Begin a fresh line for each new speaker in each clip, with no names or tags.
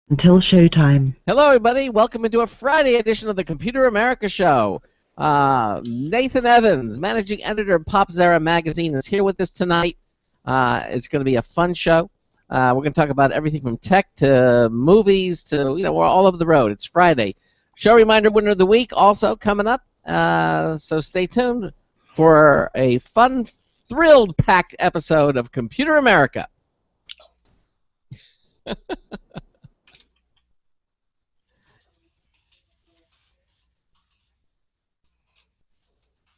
Until showtime.
Hello, everybody. Welcome into a Friday edition of the Computer America Show. Nathan Evans, managing editor of Popzara magazine, is here with us tonight. It's going to be a fun show. We're going to talk about everything from tech to movies to, we're all over the road. It's Friday. Show reminder winner of the week also coming up. So stay tuned for a fun, thrilled-packed episode of Computer America.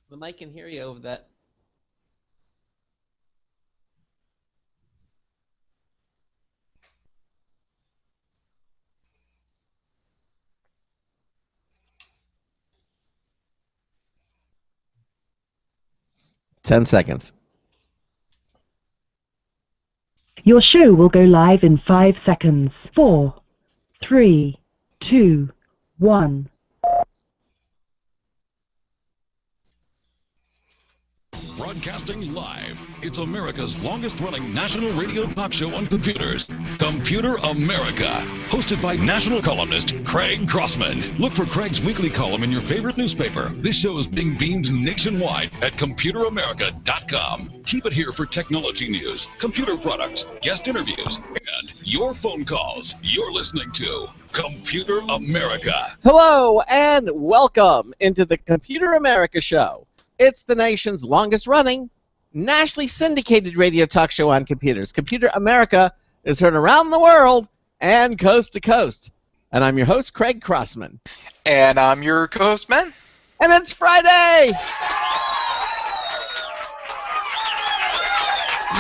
The mic can hear you over that. Ten seconds.
Your show will go live in 5 seconds. 4, 3, 2, 1.
Broadcasting live, it's America's longest-running national radio talk show on computers, Computer America, hosted by national columnist Craig Crossman. Look for Craig's weekly column in your favorite newspaper. This show is being beamed nationwide at ComputerAmerica.com. Keep it here for technology news, computer products, guest interviews, and your phone calls. You're listening to Computer America.
Hello and welcome into the Computer America Show. It's the nation's longest-running, nationally syndicated radio talk show on computers. Computer America is heard around the world and coast to coast. And I'm your host, Craig Crossman.
And I'm your co-host, Ben.
And it's Friday!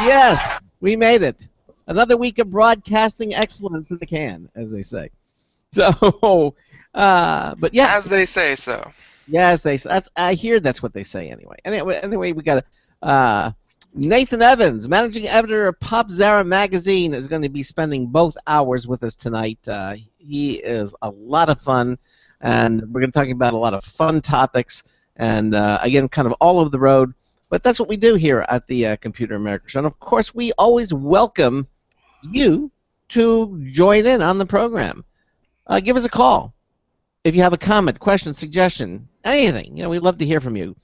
Yes, we made it. Another week of broadcasting excellence in the can, as they say. So, but yeah.
As they say so.
Yes, I hear that's what they say anyway. Anyway, we got Nathan Evans, managing editor of Popzara magazine, is going to be spending both hours with us tonight. He is a lot of fun, and we're going to talk about a lot of fun topics, and again, kind of all over the road. But that's what we do here at the Computer America Show. And of course, we always welcome you to join in on the program. Give us a call. If you have a comment, question, suggestion, anything, we'd love to hear from you.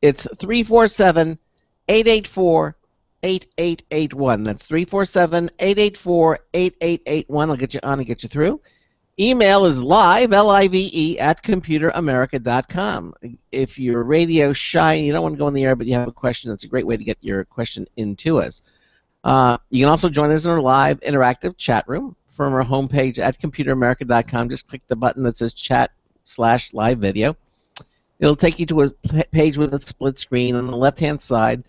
It's 347-884-8881. That's 347-884-8881. I'll get you on and get you through. Email is live, L-I-V-E, at computeramerica.com. If you're radio shy and you don't want to go on the air but you have a question, that's a great way to get your question into us. You can also join us in our live interactive chat room from our homepage at computeramerica.com. Just click the button that says chat/live video. It'll take you to a page with a split screen. On the left-hand side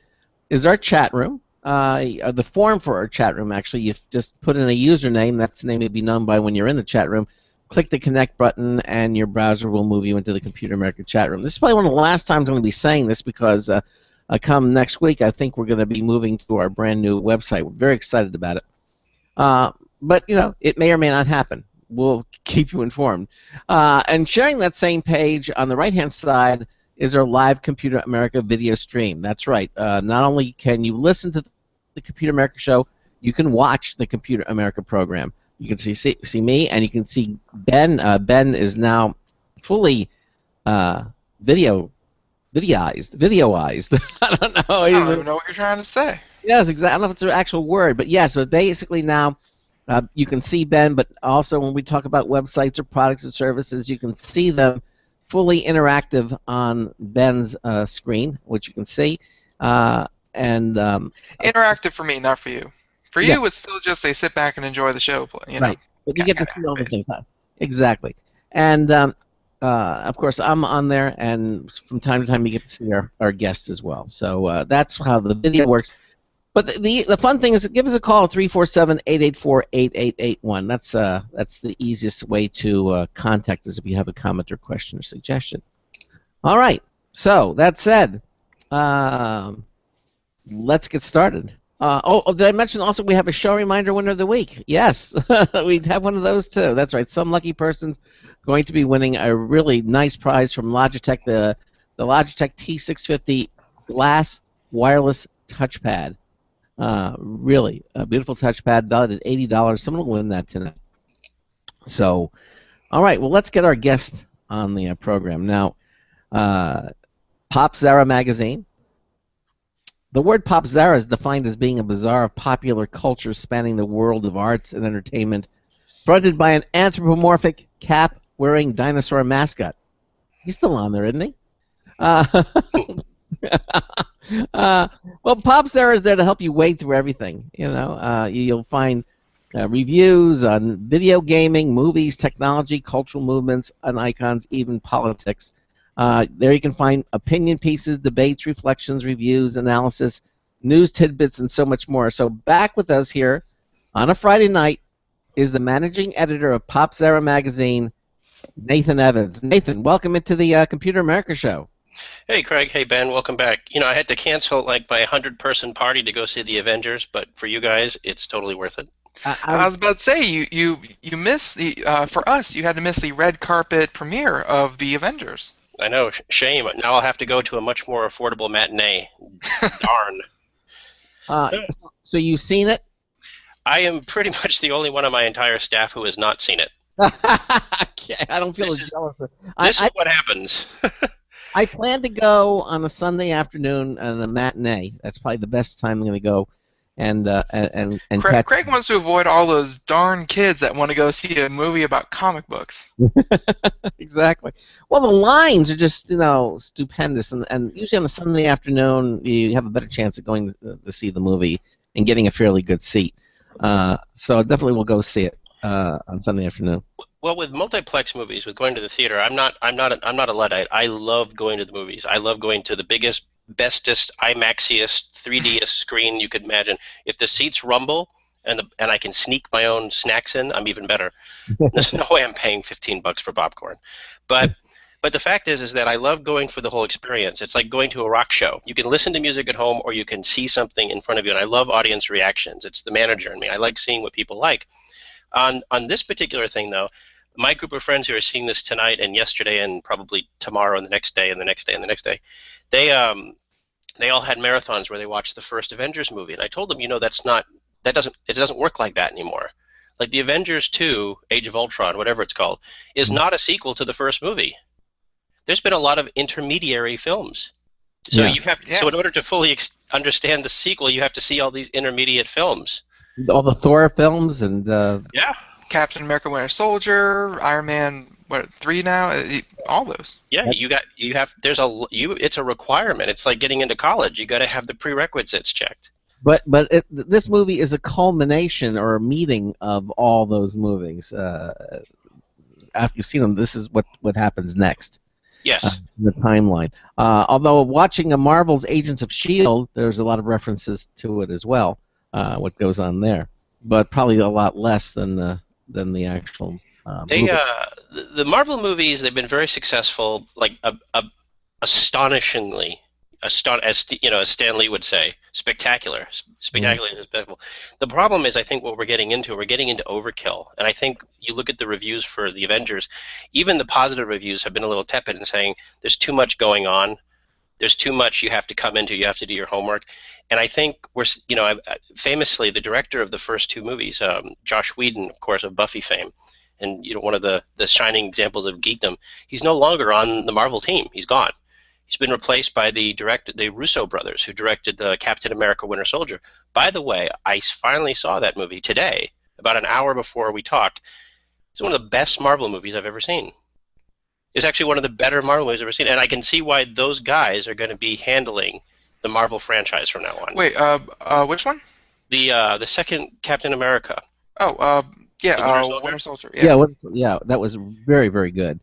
is our chat room. The form for our chat room, actually, you just put in a username. That's the name you'll be known by when you're in the chat room. Click the connect button, and your browser will move you into the Computer America chat room. This is probably one of the last times I'm going to be saying this because come next week, I think we're going to be moving to our brand new website. We're very excited about it. But, it may or may not happen. We'll keep you informed. And sharing that same page on the right-hand side is our live Computer America video stream. That's right. Not only can you listen to the Computer America Show, you can watch the Computer America program. You can see me, and you can see Ben. Ben is now fully videoized. I don't know.
I don't even know what you're trying to say.
Yes, exactly. I don't know if it's an actual word, but yes. So basically now you can see Ben, but also when we talk about websites or products or services, you can see them fully interactive on Ben's screen, which you can see.
Interactive for me, not for you. For you, it's still just they sit back and enjoy the show.
Right, but you get to see all the same time. Exactly. And of course, I'm on there, and from time to time you get to see our guests as well. So that's how the video works. But the fun thing is, give us a call at 347-884-8881. That's the easiest way to contact us if you have a comment or question or suggestion. All right. So that said, let's get started. Did I mention also we have a show reminder winner of the week? Yes, we have one of those too. That's right. Some lucky person's going to be winning a really nice prize from Logitech, the Logitech T650 glass wireless touchpad. Really a beautiful touchpad, valued at $80. Someone will win that tonight. So, all right, well, let's get our guest on the program now. Popzara magazine. The word Popzara is defined as being a bazaar of popular culture spanning the world of arts and entertainment, fronted by an anthropomorphic cap-wearing dinosaur mascot. He's still on there, isn't he? Well, Popzara is there to help you wade through everything. You'll find reviews on video gaming, movies, technology, cultural movements, and icons, even politics. There you can find opinion pieces, debates, reflections, reviews, analysis, news tidbits, and so much more. So back with us here on a Friday night is the managing editor of Popzara magazine, Nathan Evans. Nathan, welcome into the Computer America show.
Hey, Craig. Hey, Ben. Welcome back. I had to cancel like my 100-person party to go see the Avengers, but for you guys, it's totally worth it.
I was about to say you missed the for us you had to miss the red carpet premiere of the Avengers.
I know, shame. Now I'll have to go to a much more affordable matinee. Darn.
So you've seen it?
I am pretty much the only one of my entire staff who has not seen it.
I don't feel as jealous.
This is what happens.
I plan to go on a Sunday afternoon and a matinee. That's probably the best time I'm going to go. And
Craig wants to avoid all those darn kids that want to go see a movie about comic books.
Exactly. Well, the lines are just stupendous, and usually on a Sunday afternoon you have a better chance of going to see the movie and getting a fairly good seat. So definitely we'll go see it on Sunday afternoon.
Well, with multiplex movies, with going to the theater, I'm not a Luddite. I love going to the movies. I love going to the biggest, bestest, IMAXiest, 3Dest screen you could imagine. If the seats rumble and I can sneak my own snacks in, I'm even better. There's no way I'm paying $15 for popcorn. But the fact is that I love going for the whole experience. It's like going to a rock show. You can listen to music at home or you can see something in front of you, and I love audience reactions. It's the manager in me. I like seeing what people like. On this particular thing, though, my group of friends who are seeing this tonight and yesterday and probably tomorrow and the next day and the next day and the next day, they all had marathons where they watched the first Avengers movie, and I told them, it doesn't work like that anymore. Like the Avengers 2, Age of Ultron, whatever it's called, is not a sequel to the first movie. There's been a lot of intermediary films. So so in order to fully understand the sequel, you have to see all these intermediate films.
All the Thor films and
Captain America: Winter Soldier, Iron Man 3 now, all those.
Yeah, it's a requirement. It's like getting into college. You got to have the prerequisites checked.
But this movie is a culmination or a meeting of all those movies. After you've seen them, this is what happens next.
Yes.
The timeline. Although watching a Marvel's Agents of S.H.I.E.L.D., there's a lot of references to it as well. What goes on there, but probably a lot less than the actual. Movie.
The Marvel movies, they've been very successful, like astonishingly, as Stan Lee would say, spectacular. Spectacular is spectacular. The problem is, I think what we're getting into overkill, and I think you look at the reviews for the Avengers, even the positive reviews have been a little tepid in saying there's too much going on. There's too much you have to come into. You have to do your homework. And I think famously, the director of the first two movies, Joss Whedon, of course, of Buffy fame, and one of the shining examples of geekdom, he's no longer on the Marvel team. He's gone. He's been replaced by the Russo brothers, who directed Captain America: Winter Soldier. By the way, I finally saw that movie today, about an hour before we talked. It's one of the best Marvel movies I've ever seen. It's actually one of the better Marvel movies I've ever seen, and I can see why those guys are going to be handling the Marvel franchise from now on.
Wait, which one?
The second Captain America.
Oh,
Winter Soldier.
Yeah, that was very, very good.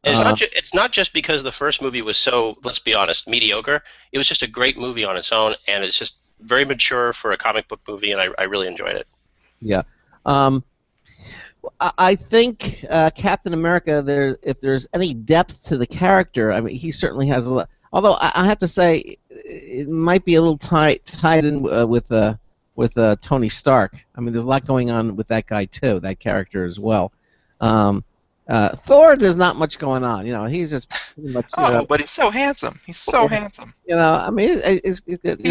And it's not just because the first movie was so, let's be honest, mediocre. It was just a great movie on its own, and it's just very mature for a comic book movie, and I really enjoyed it.
Yeah. I think Captain America, if there's any depth to the character, I mean, he certainly has a lot. Although I have to say, it might be a little tied in with Tony Stark. I mean, there's a lot going on with that guy too, that character as well. Thor, there's not much going on. He's just pretty much.
But he's so handsome. He's so handsome.
I mean,
he's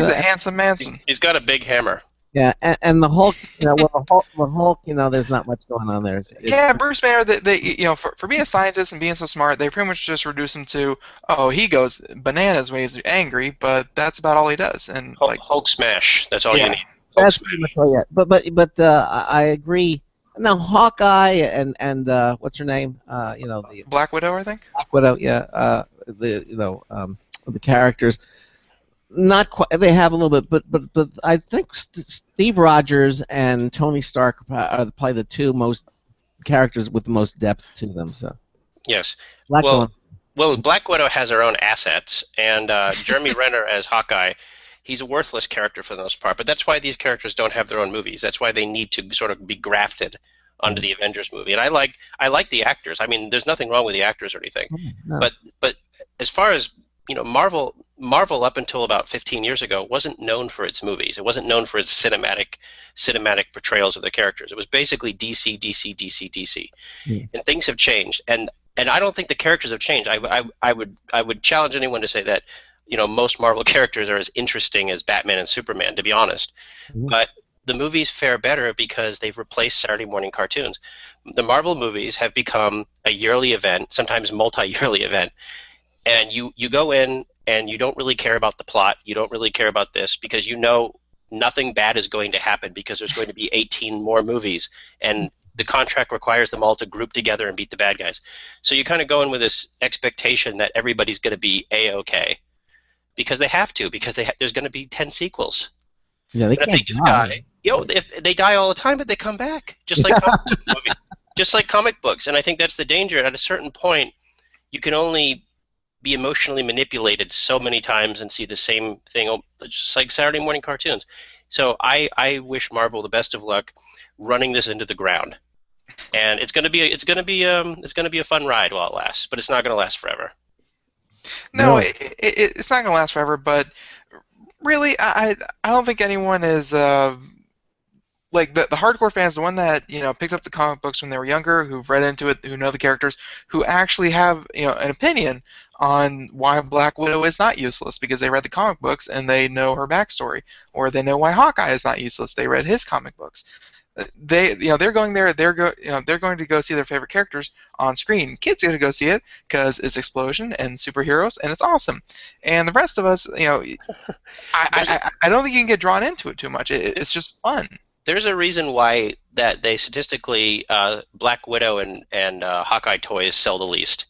a handsome Manson.
He's got a big hammer.
Yeah, and the Hulk, well, the Hulk, there's not much going on there.
Yeah, Bruce Banner, they for being a scientist and being so smart, they pretty much just reduce him to, oh, he goes bananas when he's angry, but that's about all he does. And
Hulk smash. That's all
Yeah.
you need. Hulk
That's
smash.
pretty much all. Yeah, but I agree. Now Hawkeye and what's her name? The
Black Widow, I think.
Black Widow. Yeah, the characters. Not quite. They have a little bit, but I think Steve Rogers and Tony Stark are probably the two most characters with the most depth to them. So
Yes.
Black
Well, Black Widow has her own assets, and Jeremy Renner as Hawkeye, he's a worthless character for the most part. But that's why these characters don't have their own movies. That's why they need to sort of be grafted onto the Avengers movie. And I like the actors. I mean, there's nothing wrong with the actors or anything.
No.
But as far as Marvel up until about 15 years ago wasn't known for its movies. It wasn't known for its cinematic portrayals of the characters. It was basically DC, DC, DC, DC.
Yeah.
And things have changed. And I don't think the characters have changed. I would challenge anyone to say that most Marvel characters are as interesting as Batman and Superman, to be honest.
Mhm.
But the movies fare better because they've replaced Saturday morning cartoons. The Marvel movies have become a yearly event, sometimes multi-yearly event. And you go in and you don't really care about the plot. You don't really care about this because nothing bad is going to happen because there's going to be 18 more movies. And the contract requires them all to group together and beat the bad guys. So you kind of go in with this expectation that everybody's going to be A-okay because they have to, because there's going to be 10 sequels.
Yeah, they
And if
can't
they do die, if they die all the time, but they come back, just like comic books. And I think that's the danger. At a certain point, you can only be emotionally manipulated so many times and see the same thing, just like Saturday morning cartoons. So I wish Marvel the best of luck running this into the ground. And it's gonna be a fun ride while it lasts, but it's not gonna last forever.
No, it's not gonna last forever. But really, I don't think anyone is like the hardcore fans, the one that picked up the comic books when they were younger, who've read into it, who know the characters, who actually have an opinion on why Black Widow is not useless because they read the comic books and they know her backstory, or they know why Hawkeye is not useless. They read his comic books. They're going there. They're going to go see their favorite characters on screen. Kids are going to go see it because it's explosion and superheroes and it's awesome. And the rest of us, I don't think you can get drawn into it too much. It's just fun.
There's a reason why that they statistically Black Widow and Hawkeye toys sell the least,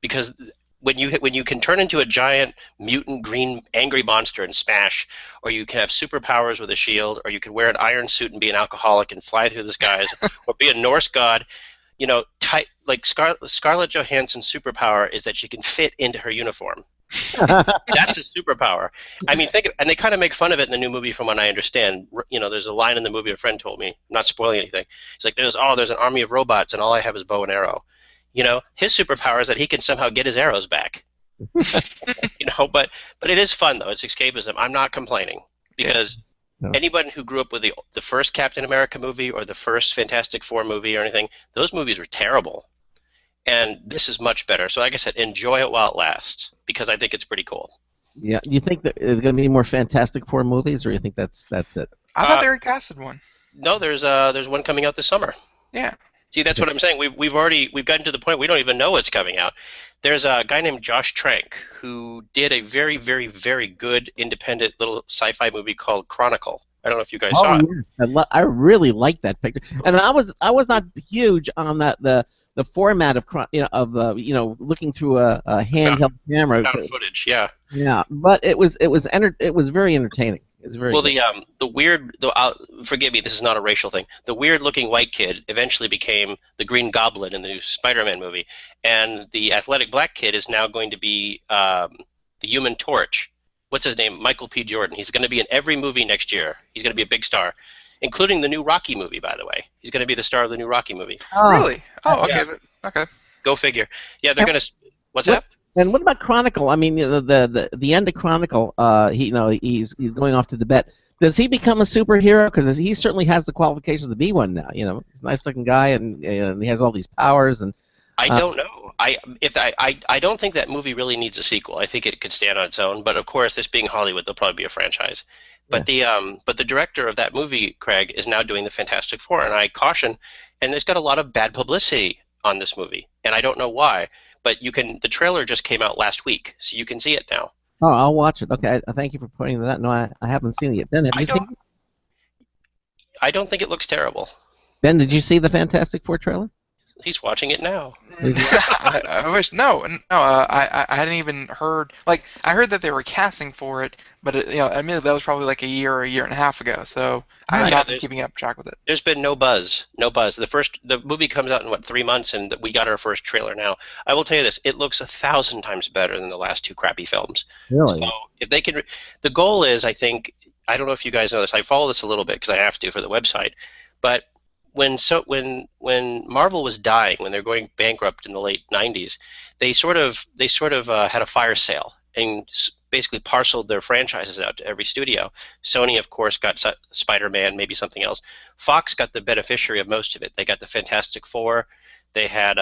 because when you can turn into a giant mutant green angry monster and smash, or you can have superpowers with a shield, or you can wear an iron suit and be an alcoholic and fly through the skies, or be a Norse god, like Scarlett Johansson's superpower is that she can fit into her uniform. That's a superpower. I mean, and they kind of make fun of it in the new movie, from what I understand. There's a line in the movie a friend told me, I'm not spoiling anything. He's like, there's an army of robots, and all I have is bow and arrow. His superpower is that he can somehow get his arrows back. But it is fun though. It's escapism. I'm not complaining because anyone who grew up with the first Captain America movie or the first Fantastic Four movie or anything, those movies were terrible. And this is much better. So like I said, enjoy it while it lasts because I think it's pretty cool.
Yeah. You think that there's going to be more Fantastic Four movies, or you think that's it?
I thought they recasted one.
No, there's one coming out this summer.
Yeah.
See, that's what I'm saying. We've gotten to the point we don't even know what's coming out. There's a guy named Josh Trank who did a very, very, very good independent little sci-fi movie called Chronicle. I don't know if you guys saw it.
Yes. I really liked that picture, and I was not huge on the format of looking through a handheld camera.
Found footage, yeah.
Yeah, but it was very entertaining. It's very
well.
good.
The weird. Forgive me, this is not a racial thing. The weird-looking white kid eventually became the Green Goblin in the new Spider-Man movie, and the athletic black kid is now going to be the Human Torch. What's his name? Michael P. Jordan. He's going to be in every movie next year. He's going to be a big star, including the new Rocky movie, by the way. He's going to be the star of the new Rocky movie.
Oh, really? Oh, okay.
Yeah.
Okay.
Go figure. Yeah, they're going to. What's that?
And what about Chronicle? I mean, the end of Chronicle. He's going off to Tibet. Does he become a superhero? Because he certainly has the qualifications to be one now. He's a nice-looking guy, and he has all these powers. And
I don't know. I don't think that movie really needs a sequel. I think it could stand on its own. But of course, this being Hollywood, there'll probably be a franchise. But the director of that movie, Craig, is now doing the Fantastic Four, and I caution. And there's got a lot of bad publicity on this movie, and I don't know why. But you can. The trailer just came out last week, so you can see it now.
Oh, I'll watch it. Okay, thank you for pointing that out. No, I haven't seen it yet. Ben, have you seen it?
I don't think it looks terrible.
Ben, did you see the Fantastic Four trailer?
He's watching it now.
I wish no. I hadn't even heard. Like, I heard that they were casting for it, but admittedly that was probably like a year or a year and a half ago. So I'm not keeping up track with it.
There's been no buzz. The movie comes out in 3 months, and we got our first trailer now. I will tell you this: it looks 1,000 times better than the last 2 crappy films.
Really?
So if they can, the goal is, I think, I don't know if you guys know this. I follow this a little bit because I have to for the website, but when Marvel was dying, when they were going bankrupt in the late 90s, they sort of had a fire sale and basically parceled their franchises out to every studio. Sony, of course, got Spider-Man, maybe something else. Fox got the beneficiary of most of it. They got the Fantastic Four, they had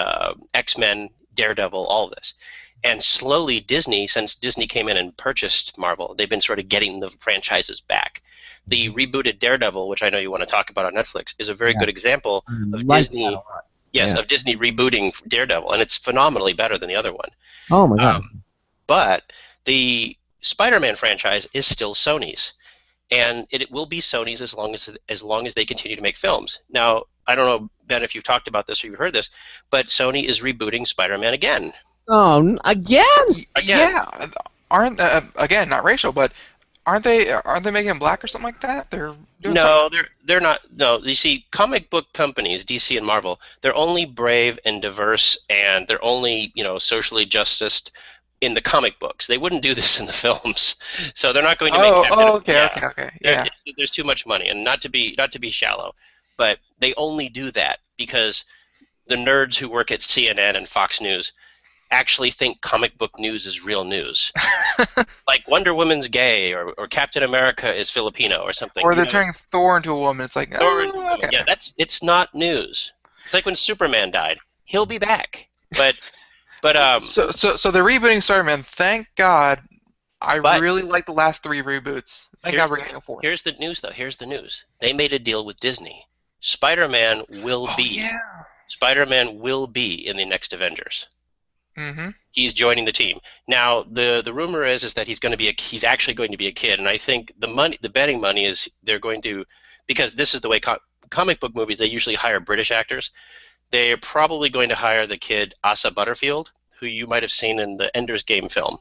X-Men, Daredevil, all of this. And slowly Disney, since Disney came in and purchased Marvel, they've been sort of getting the franchises back. The rebooted Daredevil, which I know you want to talk about on Netflix, is a very good example of Disney. Yes, of Disney rebooting Daredevil, and it's phenomenally better than the other one.
Oh my God!
But the Spider-Man franchise is still Sony's, and it will be Sony's as long as they continue to make films. Now, I don't know, Ben, if you've talked about this or you've heard this, but Sony is rebooting Spider-Man again.
Oh, again?
Yeah, aren't again, not racial, but aren't they making him black or something like that? They're doing something.
They're not. No, you see, comic book companies, DC and Marvel, they're only brave and diverse, and they're only socially justiced in the comic books. They wouldn't do this in the films, so they're not going to make.
Okay. Yeah.
There's too much money, and not to be shallow, but they only do that because the nerds who work at CNN and Fox News actually think comic book news is real news. Like Wonder Woman's gay, or Captain America is Filipino, or something.
Or they're turning Thor into a woman. It's like, okay.
Yeah, it's not news. It's like when Superman died. He'll be back. But
So they're rebooting Spider-Man. Thank God. I really like the last 3 reboots. Thank God we're getting a 4th.
Here's the news, though. Here's the news. They made a deal with Disney. Spider-Man will Spider-Man will be in the next Avengers.
Mm-hmm.
He's joining the team. Now, the rumor is that he's actually going to be a kid, and I think the betting money is they're going to, because this is the way comic book movies, they usually hire British actors. They're probably going to hire the kid Asa Butterfield, who you might have seen in the Ender's Game film.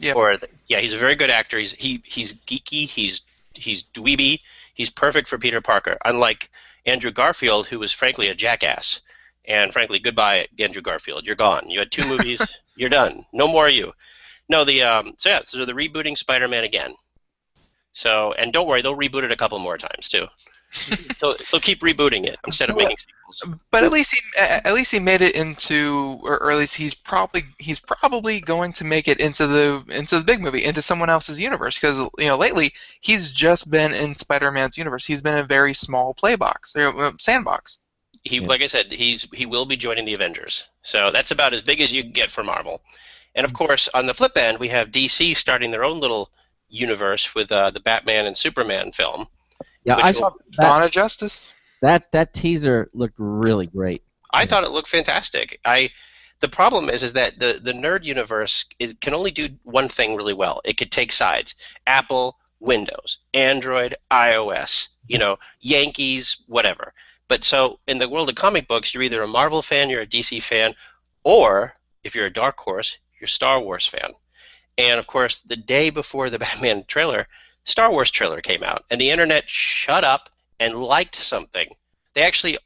Yeah.
He's a very good actor. He's geeky. He's dweeby. He's perfect for Peter Parker. Unlike Andrew Garfield, who was frankly a jackass. And frankly, goodbye, Andrew Garfield. You're gone. You had 2 movies. You're done. No more of you. No, so they're rebooting Spider-Man again. So, and don't worry, they'll reboot it a couple more times too. So they'll keep rebooting it instead of making sequels.
But at least he made it into, or at least he's probably going to make it into the big movie, into someone else's universe. Because lately he's just been in Spider-Man's universe. He's been in a very small sandbox.
Like I said, he will be joining the Avengers. So that's about as big as you can get for Marvel. And of course, on the flip end, we have DC starting their own little universe with the Batman and Superman film.
Yeah, I saw
Dawn of Justice.
That teaser looked really great.
I thought it looked fantastic. The problem is that the nerd universe can only do one thing really well. It could take sides. Apple, Windows, Android, iOS, Yankees, whatever. But so in the world of comic books, you're either a Marvel fan, you're a DC fan, or if you're a Dark Horse, you're a Star Wars fan. And of course, the day before the Batman trailer, Star Wars trailer came out, and the internet shut up and liked something. They actually,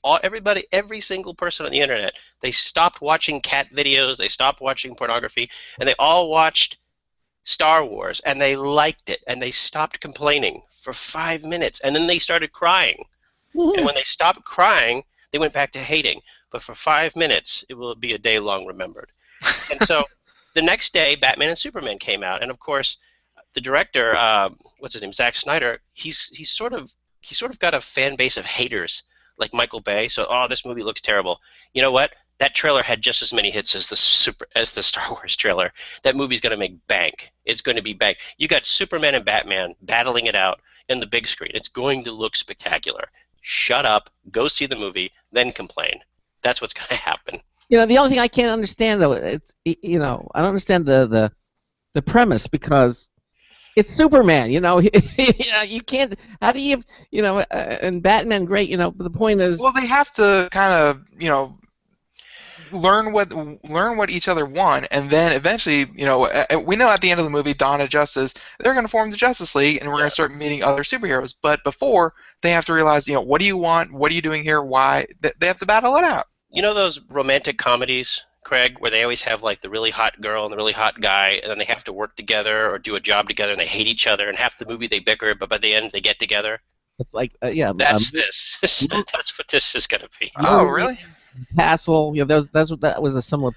every single person on the internet, they stopped watching cat videos, they stopped watching pornography, and they all watched Star Wars, and they liked it, and they stopped complaining for 5 minutes, and then they started crying. And when they stopped crying, they went back to hating. But for 5 minutes, it will be a day long remembered. And so the next day, Batman and Superman came out, and of course, the director, what's his name, Zack Snyder, he's sort of got a fan base of haters like Michael Bay. So, this movie looks terrible. You know what? That trailer had just as many hits as the Star Wars trailer. That movie's going to make bank. It's going to be bank. You got Superman and Batman battling it out in the big screen. It's going to look spectacular. Shut up, go see the movie, then complain. That's what's going to happen.
You know, the only thing I can't understand though, it's you know, I don't understand the premise because it's Superman. You know, you can't. How do you, you know, and Batman, great. You know, but the point is.
Well, they have to kind of, you know, learn what each other want, and then eventually, you know, we know at the end of the movie, Dawn of Justice, they're going to form the Justice League, and we're going to start meeting other superheroes. But before, they have to realize, you know, what do you want? What are you doing here? Why? They have to battle it out.
You know those romantic comedies, Craig, where they always have like the really hot girl and the really hot guy, and then they have to work together or do a job together, and they hate each other, and half the movie they bicker, but by the end they get together.
It's like yeah.
That's this. That's what this is going to be.
Oh, really?
Castle, you know, that was a similar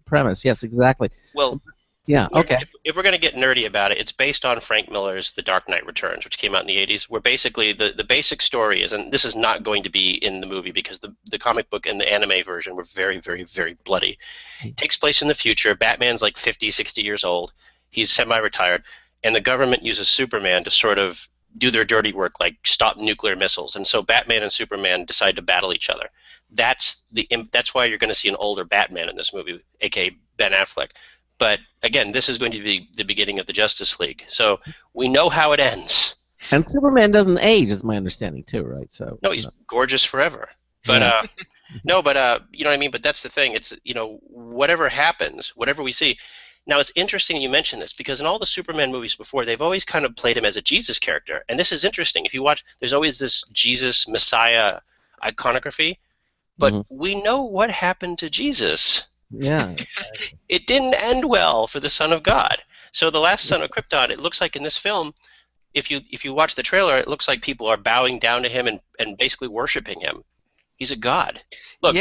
premise. Yes, exactly.
Well,
yeah, okay.
If we're going to get nerdy about it, it's based on Frank Miller's The Dark Knight Returns, which came out in the 80s, where basically the basic story is, and this is not going to be in the movie because the comic book and the anime version were very, very, very bloody. It takes place in the future. Batman's like 50, 60 years old. He's semi-retired, and the government uses Superman to sort of do their dirty work, like stop nuclear missiles. And so Batman and Superman decide to battle each other. That's why you're going to see an older Batman in this movie, aka Ben Affleck. But again, this is going to be the beginning of the Justice League. So we know how it ends.
And Superman doesn't age, is my understanding too, right? So
no, he's gorgeous forever. But no, but you know what I mean. But that's the thing. It's, you know, whatever happens, whatever we see. Now, it's interesting you mentioned this because in all the Superman movies before, they've always kind of played him as a Jesus character. And this is interesting. If you watch, there's always this Jesus Messiah iconography. But we know what happened to Jesus.
Yeah.
It didn't end well for the Son of God. So the last son of Krypton, it looks like in this film, if you watch the trailer, it looks like people are bowing down to him and basically worshiping him. He's a god. Look.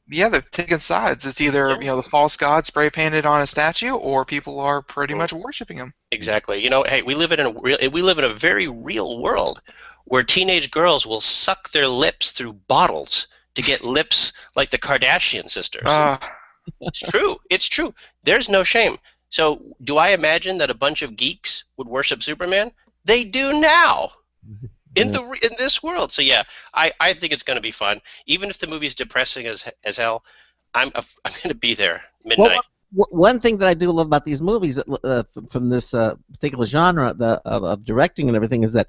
Yeah, they've taken sides. It's either, you know, the false god spray painted on a statue, or people are pretty much worshiping him.
Exactly. You know, hey, we live in a very real world where teenage girls will suck their lips through bottles to get lips like the Kardashian sisters. It's true. It's true. There's no shame. So, do I imagine that a bunch of geeks would worship Superman? They do now. In this world. So yeah, I think it's going to be fun. Even if the movie's depressing as hell, I'm going to be there midnight.
Well, one thing that I do love about these movies from this particular genre of directing and everything is that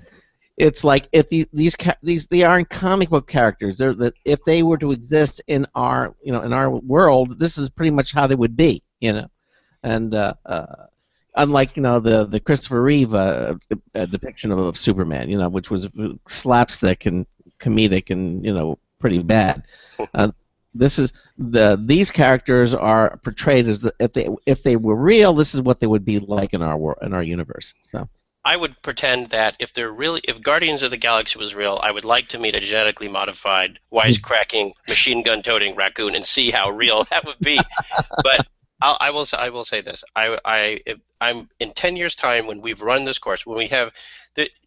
it's like if these they aren't comic book characters. They're that if they were to exist in our world, this is pretty much how they would be, you know, and unlike, you know, the Christopher Reeve depiction of Superman, you know, which was slapstick and comedic and, you know, pretty bad. These characters are portrayed as if they were real, this is what they would be like in our universe. So
I would pretend that if Guardians of the Galaxy was real, I would like to meet a genetically modified, wisecracking, machine gun toting raccoon and see how real that would be. But I will say this. I'm in 10 years' time when we've run this course, when we have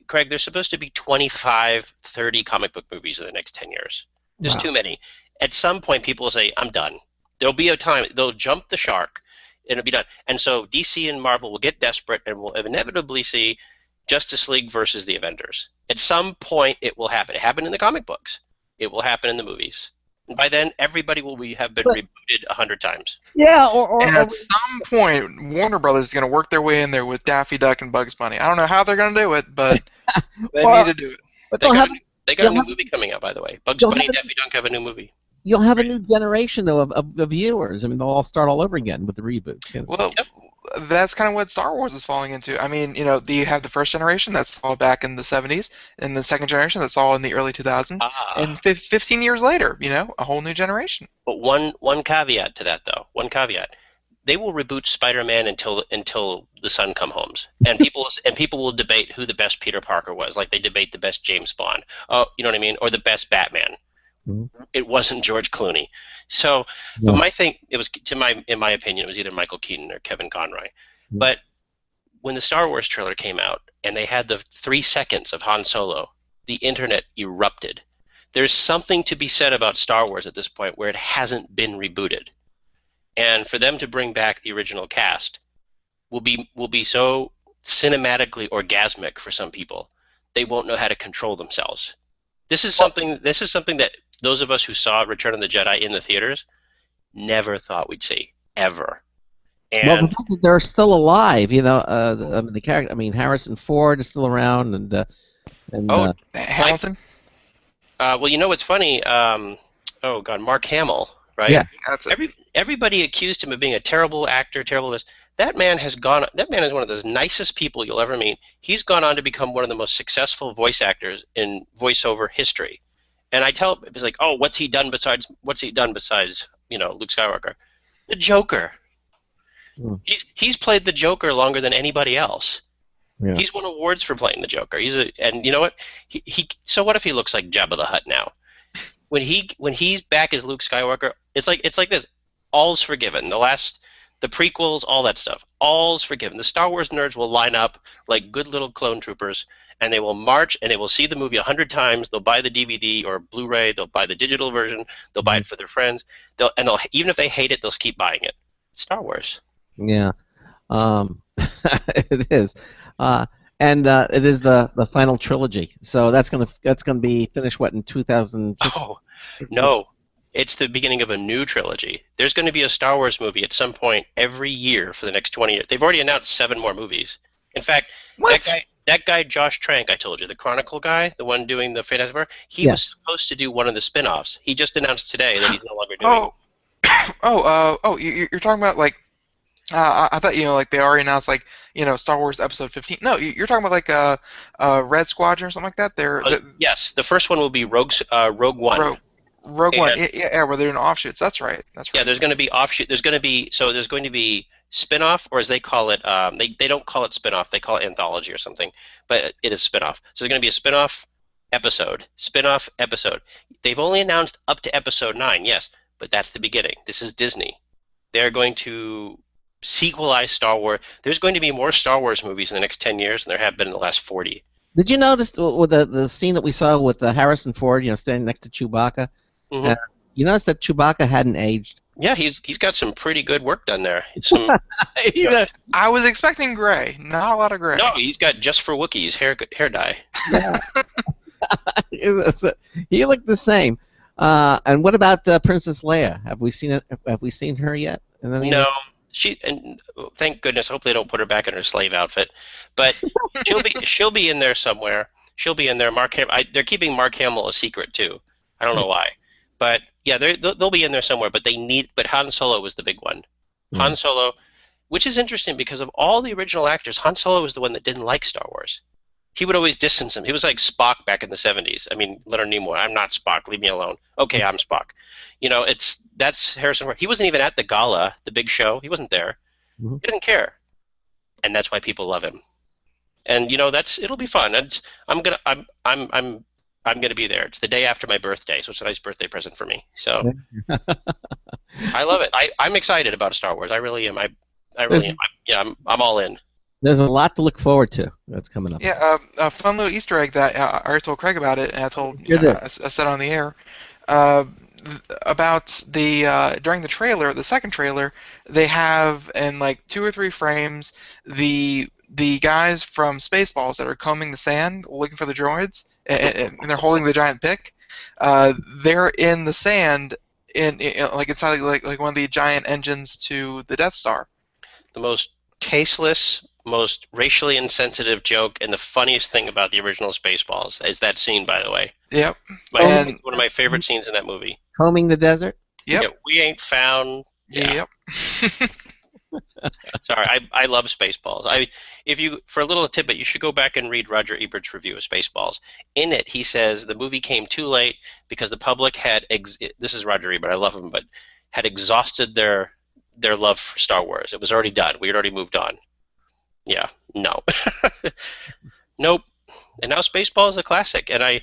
Craig, there's supposed to be 25, 30 comic book movies in the next 10 years. There's too many. At some point, people will say, I'm done. There'll be a time, they'll jump the shark, and it'll be done. And so DC and Marvel will get desperate, and we'll inevitably see Justice League versus the Avengers. At some point, it will happen. It happened in the comic books. It will happen in the movies. And by then, everybody will have been rebooted 100 times.
Yeah,
and at some point, Warner Brothers is going to work their way in there with Daffy Duck and Bugs Bunny. I don't know how they're going to do it, but they need to do it.
But they got a new movie coming out, by the way. Bugs Bunny and Daffy Duck have a new movie.
You'll have a new generation, though, of viewers. I mean, they'll all start all over again with the reboots. You know?
Well, that's kind of what Star Wars is falling into. I mean, you know, you have the first generation that saw back in the 70s, and the second generation that saw in the early 2000s, and 15 years later, you know, a whole new generation.
But one caveat to that, though. One caveat. They will reboot Spider-Man until the sun comes home, and people will debate who the best Peter Parker was, like they debate the best James Bond. Oh, you know what I mean, or the best Batman. It wasn't George Clooney. So, but my thing, it was in my opinion, it was either Michael Keaton or Kevin Conroy. But when the Star Wars trailer came out and they had the 3 seconds of Han Solo, the internet erupted. there's something to be said about Star Wars at this point where it hasn't been rebooted. And for them to bring back the original cast will be so cinematically orgasmic for some people. They won't know how to control themselves. This is something that those of us who saw Return of the Jedi in the theaters never thought we'd see, ever.
Well, the
And
fact that they're still alive, you know, the character. I mean, Harrison Ford is still around,
Hamilton.
well, you know what's funny? Oh God, Mark Hamill, right?
Yeah.
That's it.
Everybody accused him of being a terrible actor, terrible this. That man is one of the nicest people you'll ever meet. He's gone on to become one of the most successful voice actors in voiceover history. And I tell him, it's like, oh, what's he done besides Luke Skywalker? The Joker.
Hmm.
He's played the Joker longer than anybody else.
Yeah.
He's won awards for playing the Joker. And you know what? So what if he looks like Jabba the Hutt now? When he's back as Luke Skywalker, it's like this. All's forgiven. The prequels, all that stuff, all's forgiven. The Star Wars nerds will line up like good little clone troopers, and they will march, and they will see the movie 100 times. They'll buy the DVD or Blu-ray. They'll buy the digital version. They'll buy it for their friends. They'll even if they hate it, they'll keep buying it. Star Wars.
Yeah, it is, and it is the final trilogy. So that's gonna be finished in 2000.
Oh, no. It's the beginning of a new trilogy. There's going to be a Star Wars movie at some point every year for the next 20 years. They've already announced 7 more movies. In fact, that guy Josh Trank, I told you, the Chronicle guy, the one doing the Fantastic Four, he was supposed to do one of the spin-offs. He just announced today that he's no longer doing it.
You're talking about like. I thought like they already announced like Star Wars Episode 15. No, you're talking about like Red Squadron or something like that.
Yes, the first one will be Rogue One.
Rogue One, yeah, where they're doing offshoots. That's right.
Yeah, there's going to be offshoot. There's going to be spin-off, or as they call it, they don't call it spin-off. They call it anthology or something, but it is spin-off. So there's going to be a spin-off episode. Spin-off episode. They've only announced up to Episode 9, yes, but that's the beginning. This is Disney. They're going to sequelize Star Wars. There's going to be more Star Wars movies in the next 10 years than there have been in the last 40.
Did you notice with the scene that we saw with Harrison Ford, standing next to Chewbacca?
Mm-hmm.
You notice that Chewbacca hadn't aged.
Yeah, he's got some pretty good work done there.
I was expecting gray, not a lot of gray.
No, he's got just for Wookiees hair dye.
Yeah. He looked the same. And what about Princess Leia? Have we seen it? Have we seen her yet?
No. And thank goodness. Hope they don't put her back in her slave outfit. But she'll be in there somewhere. She'll be in there. They're keeping Mark Hamill a secret too. I don't know why. But yeah, they'll be in there somewhere. But Han Solo was the big one. Mm. Han Solo, which is interesting because of all the original actors, Han Solo was the one that didn't like Star Wars. He would always distance him. He was like Spock back in the 70s. I mean, Leonard Nimoy. I'm not Spock. Leave me alone. Okay, I'm Spock. That's Harrison Ford. He wasn't even at the gala, the big show. He wasn't there. Mm-hmm. He doesn't care, and that's why people love him. And it'll be fun. I'm gonna be there. It's the day after my birthday, so it's a nice birthday present for me. So I love it. I'm excited about Star Wars. I really am. I really am. I'm all in.
There's a lot to look forward to that's coming up.
Yeah, a fun little Easter egg that I already told Craig about it, and I said on the air about during the trailer, the second trailer, they have in like 2 or 3 frames the guys from Spaceballs that are combing the sand looking for the droids, and they're holding the giant pick. They're in the sand like inside like one of the giant engines to the Death Star.
The most tasteless, most racially insensitive joke, and the funniest thing about the original Spaceballs is that scene, by the way.
Yep.
One of my favorite scenes in that movie.
Combing the desert?
Yep.
Yeah, we ain't found. Yeah.
Yep.
Sorry, I love Spaceballs. For a little tidbit, you should go back and read Roger Ebert's review of Spaceballs. In it, he says the movie came too late because the public had this is Roger Ebert, I love him, but had exhausted their love for Star Wars. It was already done. We had already moved on. Yeah, no. Nope. And now Spaceballs is a classic. And I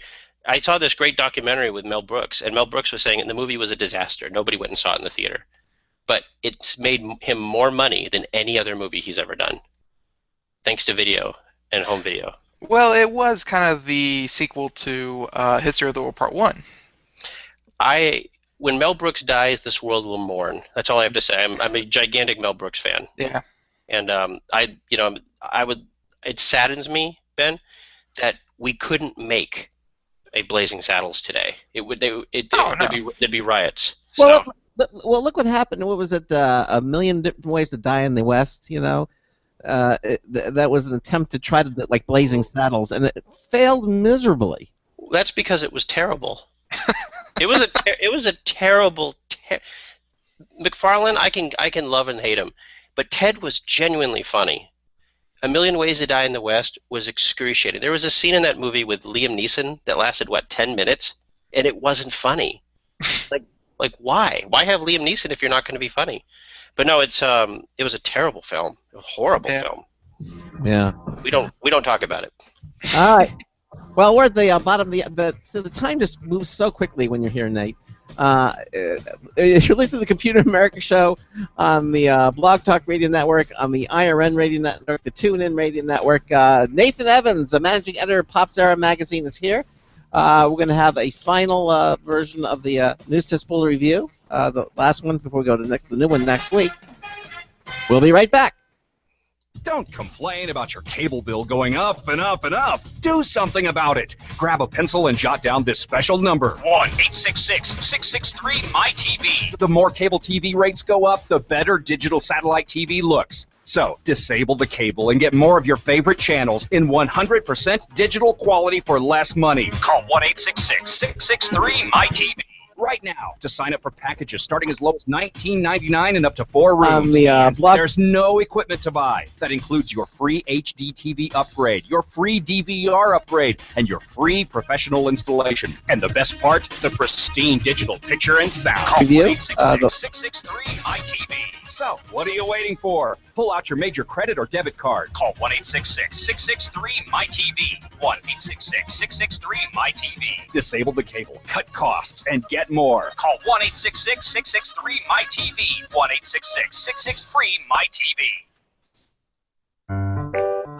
saw this great documentary with Mel Brooks, and Mel Brooks was saying the movie was a disaster. Nobody went and saw it in the theater. But it's made him more money than any other movie he's ever done, thanks to video and home video.
Well, it was kind of the sequel to History of the World Part 1.
when Mel Brooks dies, this world will mourn. That's all I have to say. I'm a gigantic Mel Brooks fan.
Yeah.
And it saddens me, Ben, that we couldn't make a Blazing Saddles today. There'd be riots.
Well, look what happened. What was it? A Million Different Ways to Die in the West. That was an attempt to try to like Blazing Saddles, and it failed miserably.
That's because it was terrible. It was a terrible. McFarlane, I can love and hate him, but Ted was genuinely funny. A Million Ways to Die in the West was excruciating. There was a scene in that movie with Liam Neeson that lasted 10 minutes, and it wasn't funny. Like why? Why have Liam Neeson if you're not going to be funny? But no, it was a terrible film, a horrible film.
Yeah. We
don't talk about it.
All right. Well, we're at the bottom. So the time just moves so quickly when you're here, Nate. You're listening to the Computer America Show on the Blog Talk Radio Network, on the IRN Radio Network, the TuneIn Radio Network. Nathan Evans, the managing editor of Popzara magazine, is here. We're going to have a final version of the News Test Bulletin Review, the last one before we go to the new one next week. We'll be right back.
Don't complain about your cable bill going up and up and up. Do something about it. Grab a pencil and jot down this special number, 1-866-663-MyTV. The more cable TV rates go up, the better digital satellite TV looks. So, disable the cable and get more of your favorite channels in 100% digital quality for less money. Call 1-866-663-MyTV. Right now to sign up for packages starting as low as $19.99 and up to 4 rooms. There's no equipment to buy. That includes your free HD TV upgrade, your free DVR upgrade, and your free professional installation. And the best part, the pristine digital picture and sound. Call 1-866-663-MyTV. So, what are you waiting for? Pull out your major credit or debit card. Call 1-866-663-MyTV. 1-866-663-MyTV. Disable the cable, cut costs, and get more. Call 1-866-663-MyTV. 1-866-663-MyTV.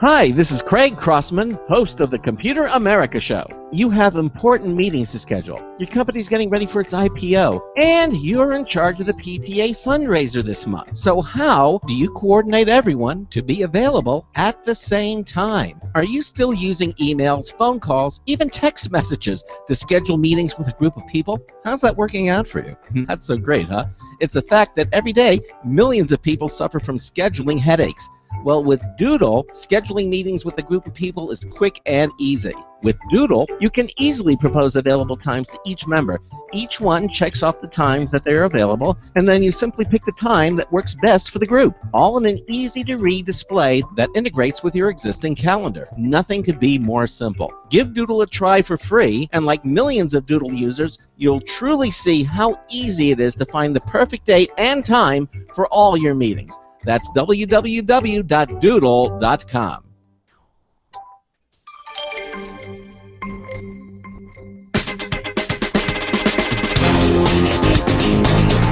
Hi, this is Craig Crossman, host of the Computer America Show. You have important meetings to schedule. Your company's getting ready for its IPO, and you're in charge of the PTA fundraiser this month. So how do you coordinate everyone to be available at the same time? Are you still using emails, phone calls, even text messages to schedule meetings with a group of people? How's that working out for you? That's so great, huh? It's a fact that every day, millions of people suffer from scheduling headaches. Well, with Doodle, scheduling meetings with a group of people is quick and easy. With Doodle, you can easily propose available times to each member. Each one checks off the times that they're available, and then you simply pick the time that works best for the group, all in an easy-to-read display that integrates with your existing calendar. Nothing could be more simple. Give Doodle a try for free, and like millions of Doodle users, you'll truly see how easy it is to find the perfect date and time for all your meetings. That's www.doodle.com.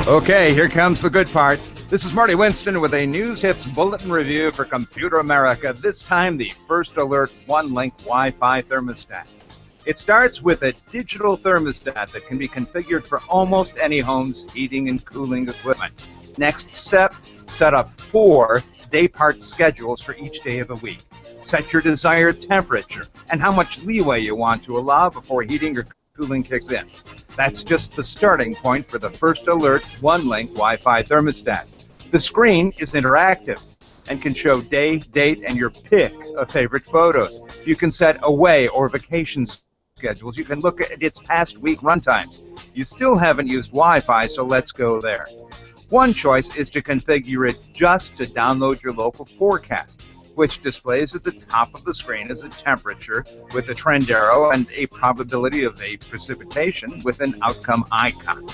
Okay, here comes the good part. This is Marty Winston with a News Tips Bulletin Review for Computer America, this time the First Alert One-Link Wi-Fi thermostat. It starts with a digital thermostat that can be configured for almost any home's heating and cooling equipment. Next step, set up 4 day-part schedules for each day of the week. Set your desired temperature and how much leeway you want to allow before heating or cooling kicks in. That's just the starting point for the First Alert One-Link Wi-Fi thermostat. The screen is interactive and can show day, date, and your pick of favorite photos. You can set away or vacation schedules. You can look at its past week runtimes. You still haven't used Wi-Fi, so let's go there. One choice is to configure it just to download your local forecast, which displays at the top of the screen as a temperature with a trend arrow and a probability of a precipitation with an outcome icon.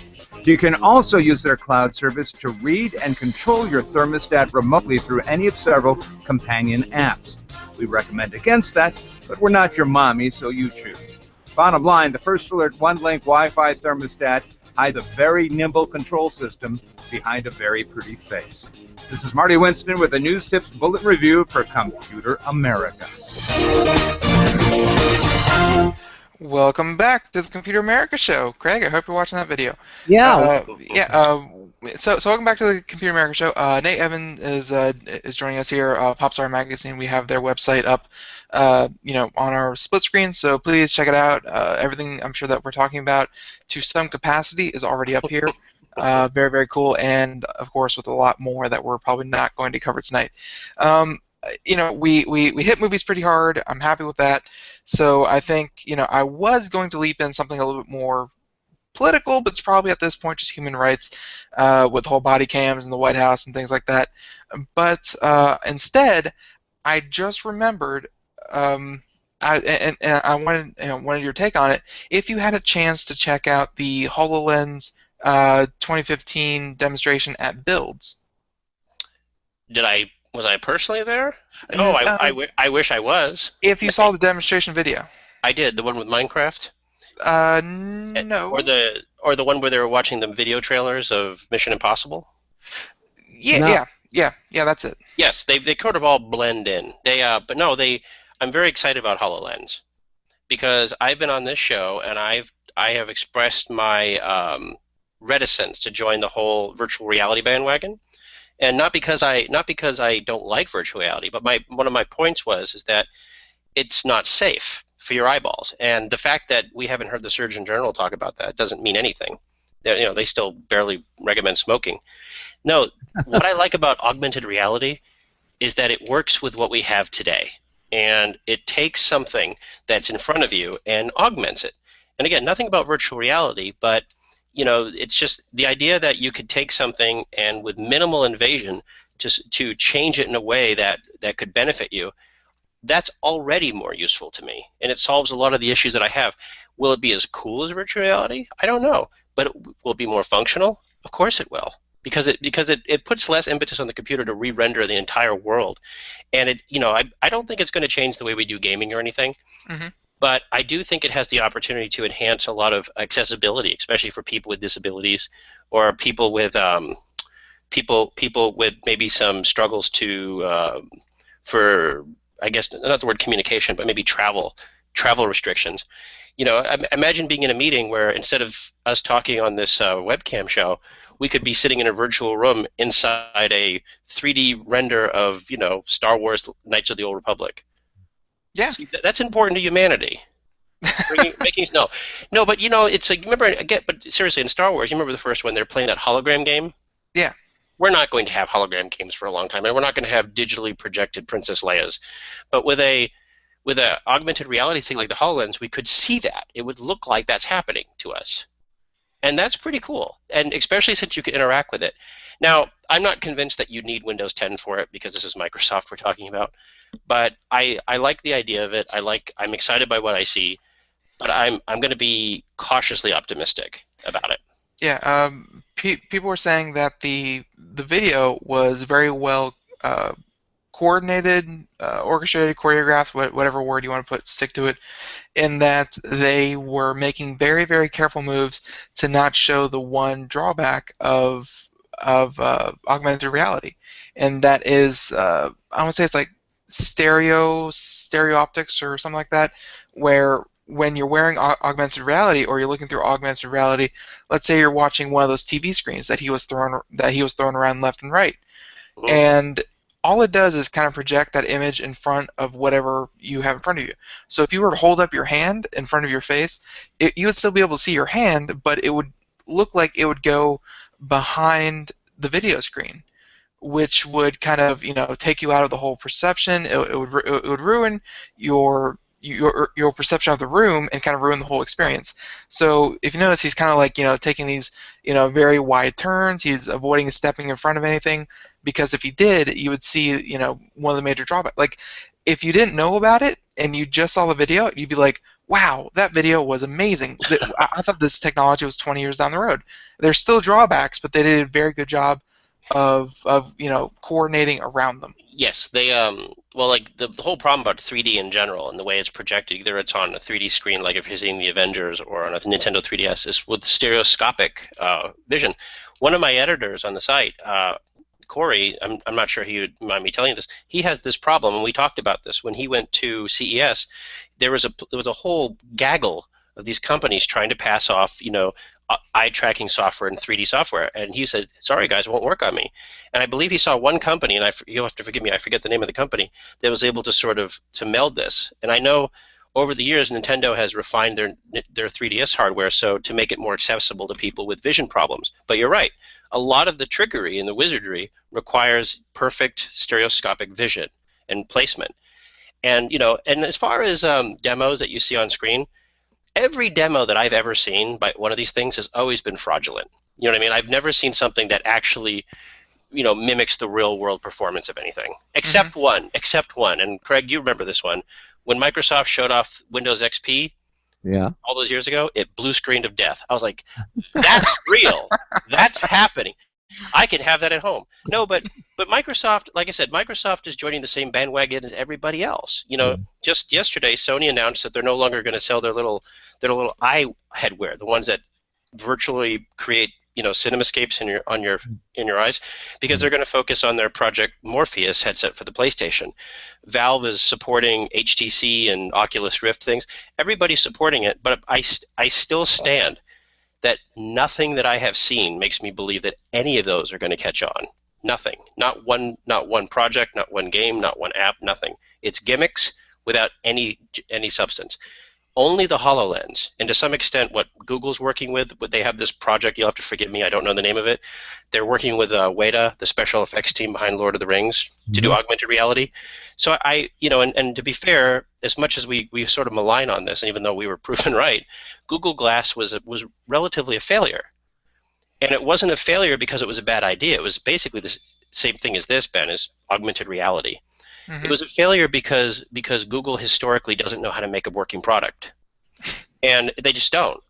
You can also use their cloud service to read and control your thermostat remotely through any of several companion apps. We recommend against that, but we're not your mommy, so you choose. Bottom line, the First Alert One-Link Wi-Fi thermostat hides a very nimble control system behind a very pretty face. This is Marty Winston with a News Tips Bulletin Review for Computer America.
Welcome back to the Computer America Show. Craig, I hope you're watching that video.
Yeah.
So welcome back to the Computer America Show. Nate Evan is joining us here. Popzara Magazine. We have their website up, on our split screen. So please check it out. Everything I'm sure that we're talking about, to some capacity, is already up here. Very, very cool, and of course with a lot more that we're probably not going to cover tonight. We hit movies pretty hard. I'm happy with that. So I think, I was going to leap in something a little bit more political, but it's probably at this point just human rights, with the whole body cams in the White House and things like that. But instead, I just remembered, I wanted your take on it. If you had a chance to check out the HoloLens 2015 demonstration at Builds.
Was I personally there? No, I wish I was.
If you saw the demonstration video.
I did, the one with Minecraft?
No.
Or the one where they were watching the video trailers of Mission Impossible?
Yeah, that's it.
Yes, they sort of all blend in. I'm very excited about HoloLens because I've been on this show and I have expressed my reticence to join the whole virtual reality bandwagon. And not because I don't like virtual reality, but one of my points is that it's not safe for your eyeballs. And the fact that we haven't heard the Surgeon General talk about that doesn't mean anything. They still barely recommend smoking. No, what I like about augmented reality is that it works with what we have today. And it takes something that's in front of you and augments it. And again, nothing about virtual reality, but it's just the idea that you could take something and with minimal invasion just to change it in a way that could benefit you. That's already more useful to me, and it solves a lot of the issues that I have. Will it be as cool as virtual reality? I don't know, but will it be more functional? Of course it will, because it puts less impetus on the computer to re-render the entire world, and I don't think it's going to change the way we do gaming or anything. Mm-hmm. But I do think it has the opportunity to enhance a lot of accessibility, especially for people with disabilities or people with maybe some struggles for, I guess, not the word communication, but maybe travel restrictions. Imagine being in a meeting where instead of us talking on this webcam show, we could be sitting in a virtual room inside a 3D render of, Star Wars Knights of the Old Republic.
Yeah,
see, that's important to humanity. No, but it's like, remember again. But seriously, in Star Wars, you remember the first one? They're playing that hologram game.
Yeah,
we're not going to have hologram games for a long time, and we're not going to have digitally projected Princess Leia's. But with a augmented reality thing like the HoloLens, we could see that. It would look like that's happening to us, and that's pretty cool. And especially since you can interact with it. Now, I'm not convinced that you need Windows 10 for it because this is Microsoft we're talking about. But I like the idea of it. I'm excited by what I see, but I'm going to be cautiously optimistic about it.
Yeah, people were saying that the video was very well coordinated, orchestrated, choreographed, whatever word you want to stick to it, in that they were making very, very careful moves to not show the one drawback of augmented reality, and that is, I want to say it's like stereo optics or something like that, where when you're wearing augmented reality or you're looking through augmented reality, let's say you're watching one of those TV screens that he was throwing around left and right, and all it does is kind of project that image in front of whatever you have in front of you. So if you were to hold up your hand in front of your face, you would still be able to see your hand, but it would look like it would go behind the video screen, which would kind of take you out of the whole perception. It would ruin your perception of the room and kind of ruin the whole experience. So if you notice, he's kind of like taking these very wide turns. He's avoiding stepping in front of anything, because if he did, you would see one of the major drawbacks. Like if you didn't know about it and you just saw the video, you'd be like, wow, that video was amazing. I thought this technology was 20 years down the road. There's still drawbacks, but they did a very good job of coordinating around them.
Yes, they like the whole problem about 3D in general and the way it's projected, either it's on a 3D screen like if you're seeing the Avengers or on a Nintendo 3DS, is with stereoscopic vision. One of my editors on the site Corey, I'm not sure he would mind me telling you this. He has this problem, and we talked about this when he went to CES. There was a whole gaggle of these companies trying to pass off, eye tracking software and 3D software, and he said, "Sorry guys, it won't work on me." And I believe he saw one company, and you'll have to forgive me, I forget the name of the company, that was able to to meld this. And I know over the years, Nintendo has refined their 3DS hardware to make it more accessible to people with vision problems. But you're right. A lot of the trickery and the wizardry requires perfect stereoscopic vision and placement. And and as far as demos that you see on screen, every demo that I've ever seen by one of these things has always been fraudulent. You know what I mean? I've never seen something that actually mimics the real world performance of anything, except one. And Craig, you remember this one. When Microsoft showed off Windows XP all those years ago, it blue screened of death. I was like, that's real. That's happening. I can have that at home. No, but Microsoft, like I said, Microsoft is joining the same bandwagon as everybody else. Just yesterday, Sony announced that they're no longer going to sell their little eye headwear, the ones that virtually create cinemascapes in your eyes, because they're going to focus on their Project Morpheus headset for the PlayStation. Valve is supporting HTC and Oculus Rift things. Everybody's supporting it, but I still stand that nothing that I have seen makes me believe that any of those are going to catch on. Nothing. Not one project, not one game, not one app, nothing. It's gimmicks without any substance. Only the HoloLens, and to some extent what Google's working with, but they have this project, you'll have to forgive me, I don't know the name of it. They're working with Weta, the special effects team behind Lord of the Rings, to do augmented reality. So and to be fair, as much as we sort of malign on this, and even though we were proven right, Google Glass was relatively a failure. And it wasn't a failure because it was a bad idea. It was basically the same thing as this, Ben, is augmented reality. It was a failure because Google historically doesn't know how to make a working product. And they just don't.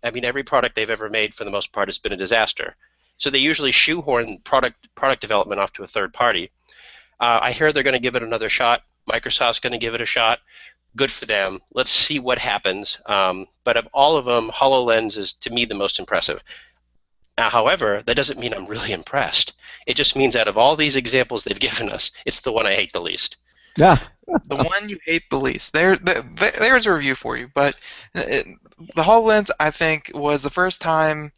I mean, every product they've ever made, for the most part, has been a disaster. So they usually shoehorn product development off to a third party. I hear they're going to give it another shot. Microsoft's going to give it a shot. Good for them. Let's see what happens. But of all of them, HoloLens is, to me, the most impressive. However, that doesn't mean I'm really impressed. It just means out of all these examples they've given us, it's the one I hate the least.
Yeah.
The one you hate the least. There's a review for you. But the HoloLens, I think, was the first time,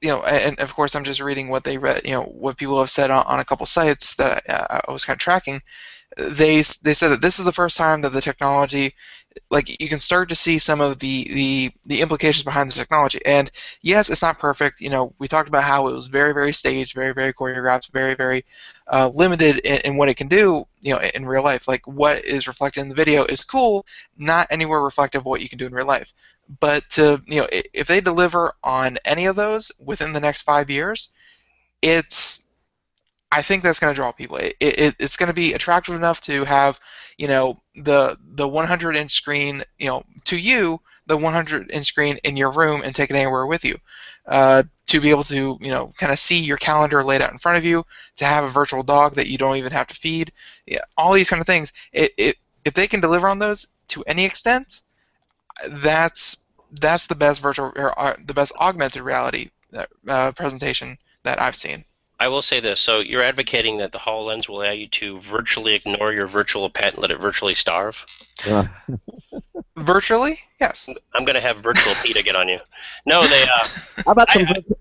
and of course I'm just reading what they read, what people have said on a couple sites that I was kind of tracking. They said that this is the first time that the technology, like, you can start to see some of the implications behind the technology. And yes, it's not perfect. We talked about how it was very, very staged, very, very choreographed, very, very limited in what it can do, in real life. Like, what is reflected in the video is cool, not anywhere reflective of what you can do in real life. But if they deliver on any of those within the next 5 years, I think that's going to draw people. It's going to be attractive enough to have, the 100-inch screen, to you, the 100-inch screen in your room and take it anywhere with you. To be able to, kind of see your calendar laid out in front of you, to have a virtual dog that you don't even have to feed, all these kind of things. If they can deliver on those to any extent, that's the best virtual or the best augmented reality presentation that I've seen.
I will say this. So you're advocating that the HoloLens will allow you to virtually ignore your virtual pet and let it virtually starve?
Virtually? Yes.
I'm going to have virtual PETA get on you. No, they...
How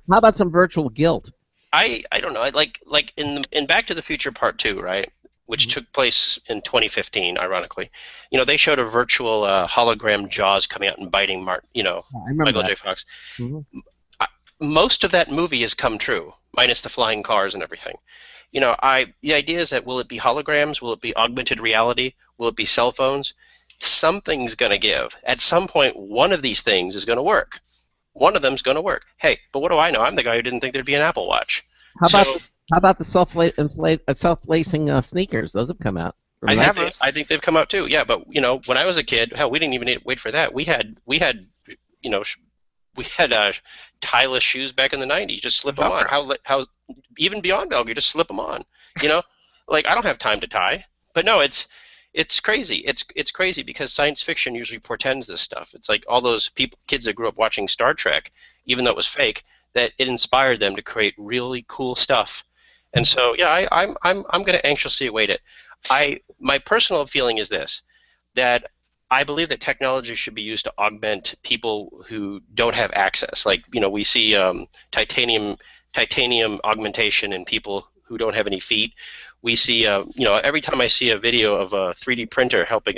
about some virtual guilt?
I don't know. Like in Back to the Future Part 2, right? Which took place in 2015, ironically. They showed a virtual hologram Jaws coming out and biting Michael J. Fox. Most of that movie has come true, minus the flying cars and everything. The idea is that, will it be holograms? Will it be augmented reality? Will it be cell phones? Something's going to give. At some point, one of these things is going to work. One of them's going to work. Hey, but what do I know? I'm the guy who didn't think there'd be an Apple Watch.
How about the self-lacing sneakers? Those have come out.
I think they've come out too. Yeah, but when I was a kid, hell, we didn't even wait for that. We had tieless shoes back in the 90s. Just slip them on. How even beyond Belgium, just slip them on. Like, I don't have time to tie. But no, it's crazy. It's crazy because science fiction usually portends this stuff. It's like all those kids that grew up watching Star Trek, even though it was fake, that it inspired them to create really cool stuff. And so, yeah, I'm going to anxiously await it. My personal feeling is this, that I believe that technology should be used to augment people who don't have access. Like, we see titanium augmentation in people who don't have any feet. We see, every time I see a video of a 3D printer helping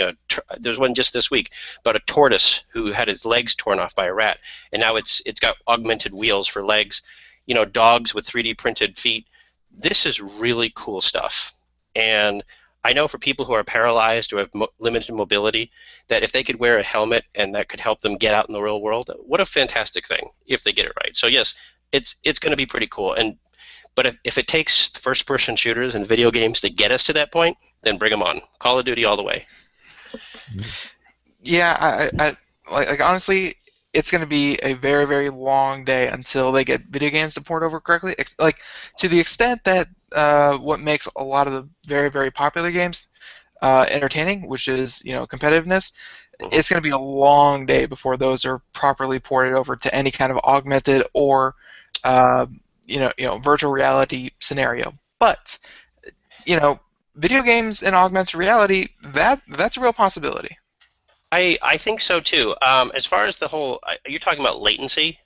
there's one just this week about a tortoise who had his legs torn off by a rat, and now it's got augmented wheels for legs. Dogs with 3D printed feet. This is really cool stuff. And I know for people who are paralyzed or have limited mobility, that if they could wear a helmet and that could help them get out in the real world, what a fantastic thing if they get it right. So yes, it's going to be pretty cool. But if it takes first-person shooters and video games to get us to that point, then bring them on. Call of Duty all the way.
Yeah, I like honestly, it's going to be a very, very long day until they get video games to port over correctly. Like, to the extent that what makes a lot of the very, very popular games entertaining, which is competitiveness, it's going to be a long day before those are properly ported over to any kind of augmented or virtual reality scenario. But video games and augmented reality, that's a real possibility.
I think so too. As far as the whole, you're talking about latency?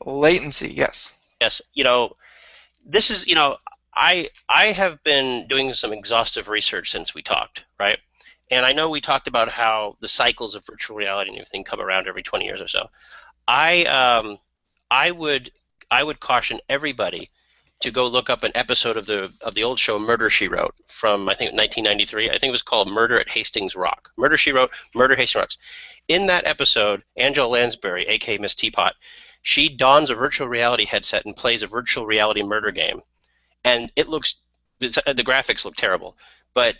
Latency, yes.
Yes. This is, I have been doing some exhaustive research since we talked, right? And I know we talked about how the cycles of virtual reality and everything come around every 20 years or so. I would caution everybody to go look up an episode of the old show Murder, She Wrote from, I think, 1993. I think it was called Murder at Hastings Rock. Murder, She Wrote, Murder, Hastings Rock. In that episode, Angela Lansbury, a.k.a. Miss Teapot, she dons a virtual reality headset and plays a virtual reality murder game. And the graphics look terrible. But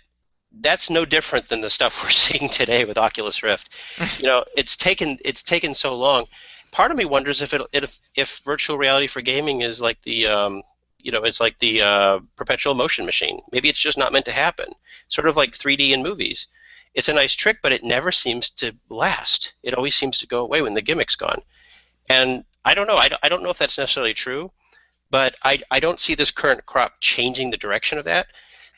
that's no different than the stuff we're seeing today with Oculus Rift. It's taken so long. Part of me wonders if virtual reality for gaming is like the it's like the perpetual motion machine. Maybe it's just not meant to happen. Sort of like 3D in movies. It's a nice trick, but it never seems to last. It always seems to go away when the gimmick's gone. And I don't know. I don't know if that's necessarily true, but I don't see this current crop changing the direction of that.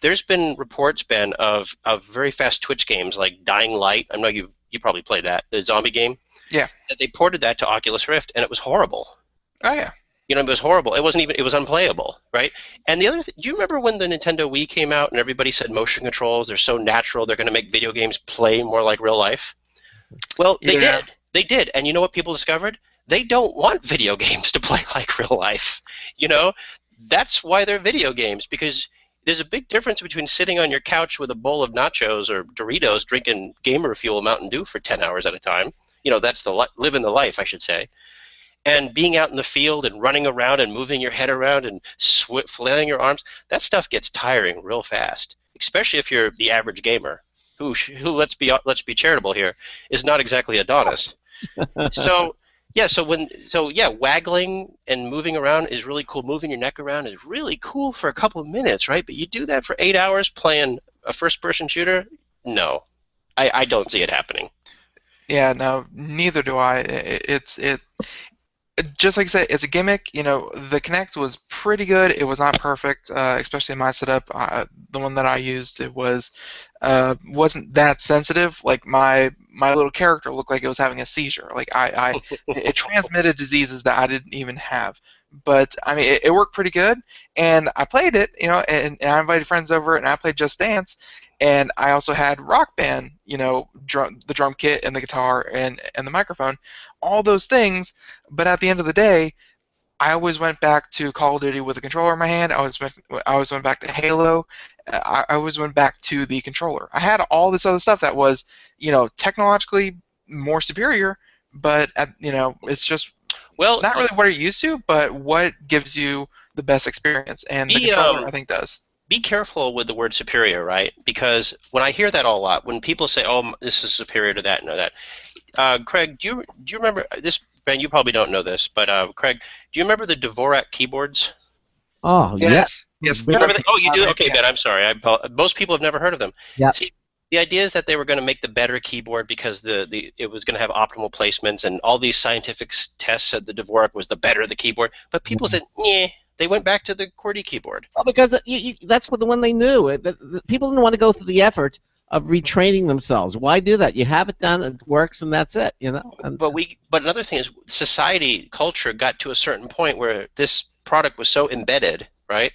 There's been reports, Ben, of very fast Twitch games like Dying Light. I know you probably played that, the zombie game.
Yeah.
They ported that to Oculus Rift, and it was horrible.
Oh yeah.
It was horrible. It was unplayable, right? And the other thing, do you remember when the Nintendo Wii came out and everybody said motion controls, they're so natural, they're going to make video games play more like real life? Well, they did. They did. And you know what people discovered? They don't want video games to play like real life. That's why they're video games, because there's a big difference between sitting on your couch with a bowl of nachos or Doritos drinking Gamer Fuel Mountain Dew for 10 hours at a time. That's living the life, I should say. And being out in the field and running around and moving your head around and flailing your arms, that stuff gets tiring real fast, especially if you're the average gamer, who let's be charitable here, is not exactly Adonis. Waggling and moving around is really cool. Moving your neck around is really cool for a couple of minutes, right? But you do that for 8 hours playing a first-person shooter? No, I don't see it happening.
Yeah, no, neither do I. Just like I said, it's a gimmick. The Kinect was pretty good. It was not perfect, especially in my setup. The one that I used, it wasn't that sensitive. Like my little character looked like it was having a seizure. Like it transmitted diseases that I didn't even have. But I mean, it worked pretty good, and I played it. And I invited friends over, and I played Just Dance. And I also had Rock Band, the drum kit and the guitar and the microphone, all those things. But at the end of the day, I always went back to Call of Duty with a controller in my hand. I always went back to Halo. I always went back to the controller. I had all this other stuff that was, technologically more superior, but it's just not really what you're used to, but what gives you the best experience, and the controller I think does.
Be careful with the word superior, right? Because when I hear that a lot, when people say, "Oh, this is superior to that," and that, Craig, do you remember this? Ben, you probably don't know this, but Craig, do you remember the Dvorak keyboards?
Oh,
yes.
Remember that? Oh, you do? Okay, Ben, I'm sorry. Most people have never heard of them.
Yeah.
See, the idea is that they were going to make the better keyboard because it was going to have optimal placements, and all these scientific tests said the Dvorak was the better the keyboard. But people said, "Nah, They went back to the QWERTY keyboard.
Oh, because that's the one they knew. The people didn't want to go through the effort of retraining themselves. Why do that? You have it done, it works, and that's it. You know.
But another thing is, society, culture got to a certain point where this product was so embedded, right?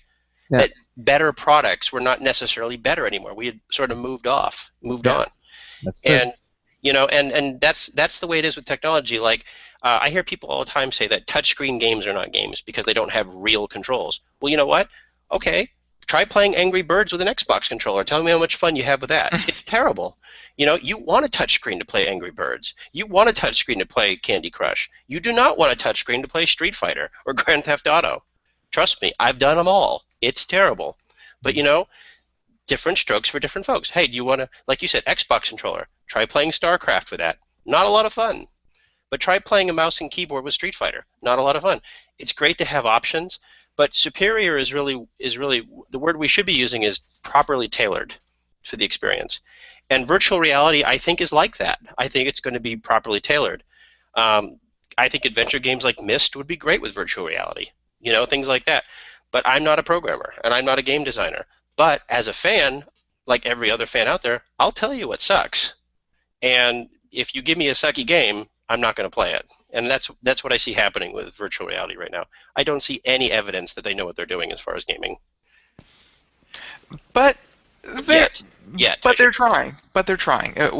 Yeah.
That better products were not necessarily better anymore. We had sort of moved on.
That's
and you know, and that's the way it is with technology. Like I hear people all the time say that touchscreen games are not games because they don't have real controls. Well, you know what? Okay, try playing Angry Birds with an Xbox controller. Tell me how much fun you have with that. It's terrible. You know, you want a touchscreen to play Angry Birds. You want a touchscreen to play Candy Crush. You do not want a touchscreen to play Street Fighter or Grand Theft Auto. Trust me, I've done them all. It's terrible. But, you know, different strokes for different folks. Hey, do you want to, like you said, Xbox controller? Try playing StarCraft with that. Not a lot of fun. But try playing a mouse and keyboard with Street Fighter. Not a lot of fun. It's great to have options, but superior is really the word we should be using is properly tailored for the experience. And virtual reality, I think, is like that. I think it's going to be properly tailored. I think adventure games like Myst would be great with virtual reality. You know, things like that. But I'm not a programmer, and I'm not a game designer. But as a fan, like every other fan out there, I'll tell you what sucks. And if you give me a sucky game, I'm not going to play it. And that's what I see happening with virtual reality right now. I don't see any evidence that they know what they're doing as far as gaming.
But they're trying.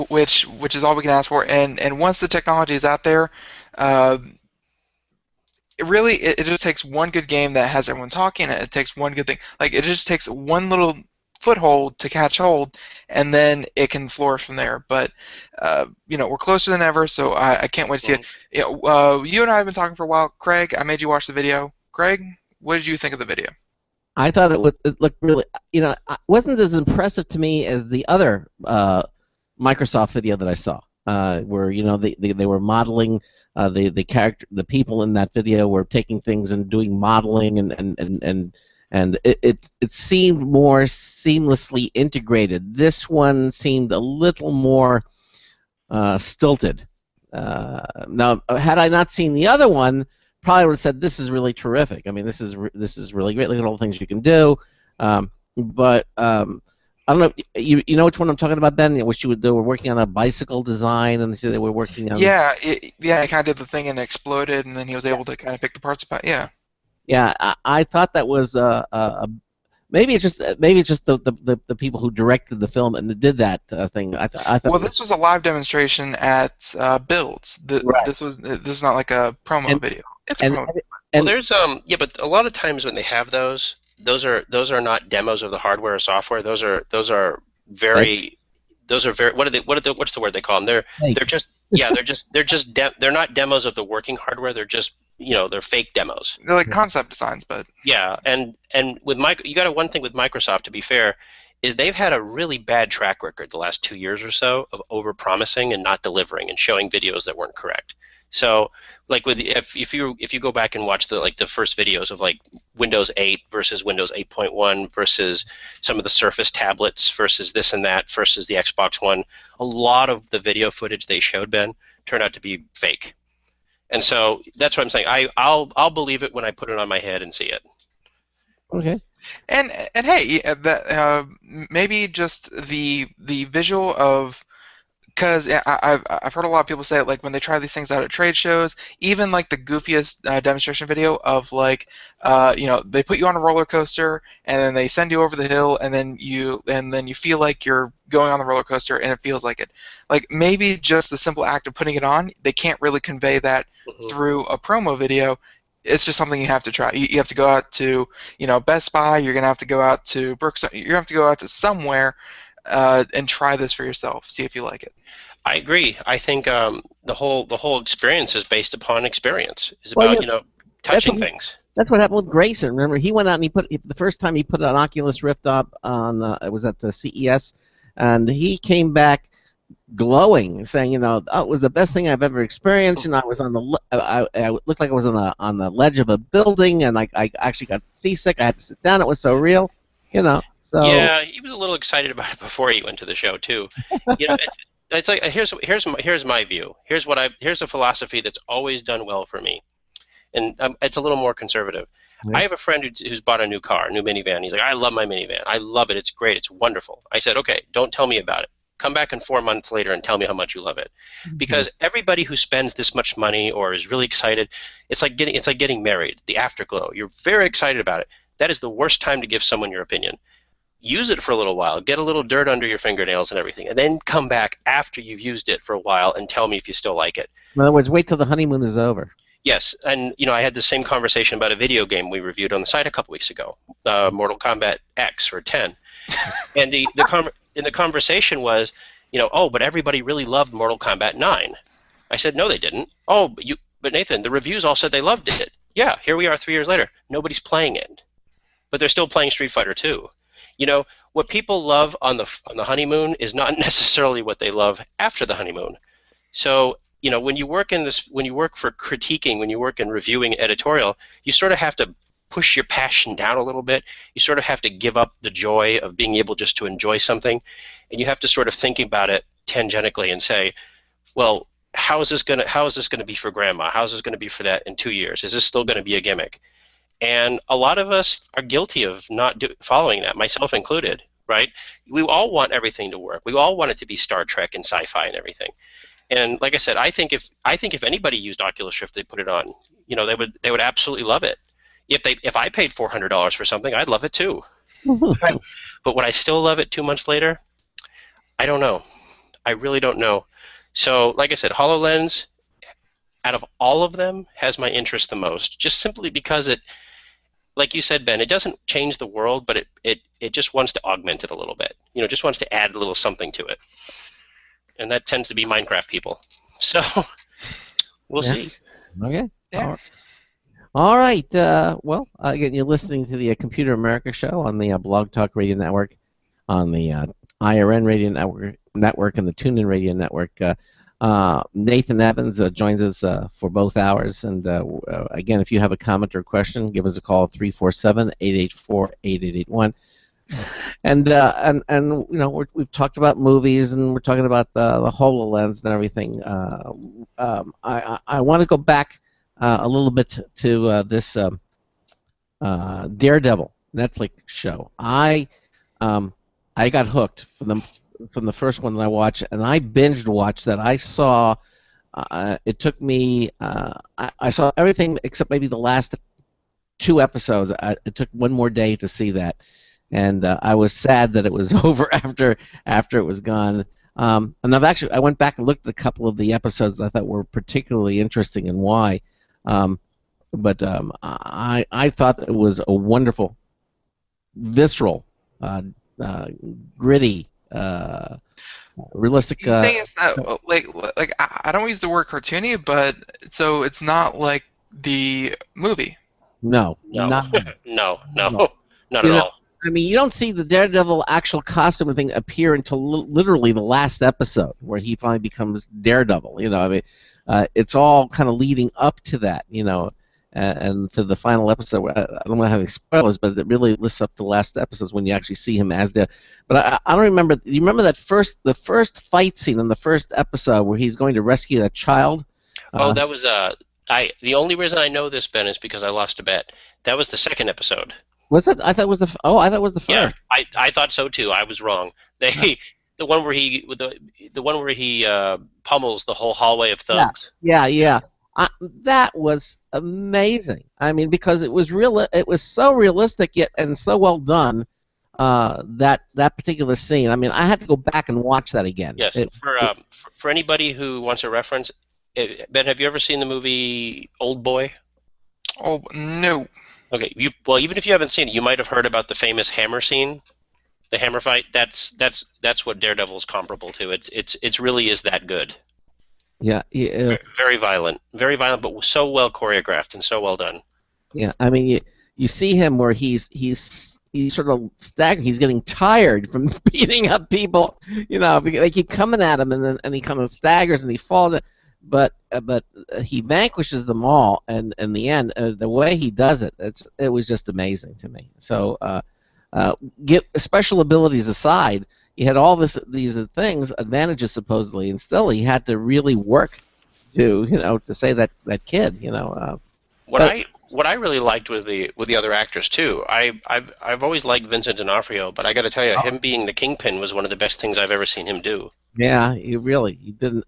Which is all we can ask for. And once the technology is out there, it just takes one good game that has everyone talking. It takes one good thing. Like, it just takes one little foothold to catch hold, and then it can flourish from there. But you know, we're closer than ever, so I can't wait to see it. You know, you and I have been talking for a while. Craig, I made you watch the video. Craig, what did you think of the video?
I thought it looked really, you know, it wasn't as impressive to me as the other Microsoft video that I saw, where, you know, they were modeling the people in that video were taking things and doing modeling, and it seemed more seamlessly integrated. This one seemed a little more stilted. Now, had I not seen the other one, probably would have said, this is really terrific. I mean, this is really great. Look at all the things you can do. But I don't know. You know which one I'm talking about, Ben? Which they were working on a bicycle design, and they were working on.
Yeah, he kind of did the thing and exploded, and then he was able to kind of pick the parts apart. Yeah.
Yeah, I thought that was maybe it's just the people who directed the film and did that thing. I thought.
Well, this was a live demonstration at Builds.
Right.
This is not like a promo video. It's a promo.
Well, there's but a lot of times when they have those are not demos of the hardware or software. Those are very what's the word they call them? They're not demos of the working hardware. They're just, you know, they're fake demos.
They're like concept designs, but
yeah, and with you got one thing with Microsoft, to be fair, is they've had a really bad track record the last 2 years or so of over-promising and not delivering and showing videos that weren't correct. So, like if you go back and watch the first videos of like Windows 8 versus Windows 8.1 versus some of the Surface tablets versus this and that versus the Xbox One, a lot of the video footage they showed, Ben, turned out to be fake. And so that's what I'm saying. I'll believe it when I put it on my head and see it.
Okay.
And hey, maybe just the visual of, because I've heard a lot of people say it, like when they try these things out at trade shows, even like the goofiest demonstration video of like, you know, they put you on a roller coaster and then they send you over the hill and then you feel like you're going on the roller coaster and it feels like it. Like maybe just the simple act of putting it on, they can't really convey that through a promo video. It's just something you have to try. You have to go out to, you know, Best Buy. You're gonna have to go out to Brooks. You're gonna have to go out to somewhere and try this for yourself. See if you like it.
I agree. I think the whole experience is based upon experience. It's about, you know, touching things.
That's what happened with Grayson. Remember, he went out and the first time he put an Oculus Rift up on it was at the CES, and he came back glowing, saying, you know, oh, it was the best thing I've ever experienced. And I was on I looked like I was on the ledge of a building, and I actually got seasick. I had to sit down. It was so real, you know. So
yeah, he was a little excited about it before he went to the show too. You know, it's like here's my view. Here's a philosophy that's always done well for me, and it's a little more conservative. I have a friend who's bought a new car, a new minivan. He's like, I love my minivan. I love it. It's great. It's wonderful. I said, okay, don't tell me about it. Come back in 4 months later and tell me how much you love it. Because everybody who spends this much money or is really excited, it's like getting married, the afterglow. You're very excited about it. That is the worst time to give someone your opinion. Use it for a little while, get a little dirt under your fingernails and everything, and then come back after you've used it for a while and tell me if you still like it.
In other words, wait till the honeymoon is over.
Yes, and I had the same conversation about a video game we reviewed on the site a couple weeks ago, Mortal Kombat X or 10, and the conversation was, oh, but everybody really loved Mortal Kombat 9. I said, no, they didn't. Oh, but Nathan, the reviews all said they loved it. Yeah, here we are 3 years later. Nobody's playing it, but they're still playing Street Fighter 2. What people love on the honeymoon is not necessarily what they love after the honeymoon. So, when you work for critiquing, when you work in reviewing editorial, you sort of have to push your passion down a little bit. You sort of have to give up the joy of being able just to enjoy something, and you have to sort of think about it tangentially and say, well, how is this going to be for grandma? How is this going to be for that in 2 years? Is this still going to be a gimmick? And a lot of us are guilty of not following that, myself included, right? We all want everything to work. We all want it to be Star Trek and sci-fi and everything. And like I said, I think if anybody used Oculus Rift, they put it on, they would absolutely love it. If I paid $400 for something, I'd love it too. But would I still love it 2 months later? I don't know. I really don't know. So, like I said, HoloLens, out of all of them, has my interest the most, just simply because it, like you said, Ben, it doesn't change the world, but it just wants to augment it a little bit. Just wants to add a little something to it. And that tends to be Minecraft people. So we'll see.
Okay.
Yeah.
All right. Well, again, you're listening to the Computer America show on the Blog Talk Radio Network, on the IRN Radio Network, and the TuneIn Radio Network. Nathan Evans joins us for both hours. And again, if you have a comment or question, give us a call, 347-884-8881. And we've talked about movies, and we're talking about the HoloLens and everything. I want to go back a little bit to this Daredevil Netflix show. I got hooked from the first one that I watched, and I binged watched that. I saw it took me I saw everything except maybe the last 2 episodes. It took one more day to see that. And I was sad that it was over after it was gone. And I went back and looked at a couple of the episodes that I thought were particularly interesting and why. But I thought it was a wonderful, visceral, gritty, realistic.
The thing is that like I don't use the word cartoony, but so it's not like the movie.
No,
not at all.
I mean, you don't see the Daredevil actual costume and thing appear until literally the last episode, where he finally becomes Daredevil. It's all kind of leading up to that, and to the final episode. I don't want to have any spoilers, but it really lists up to the last episodes when you actually see him as Daredevil. But I don't remember. Do you remember the first fight scene in the first episode where he's going to rescue that child?
That was the only reason I know this, Ben, is because I lost a bet. That was the second episode.
Was it? I thought it was the first.
Yeah, I thought so too. I was wrong. The one where he pummels the whole hallway of thugs.
Yeah. That was amazing. I mean, because it was real. It was so realistic yet and so well done. That particular scene. I mean, I had to go back and watch that again.
Yes. For anybody who wants a reference, Ben, have you ever seen the movie Old Boy?
Oh no.
Okay, even if you haven't seen it, you might have heard about the famous hammer scene, the hammer fight. That's what Daredevil's comparable to. It's really is that good.
Yeah.
Very violent, but so well choreographed and so well done.
Yeah, I mean, you see him where he's sort of staggering. He's getting tired from beating up people. They keep coming at him, and he kind of staggers and he falls. But he vanquishes them all, and in the end, the way he does it, it was just amazing to me. So, get special abilities aside, he had all these things, advantages supposedly, and still he had to really work to save that kid.
What what I really liked with the other actors too. I've always liked Vincent D'Onofrio, but I got to tell you, him being the Kingpin was one of the best things I've ever seen him do.
Yeah, he did an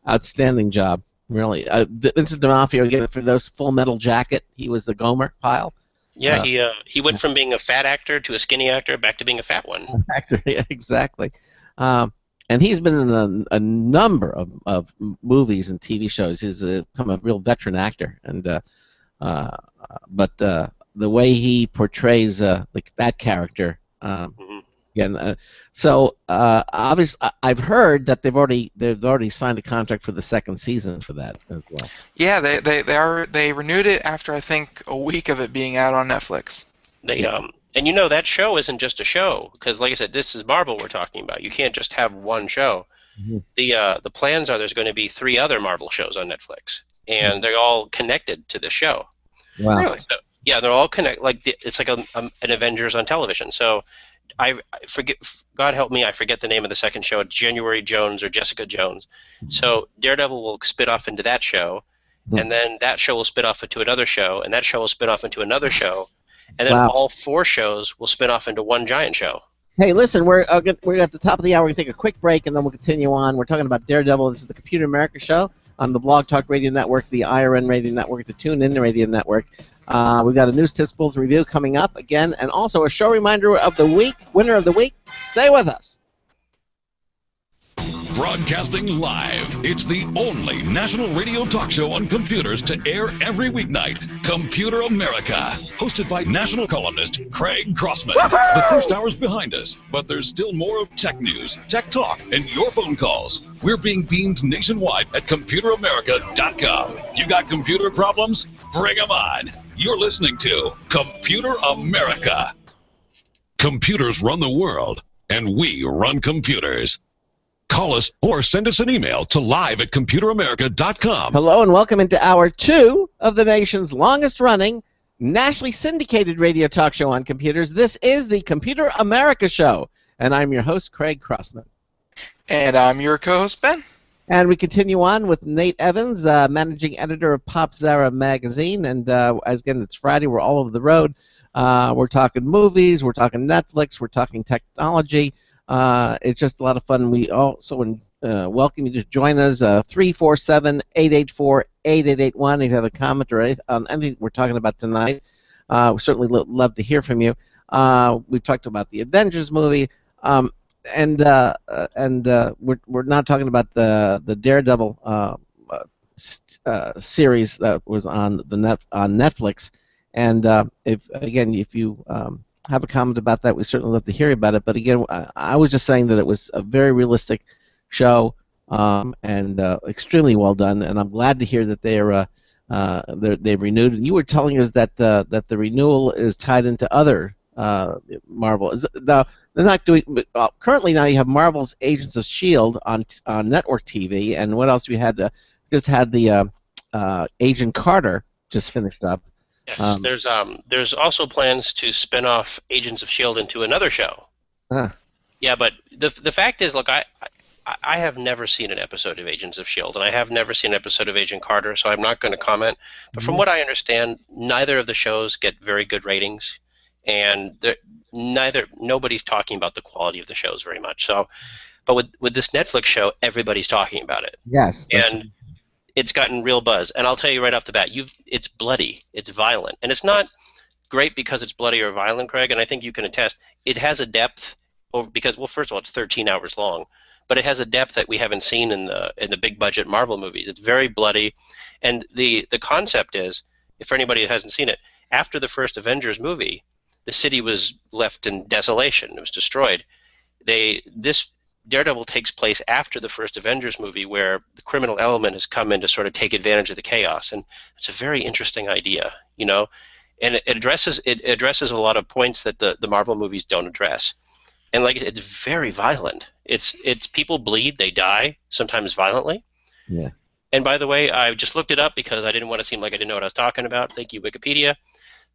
outstanding job. Really, Vincent D'Onofrio, again, for those Full Metal Jacket, he was the Gomer Pyle.
Yeah, he went from being a fat actor to a skinny actor back to being a fat one.
Actor, yeah, exactly. And he's been in a number of movies and TV shows. He's become a real veteran actor, and but the way he portrays that character, again, so obviously I've heard that they've already signed a contract for the second season for that as well.
Yeah, they renewed it after I think a week of it being out on Netflix.
And that show isn't just a show, because like I said, this is Marvel we're talking about. You can't just have one show. Mm-hmm. The plans are there's going to be 3 other Marvel shows on Netflix, and they're all connected to the show.
Wow.
Really? So, yeah, they're all connected. It's like an Avengers on television. So I forget. God help me, I forget the name of the second show. It's January Jones or Jessica Jones. Mm-hmm. So Daredevil will spit off into that show, and then that show will spit off into another show, and that show will spin off into another show. And then all 4 shows will spin off into one giant show.
Hey, listen, we're at the top of the hour. We're going to take a quick break, and then we'll continue on. We're talking about Daredevil. This is the Computer America Show on the Blog Talk Radio Network, the IRN Radio Network, the TuneIn Radio Network. We've got a News Tips Bulletin review coming up again, and also a show reminder of the week, winner of the week. Stay with us.
Broadcasting live, it's the only national radio talk show on computers to air every weeknight. Computer America, hosted by national columnist Craig Crossman.
Woo-hoo!
The first hour's behind us, but there's still more of tech news, tech talk, and your phone calls. We're being beamed nationwide at ComputerAmerica.com. You got computer problems? Bring them on. You're listening to Computer America. Computers run the world, and we run computers. Call us or send us an email to live@computeramerica.com.
Hello and welcome into Hour 2 of the nation's longest-running, nationally syndicated radio talk show on computers. This is the Computer America Show, and I'm your host, Craig Crossman.
And I'm your co-host, Ben.
And we continue on with Nate Evans, managing editor of Popzara magazine. And as again, it's Friday. We're all over the road. We're talking movies. We're talking Netflix. We're talking technology. It's just a lot of fun. We also welcome you to join us, 347-884-8881. If you have a comment or on anything we're talking about tonight, we certainly love to hear from you. We've talked about the Avengers movie, and we're now talking about the Daredevil series that was on Netflix. And if you have a comment about that, we certainly love to hear about it. But again, I was just saying that it was a very realistic show and extremely well done. And I'm glad to hear that they've renewed. And you were telling us that the renewal is tied into other Marvel. Now they're not doing. Currently, now you have Marvel's Agents of S.H.I.E.L.D. on network TV. And what else we had? Just had the Agent Carter just finished up.
Yes, there's also plans to spin off Agents of S.H.I.E.L.D. into another show. Yeah, but the fact is, look, I have never seen an episode of Agents of S.H.I.E.L.D., and I have never seen an episode of Agent Carter, so I'm not going to comment. But from what I understand, neither of the shows get very good ratings, and nobody's talking about the quality of the shows very much. So, but with this Netflix show, everybody's talking about it.
Yes.
And it's gotten real buzz, and I'll tell you right off the bat, it's bloody, it's violent, and it's not great because it's bloody or violent, Craig. And I think you can attest. It has a depth because, well, first of all, it's 13 hours long, but it has a depth that we haven't seen in the big budget Marvel movies. It's very bloody, and the concept is, if for anybody who hasn't seen it, after the first Avengers movie, the city was left in desolation. It was destroyed. This Daredevil takes place after the first Avengers movie, where the criminal element has come in to sort of take advantage of the chaos, and it's a very interesting idea, and it addresses a lot of points that the Marvel movies don't address, and it's very violent. It's people bleed, they die, sometimes violently.
Yeah.
And by the way, I just looked it up because I didn't want to seem like I didn't know what I was talking about. Thank you, Wikipedia.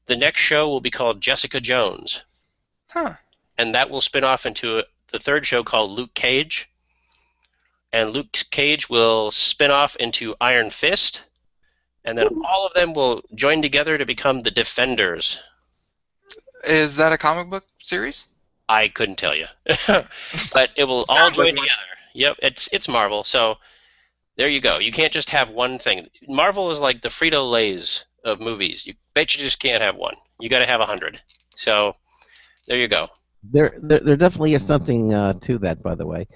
The next show will be called Jessica Jones.
Huh.
And that will spin off into the third show called Luke Cage, and Luke Cage will spin off into Iron Fist, and then all of them will join together to become the Defenders.
Is that a comic book series?
I couldn't tell you, but it will all join together. Yep, it's Marvel. So there you go. You can't just have one thing. Marvel is like the Frito-Lays of movies. You bet you just can't have one. You got to have 100. So there you go.
There definitely is something to that, by the way.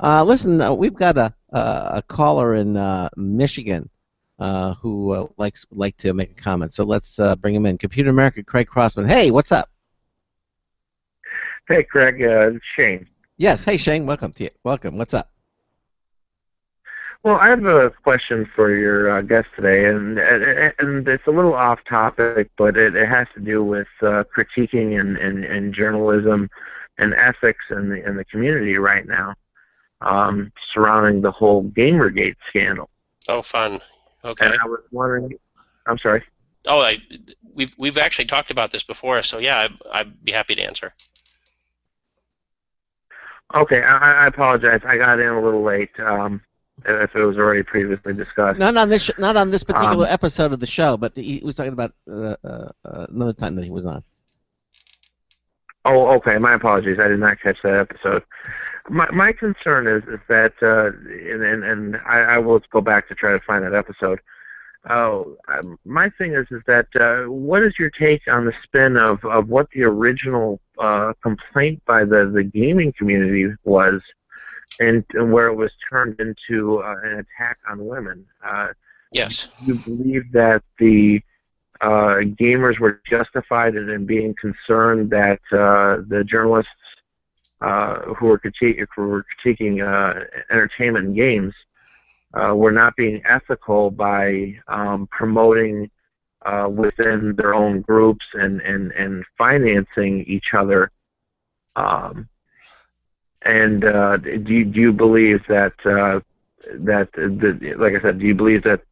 Listen, we've got a caller in Michigan who like to make a comment. So let's bring him in. Computer America, Craig Crossman. Hey, what's up?
Hey, Craig. It's Shane.
Yes. Hey, Shane. Welcome to you. Welcome. What's up?
Well, I have a question for your guest today, and it's a little off topic, but it has to do with critiquing and journalism and ethics in the community right now, surrounding the whole Gamergate scandal.
Oh, fun. Okay.
And I was wondering. I'm sorry.
Oh, we've actually talked about this before, so yeah, I'd be happy to answer.
Okay, I apologize. I got in a little late. If it was already previously discussed.
Not on this particular episode of the show, but he was talking about another time that he was on.
Oh, okay. My apologies. I did not catch that episode. My concern is that, and I will go back to try to find that episode. My thing is that what is your take on the spin of what the original complaint by the gaming community was? And where it was turned into an attack on women.
Yes.
Do you believe that the gamers were justified in being concerned that the journalists who were critiquing entertainment and games were not being ethical by promoting within their own groups and financing each other? And do you believe that like I said, do you believe that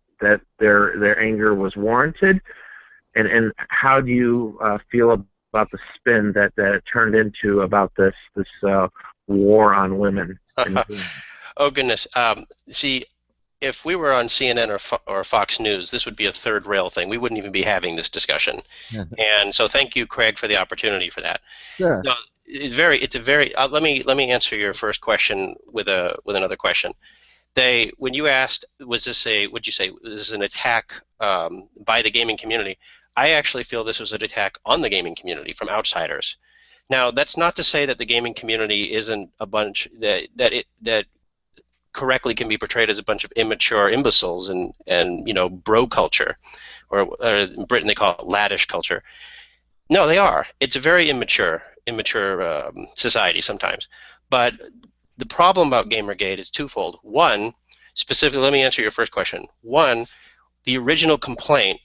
their anger was warranted? And how do you feel about the spin that it turned into about this war on women?
Oh goodness. See, if we were on CNN or Fox News, this would be a third rail thing. We wouldn't even be having this discussion. And so thank you, Craig, for the opportunity for that.
Sure.
No, it's a very. Let me answer your first question with another question. When you asked, was this an attack by the gaming community? I actually feel this was an attack on the gaming community from outsiders. Now, that's not to say that the gaming community isn't a bunch that correctly can be portrayed as a bunch of immature imbeciles and bro culture, or in Britain they call it laddish culture. No, they are. It's a very immature society sometimes. But the problem about Gamergate is twofold. One, specifically, let me answer your first question. One, the original complaint,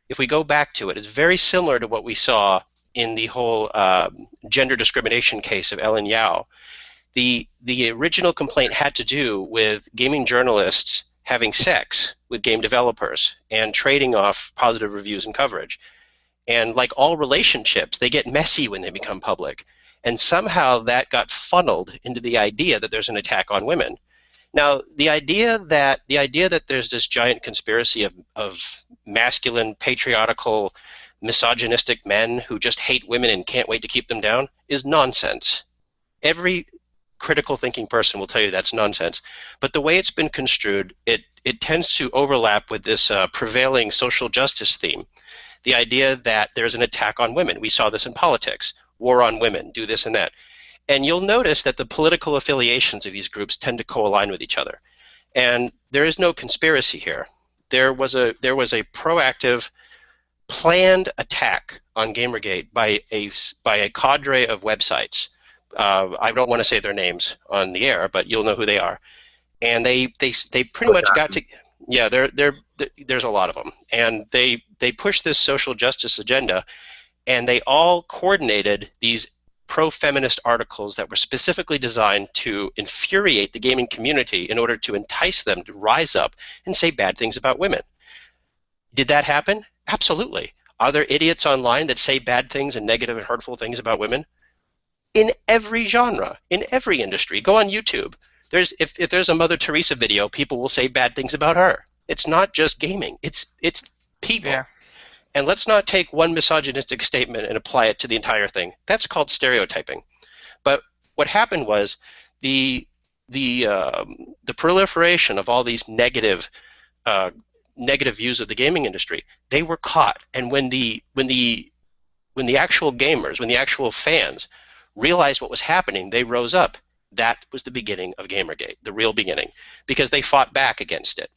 if we go back to it, is very similar to what we saw in the whole gender discrimination case of Ellen Yao. The original complaint had to do with gaming journalists having sex with game developers and trading off positive reviews and coverage. And like all relationships, they get messy when they become public. And somehow that got funneled into the idea that there's an attack on women. Now, the idea that there's this giant conspiracy of masculine, patriarchal, misogynistic men who just hate women and can't wait to keep them down is nonsense. Every critical thinking person will tell you that's nonsense. But the way it's been construed, it tends to overlap with this prevailing social justice theme. The idea that there's an attack on women. We saw this in politics. War on women, do this and that. And you'll notice that the political affiliations of these groups tend to co-align with each other. And there is no conspiracy here. There was a proactive, planned attack on Gamergate by a cadre of websites. I don't want to say their names on the air, but you'll know who they are. And they pretty much got to... Yeah, there's a lot of them, and they push this social justice agenda, and they all coordinated these pro-feminist articles that were specifically designed to infuriate the gaming community in order to entice them to rise up and say bad things about women. Did that happen? Absolutely. Are there idiots online that say bad things and negative and hurtful things about women? In every genre, in every industry. Go on YouTube. If there's a Mother Teresa video, people will say bad things about her. It's not just gaming. It's people.
Yeah.
And let's not take one misogynistic statement and apply it to the entire thing. That's called stereotyping. But what happened was the proliferation of all these negative views of the gaming industry. They were caught, and when the actual gamers, when the actual fans realized what was happening, they rose up. That was the beginning of Gamergate, the real beginning, because they fought back against it.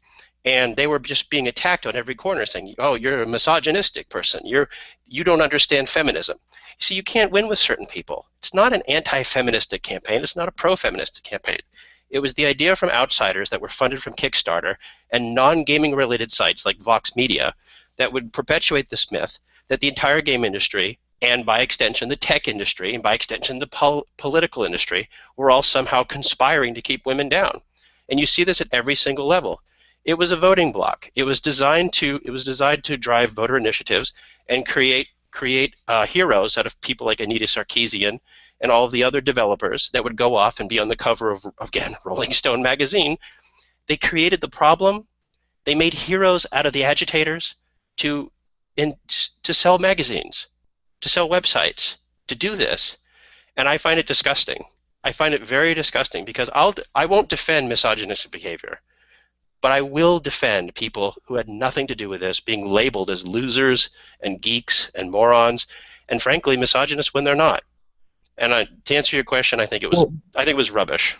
And they were just being attacked on every corner, saying, "Oh, you're a misogynistic person. You don't understand feminism." See, you can't win with certain people. It's not an anti-feministic campaign. It's not a pro-feministic campaign. It was the idea from outsiders that were funded from Kickstarter and non-gaming related sites like Vox Media that would perpetuate this myth that the entire game industry, and by extension the tech industry, and by extension the political industry, were all somehow conspiring to keep women down. And you see this at every single level. It was a voting bloc. It was designed to drive voter initiatives and create heroes out of people like Anita Sarkeesian and all of the other developers that would go off and be on the cover of, again, Rolling Stone magazine. They created the problem. They made heroes out of the agitators to sell magazines, to sell websites, to do this. And I find it disgusting. I find it very disgusting because I won't defend misogynistic behavior, but I will defend people who had nothing to do with this being labeled as losers and geeks and morons, and frankly, misogynists when they're not. And to answer your question, I think it was rubbish.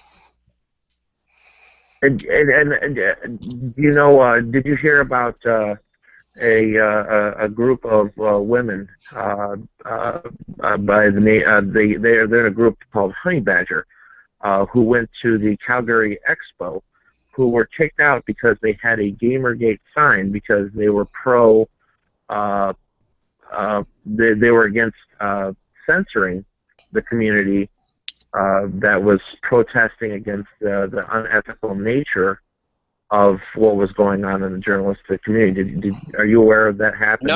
And you know, did you hear about a group of women by the name they're in a group called Honey Badger, who went to the Calgary Expo, who were kicked out because they had a Gamergate sign because they were they were against censoring the community that was protesting against the unethical nature of what was going on in the journalistic community. Are you aware of that happening?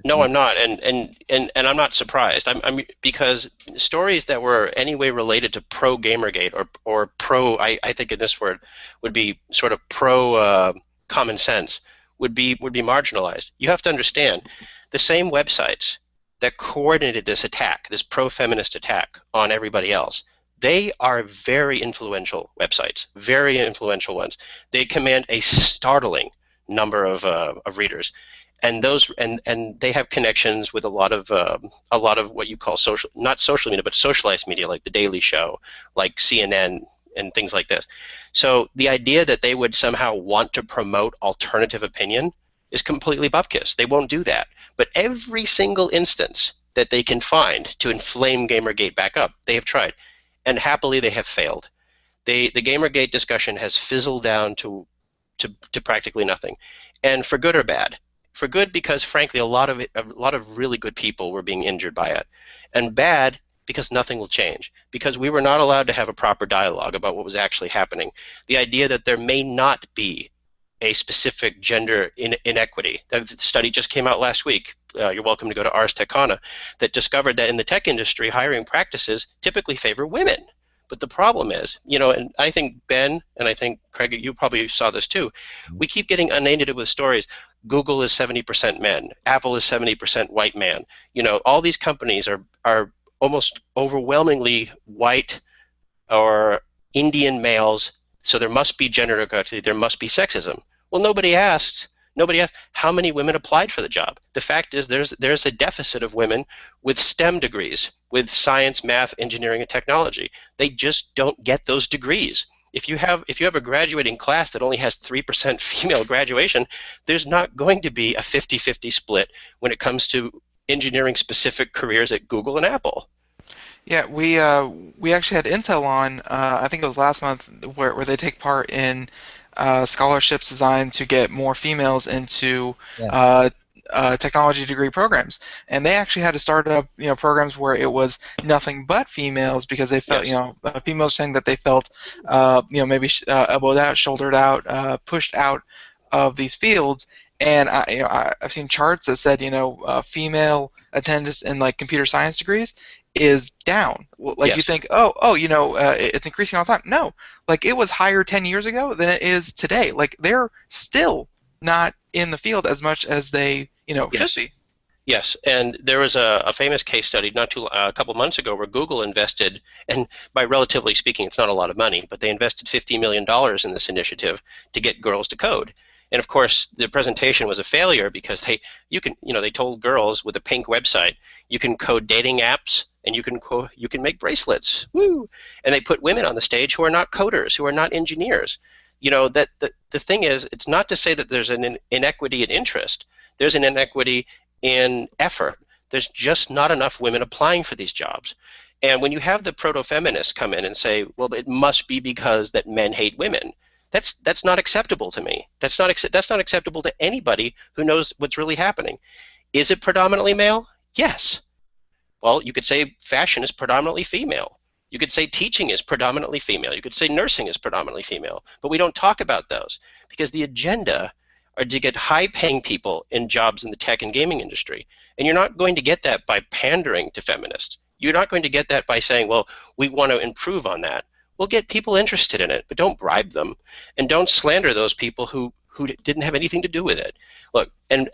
No, I'm not, and I'm not surprised. I'm because stories that were anyway related to pro Gamergate or pro, I think in this word would be sort of pro common sense would be marginalized. You have to understand, the same websites that coordinated this attack, this pro-feminist attack on everybody else, they are very influential websites, very influential ones. They command a startling number of readers, and they have connections with a lot of what you call not social media, but socialized media, like The Daily Show, like CNN, and things like this. So the idea that they would somehow want to promote alternative opinion is completely bupkis. They won't do that. But every single instance that they can find to inflame Gamergate back up, they have tried. And happily, they have failed. The Gamergate discussion has fizzled down to practically nothing, and for good or bad. For good because, frankly, a lot of really good people were being injured by it, and bad because nothing will change. Because we were not allowed to have a proper dialogue about what was actually happening. The idea that there may not be a specific gender inequity. The study just came out last week. You're welcome to go to Ars Techana, that discovered that in the tech industry, hiring practices typically favor women. But the problem is, and I think Ben, and I think Craig, you probably saw this too, we keep getting inundated with stories. Google is 70% men. Apple is 70% white man. All these companies are almost overwhelmingly white or Indian males, so there must be gender inequality, there must be sexism. Well, nobody asked how many women applied for the job. The fact is there's a deficit of women with STEM degrees, with science, math, engineering, and technology. They just don't get those degrees. If you have a graduating class that only has 3% female graduation, there's not going to be a 50-50 split when it comes to engineering-specific careers at Google and Apple.
Yeah, we actually had Intel on, I think it was last month, where they take part in scholarships designed to get more females into technology degree programs, and they actually had to start up programs where it was nothing but females because they felt females saying that they felt maybe elbowed out, shouldered out, pushed out of these fields. And I've seen charts that said female attendance in like computer science degrees is down. Like you think, it's increasing all the time. No, like it was higher 10 years ago than it is today. Like they're still not in the field as much as they should be.
Yes, and there was a famous case study a couple months ago where Google invested, and by relatively speaking, it's not a lot of money, but they invested $50 million in this initiative to get girls to code. And of course, the presentation was a failure because they told girls with a pink website, you can code dating apps and you can make bracelets. Woo! And they put women on the stage who are not coders, who are not engineers. That the thing is, it's not to say that there's an inequity in interest. There's an inequity in effort. There's just not enough women applying for these jobs. And when you have the proto-feminists come in and say, well, it must be because that men hate women, that's not acceptable to me. That's not acceptable to anybody who knows what's really happening. Is it predominantly male? Yes. Well, you could say fashion is predominantly female. You could say teaching is predominantly female. You could say nursing is predominantly female. But we don't talk about those because the agenda are to get high-paying people in jobs in the tech and gaming industry. And you're not going to get that by pandering to feminists. You're not going to get that by saying, well, we want to improve on that. We'll get people interested in it, but don't bribe them. And don't slander those people who didn't have anything to do with it. Look, and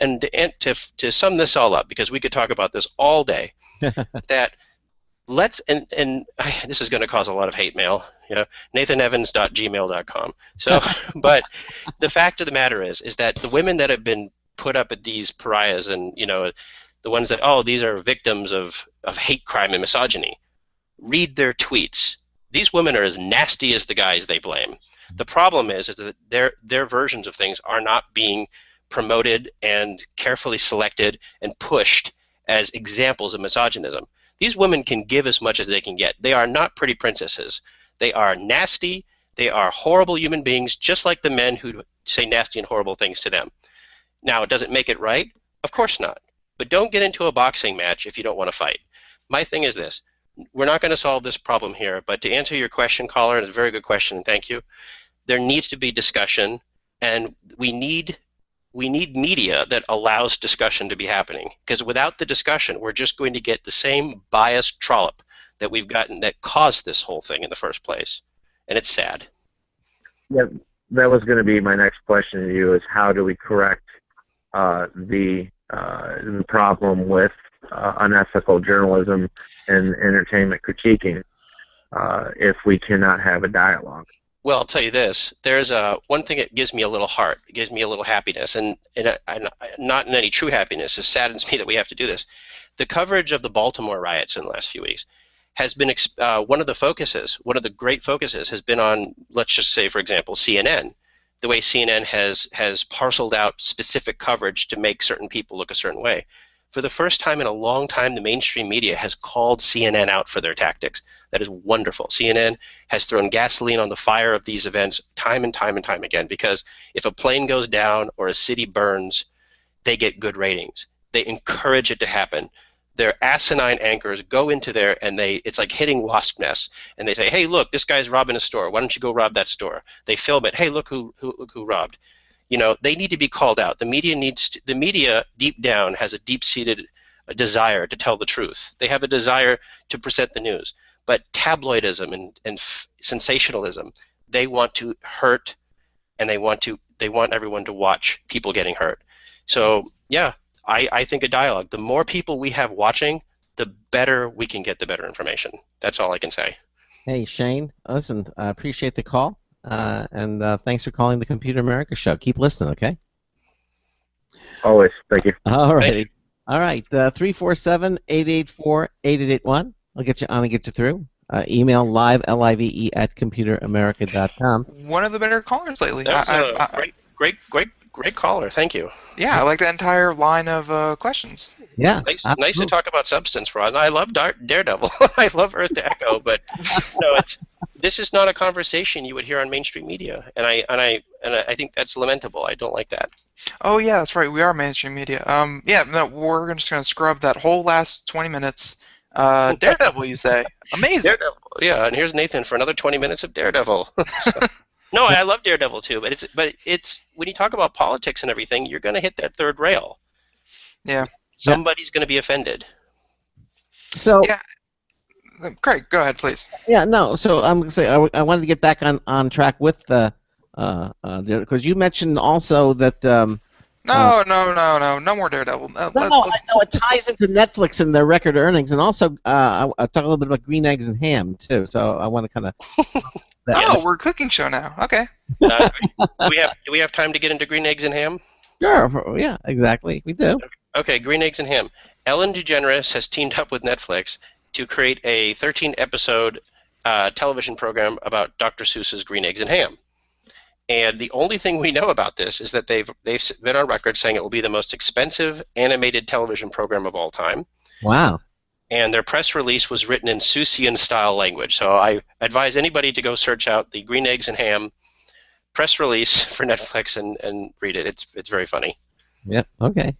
to sum this all up, because we could talk about this all day, that this is going to cause a lot of hate mail, nathanevans.gmail.com. So, but the fact of the matter is that the women that have been put up at these pariahs and, the ones that, these are victims of hate crime and misogyny, read their tweets. These women are as nasty as the guys they blame. The problem is that their versions of things are not being promoted and carefully selected and pushed as examples of misogynism. These women can give as much as they can get. They are not pretty princesses. They are nasty. They are horrible human beings, just like the men who say nasty and horrible things to them. Now, does it make it right? Of course not. But don't get into a boxing match if you don't want to fight. My thing is this. We're not going to solve this problem here, but to answer your question, caller, and it's a very good question, and thank you, there needs to be discussion, and we need media that allows discussion to be happening, because without the discussion, we're just going to get the same biased trollop that we've gotten that caused this whole thing in the first place, and it's sad.
Yeah, that was going to be my next question to you: is how do we correct the problem with unethical journalism and entertainment critiquing if we cannot have a dialogue?
Well, I'll tell you this. There's one thing that gives me a little heart, it gives me a little happiness, and not in any true happiness. It saddens me that we have to do this. The coverage of the Baltimore riots in the last few weeks has been one of the great focuses has been on, let's just say, for example, CNN. The way CNN has parceled out specific coverage to make certain people look a certain way. For the first time in a long time, the mainstream media has called CNN out for their tactics. That is wonderful. CNN has thrown gasoline on the fire of these events time and time and time again, because if a plane goes down or a city burns, they get good ratings. They encourage it to happen. Their asinine anchors go into there and it's like hitting wasp nests, and they say, hey, look, this guy's robbing a store. Why don't you go rob that store? They film it. Hey, look who robbed. They need to be called out. The media deep down has a deep-seated desire to tell the truth. They have a desire to present the news. But tabloidism and sensationalism, they want to hurt, and they want everyone to watch people getting hurt. So yeah, I think a dialogue. The more people we have watching, the better we can get the better information. That's all I can say.
Hey, Shane, listen, I appreciate the call. And thanks for calling the Computer America Show. Keep listening, okay?
Always. Thank you.
All right. All right. 347-884-8881. I'll get you on and get you through. Email live, live, at computeramerica.com.
One of the better callers lately.
That was great caller. Thank you.
Yeah, I like that entire line of questions.
Yeah.
Nice to talk about substance, Ron. I love Daredevil. I love Earth to Echo, but this is not a conversation you would hear on mainstream media, and I think that's lamentable. I don't like that.
Oh yeah, that's right. We are mainstream media. We're just gonna scrub that whole last 20 minutes. Daredevil, you say? Amazing.
Daredevil, yeah. And here's Nathan for another 20 minutes of Daredevil. No, I love Daredevil too, but it's when you talk about politics and everything, you're gonna hit that third rail.
Yeah.
Somebody's going to be offended.
So,
yeah. Craig, go ahead, please.
Yeah, no. So I'm going to say I wanted to get back on track with the because you mentioned also that
No more Daredevil.
No, I know it ties into Netflix and their record earnings, and also I talk a little bit about green eggs and ham too. So I want to kind of.
Oh, we're a cooking show now. Okay.
Do we have time to get into green eggs and ham?
Sure. Yeah, exactly. We do.
Okay, green eggs and ham. Ellen DeGeneres has teamed up with Netflix to create a 13-episode television program about Dr. Seuss's Green Eggs and Ham. And the only thing we know about this is that they've been on record saying it will be the most expensive animated television program of all time.
Wow.
And their press release was written in Seussian-style language. So I advise anybody to go search out the Green Eggs and Ham press release for Netflix and read it. It's very funny.
Yeah, okay.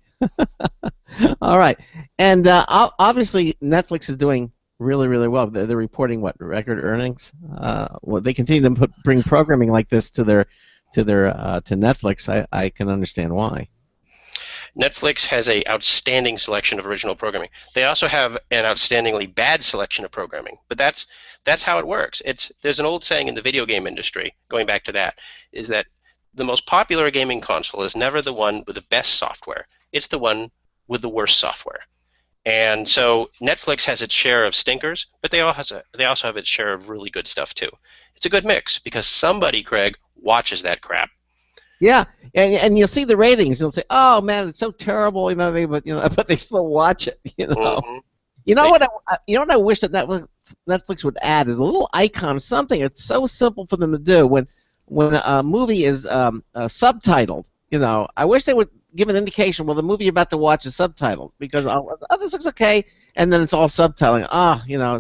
All right. And obviously Netflix is doing really, really well. They're reporting what, record earnings? Well, they continue to bring programming like this to Netflix. I can understand why.
Netflix has an outstanding selection of original programming. They also have an outstandingly bad selection of programming. But that's how it works. There's an old saying in the video game industry, going back to that, is that the most popular gaming console is never the one with the best software. It's the one with the worst software. And so Netflix has its share of stinkers, but they also have its share of really good stuff too. It's a good mix because somebody, Craig, watches that crap.
Yeah, and you'll see the ratings. You'll say, "Oh man, it's so terrible," but they still watch it.
Mm-hmm.
You know what I wish that Netflix would add is a little icon, something. It's so simple for them to do when a movie is subtitled. I wish they would give an indication. Well, the movie you're about to watch is subtitled because this looks okay, and then it's all subtitling.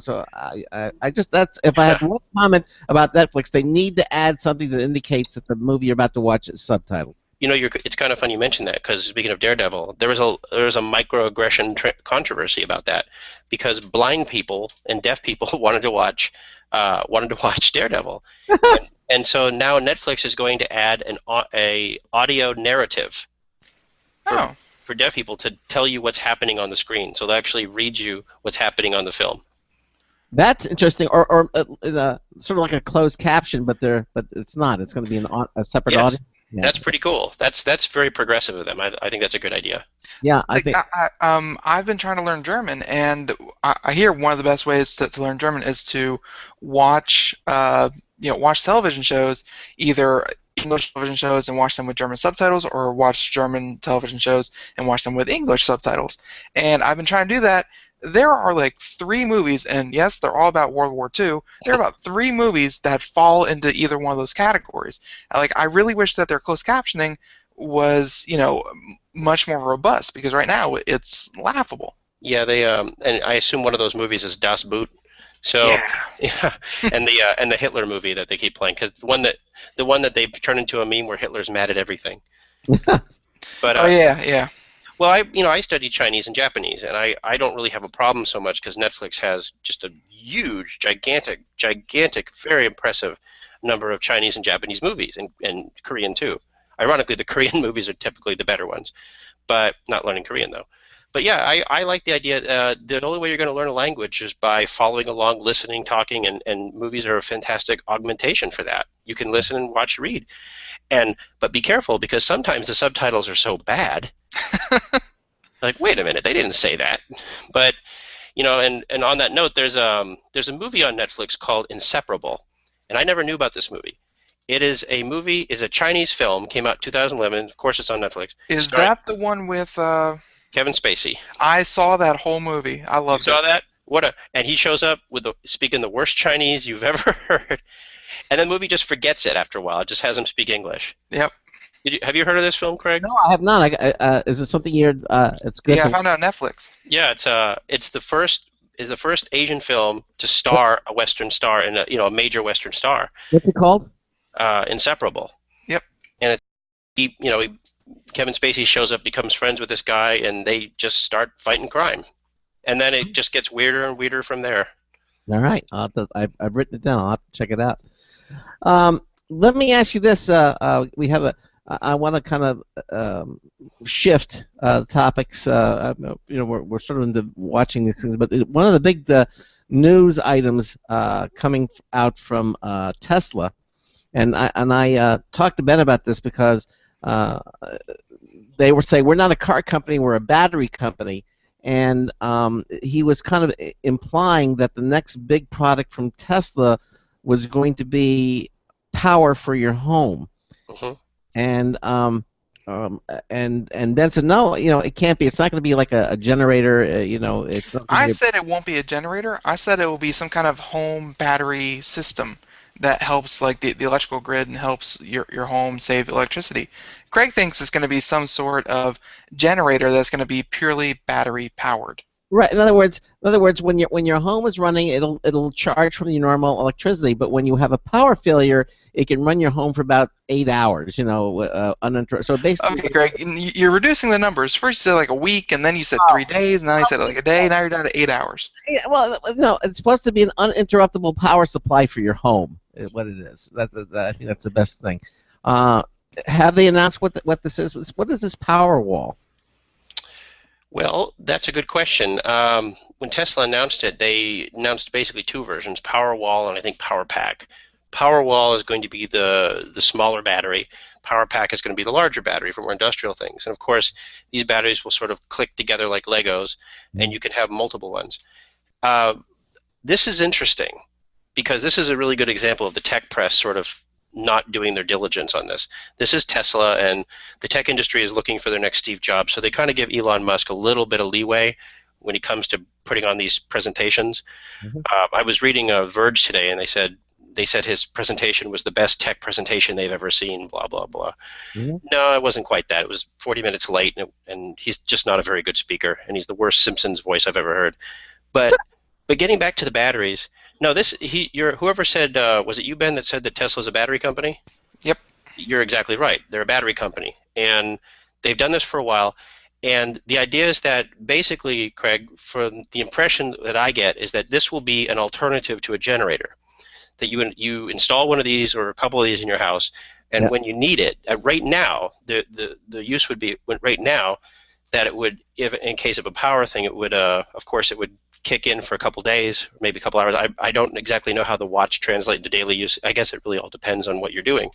So I just that's if I had one comment about Netflix, they need to add something that indicates that the movie you're about to watch is subtitled.
It's kind of funny you mentioned that because speaking of Daredevil, there was a microaggression controversy about that because blind people and deaf people wanted to watch Daredevil, and so now Netflix is going to add an audio narrative for deaf people to tell you what's happening on the screen. So they'll actually read you what's happening on the film.
That's interesting, or sort of like a closed caption, but it's not. It's going to be a separate audio. Yeah.
That's pretty cool. That's very progressive of them. I think that's a good idea.
Yeah, I think.
I've been trying to learn German, and I hear one of the best ways to learn German is to watch television shows, either English television shows and watch them with German subtitles, or watch German television shows and watch them with English subtitles. And I've been trying to do that. There are like 3 movies, and yes, they're all about World War II. There are about 3 movies that fall into either one of those categories. I really wish that their closed captioning was, much more robust, because right now it's laughable.
Yeah, they and I assume one of those movies is Das Boot. So yeah, and the Hitler movie that they keep playing, because the one that they've turned into a meme where Hitler's mad at everything. But
yeah.
Well, I studied Chinese and Japanese, and I don't really have a problem so much because Netflix has just a huge, gigantic, very impressive number of Chinese and Japanese movies, and Korean too. Ironically, the Korean movies are typically the better ones, but not learning Korean though. But yeah, I like the idea. The only way you're going to learn a language is by following along, listening, talking, and movies are a fantastic augmentation for that. You can listen and watch, read, but be careful because sometimes the subtitles are so bad. Like, wait a minute, they didn't say that. But and on that note, there's a movie on Netflix called Inseparable, and I never knew about this movie. It is a Chinese film, came out 2011. Of course, it's on Netflix.
Is that the one with
Kevin Spacey?
I saw that whole movie. I loved it.
You saw that? And he shows up speaking the worst Chinese you've ever heard, and the movie just forgets it after a while. It just has him speak English.
Yep.
Have you heard of this film, Craig?
No, I have not. Is it something you're? It's good.
Yeah, I found it on Netflix.
Yeah, it's the first Asian film to star a Western star in a major Western star.
What's it called?
Inseparable.
Yep.
And Kevin Spacey shows up, becomes friends with this guy, and they just start fighting crime, and then it just gets weirder and weirder from there.
All right, I've written it down. I'll have to check it out. Let me ask you this: I want to kind of shift topics. We're sort of into watching these things, but one of the big news items coming out from Tesla, and I talked to Ben about this because they were saying, we're not a car company, we're a battery company. And he was kind of implying that the next big product from Tesla was going to be power for your home.
Mm-hmm.
And Ben said, no, it can't be. It's not going to be like a generator. It's not
I said it won't be a generator. I said it will be some kind of home battery system that helps, like the electrical grid, and helps your home save electricity. Craig thinks it's going to be some sort of generator that's going to be purely battery powered.
Right. In other words, when your home is running, it'll charge from your normal electricity. But when you have a power failure, it can run your home for about 8 hours. Uninterrupted. So basically.
Okay, Greg, you're reducing the numbers. First you said like a week, and then you said 3 days, and now you said like a day. Now you're down to 8 hours.
Well, no, it's supposed to be an uninterruptible power supply for your home. Is what it is. I think that's the best thing. Have they announced what this is? What is this power wall?
Well, that's a good question. When Tesla announced it, they announced basically two versions, Powerwall and I think PowerPack. Powerwall is going to be the smaller battery. PowerPack is going to be the larger battery for more industrial things. And of course, these batteries will sort of click together like Legos, and you can have multiple ones. This is interesting because this is a really good example of the tech press sort of not doing their diligence on this. This is Tesla, and the tech industry is looking for their next Steve Jobs, so they kind of give Elon Musk a little bit of leeway when it comes to putting on these presentations. Mm-hmm. I was reading Verge today, and they said his presentation was the best tech presentation they've ever seen, blah, blah, blah. Mm-hmm. No, it wasn't quite that. It was 40 minutes late, and he's just not a very good speaker, and he's the worst Simpsons voice I've ever heard. But getting back to the batteries, no, whoever said, was it you, Ben, that said that Tesla's a battery company?
Yep.
You're exactly right. They're a battery company, and they've done this for a while. And the idea is that basically, Craig, from the impression that I get, is that this will be an alternative to a generator. That you install one of these or a couple of these in your house, and when you need it, right now, the use would be right now that it would, if in case of a power thing, it would, of course, it would kick in for a couple days, maybe a couple hours. I don't exactly know how the watch translates into daily use. I guess it really all depends on what you're doing.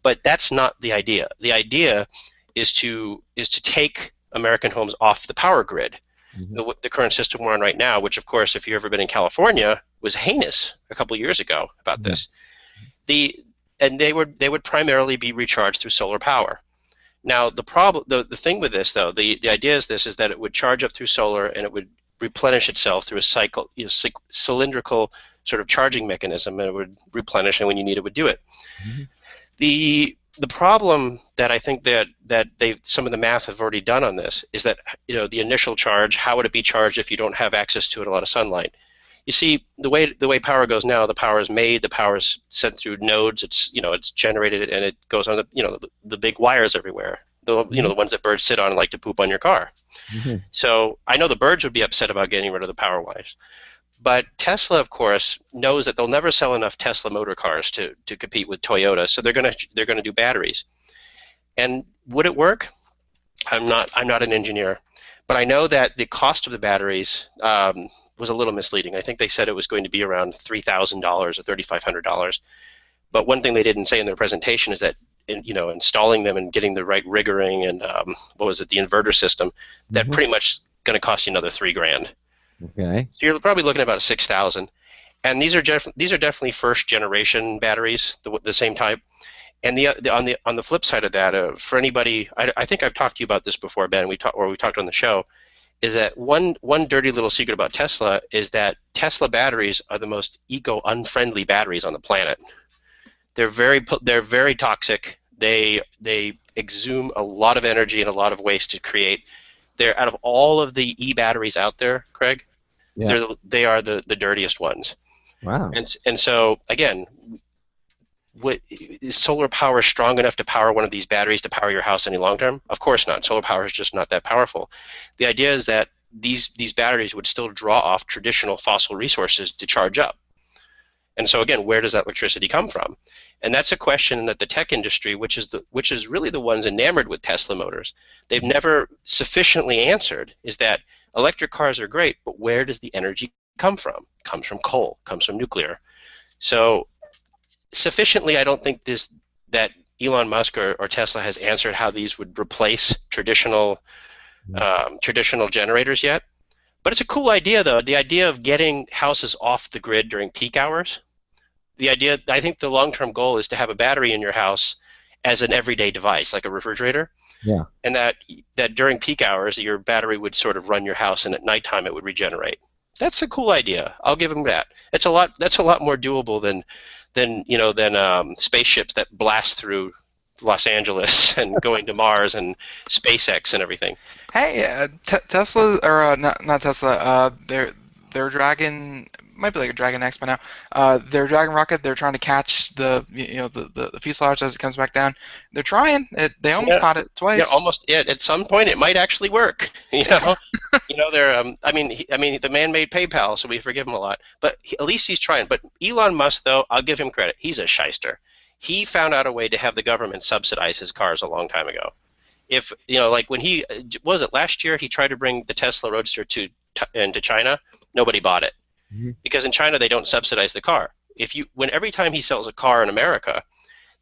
But that's not the idea. The idea is to take American homes off the power grid. Mm-hmm. The current system we're on right now, which of course, if you've ever been in California, was heinous a couple years ago about this. And they would primarily be recharged through solar power. Now the thing with this though, the idea is that it would charge up through solar and it would replenish itself through a cylindrical sort of charging mechanism, and it would replenish, and when you need it would do it. Mm-hmm. The problem that I think that some of the math have already done on this is that the initial charge, how would it be charged if you don't have access to it, a lot of sunlight? You see, the way power goes now, the power is made, the power is sent through nodes, it's generated, and it goes on the big wires everywhere. The ones that birds sit on and like to poop on your car. Mm-hmm. So I know the birds would be upset about getting rid of the power wires. But Tesla, of course, knows that they'll never sell enough Tesla motor cars to compete with Toyota, so they're gonna do batteries. And would it work? I'm not an engineer, but I know that the cost of the batteries was a little misleading. I think they said it was going to be around $3,000 or $3,500. But one thing they didn't say in their presentation is that installing them and getting the right riggering and the inverter system, that pretty much going to cost you another $3,000.
Okay.
So you're probably looking at about $6,000, and these are definitely first generation batteries, the same type. And on the flip side of that, for anybody, I think I've talked to you about this before, Ben. We talked on the show, is that one dirty little secret about Tesla is that Tesla batteries are the most eco-unfriendly batteries on the planet. They're very toxic. They exhume a lot of energy and a lot of waste to create. They're out of all of the e-batteries out there, Craig. Yeah. They are the dirtiest ones.
Wow.
And so again, is solar power strong enough to power one of these batteries to power your house any long term? Of course not. Solar power is just not that powerful. The idea is that these batteries would still draw off traditional fossil resources to charge up. And so again, where does that electricity come from? And that's a question that the tech industry, which is really the ones enamored with Tesla motors, they've never sufficiently answered, is that electric cars are great, but where does the energy come from? It comes from coal, comes from nuclear. So sufficiently, I don't think that Elon Musk or Tesla has answered how these would replace traditional generators yet. But it's a cool idea, though. The idea of getting houses off the grid during peak hours. I think the long-term goal is to have a battery in your house as an everyday device, like a refrigerator.
Yeah.
And that during peak hours, your battery would sort of run your house, and at nighttime it would regenerate. That's a cool idea. I'll give him that. That's a lot more doable than spaceships that blast through Los Angeles and going to Mars and SpaceX and everything.
Hey, Tesla, or not Tesla, their Dragon, might be like a Dragon X by now. Their Dragon rocket, they're trying to catch the fuselage as it comes back down. They're trying. They almost caught it twice.
Yeah, almost. Yeah, at some point it might actually work. They're. I mean, the man made PayPal, so we forgive him a lot. But at least he's trying. But Elon Musk, though, I'll give him credit. He's a shyster. He found out a way to have the government subsidize his cars a long time ago. If like when he was it last year, he tried to bring the Tesla Roadster into China. Nobody bought it. Because in China they don't subsidize the car. Every time he sells a car in America,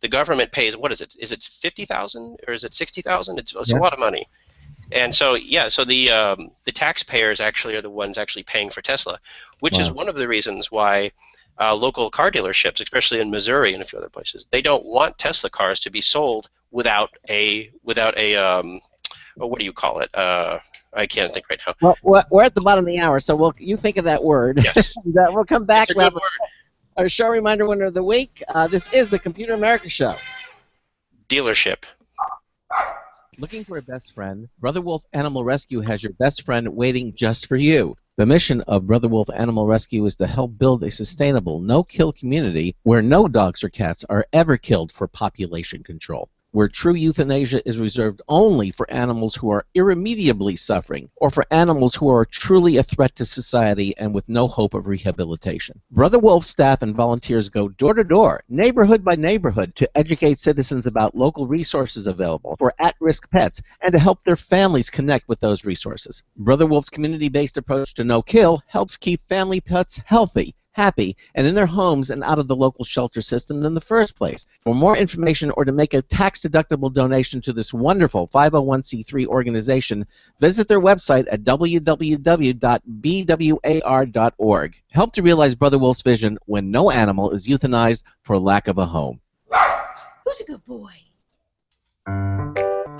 the government pays, what is it? Is it $50,000 or is it $60,000? It's a lot of money. And so the taxpayers actually are the ones actually paying for Tesla, which is one of the reasons why local car dealerships, especially in Missouri and a few other places, they don't want Tesla cars to be sold without a what do you call it? I can't think right now.
Well, we're at the bottom of the hour, so you think of that word.
Yes.
We'll come back.
It's a good word.
Our show reminder winner of the week. This is the Computer America Show.
Dealership.
Looking for a best friend? Brother Wolf Animal Rescue has your best friend waiting just for you. The mission of Brother Wolf Animal Rescue is to help build a sustainable, no-kill community where no dogs or cats are ever killed for population control, where true euthanasia is reserved only for animals who are irremediably suffering, or for animals who are truly a threat to society and with no hope of rehabilitation. Brother Wolf staff and volunteers go door to door, neighborhood by neighborhood, to educate citizens about local resources available for at-risk pets and to help their families connect with those resources. Brother Wolf's community-based approach to no-kill helps keep family pets healthy, happy, and in their homes and out of the local shelter system in the first place. For more information or to make a tax-deductible donation to this wonderful 501c3 organization, visit their website at www.bwar.org. Help to realize Brother Wolf's vision when no animal is euthanized for lack of a home.
Who's a good boy?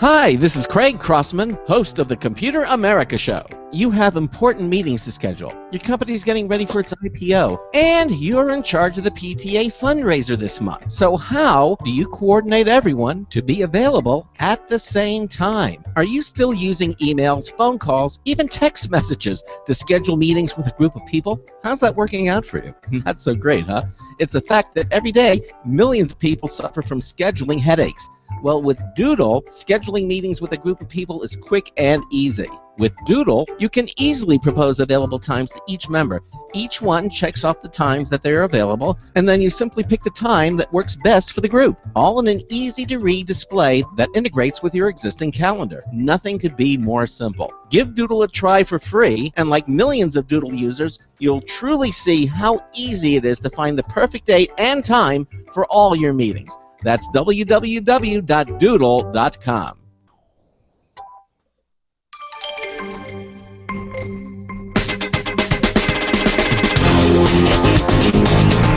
Hi, this is Craig Crossman, host of the Computer America Show. You have important meetings to schedule. Your company's getting ready for its IPO, and you're in charge of the PTA fundraiser this month. So how do you coordinate everyone to be available at the same time? Are you still using emails, phone calls, even text messages to schedule meetings with a group of people? How's that working out for you? Not so great, huh? It's a fact that every day, millions of people suffer from scheduling headaches. Well, with Doodle, scheduling meetings with a group of people is quick and easy. With Doodle, you can easily propose available times to each member. Each one checks off the times that they're available, and then you simply pick the time that works best for the group, all in an easy-to-read display that integrates with your existing calendar. Nothing could be more simple. Give Doodle a try for free, and like millions of Doodle users, you'll truly see how easy it is to find the perfect date and time for all your meetings. That's www.doodle.com.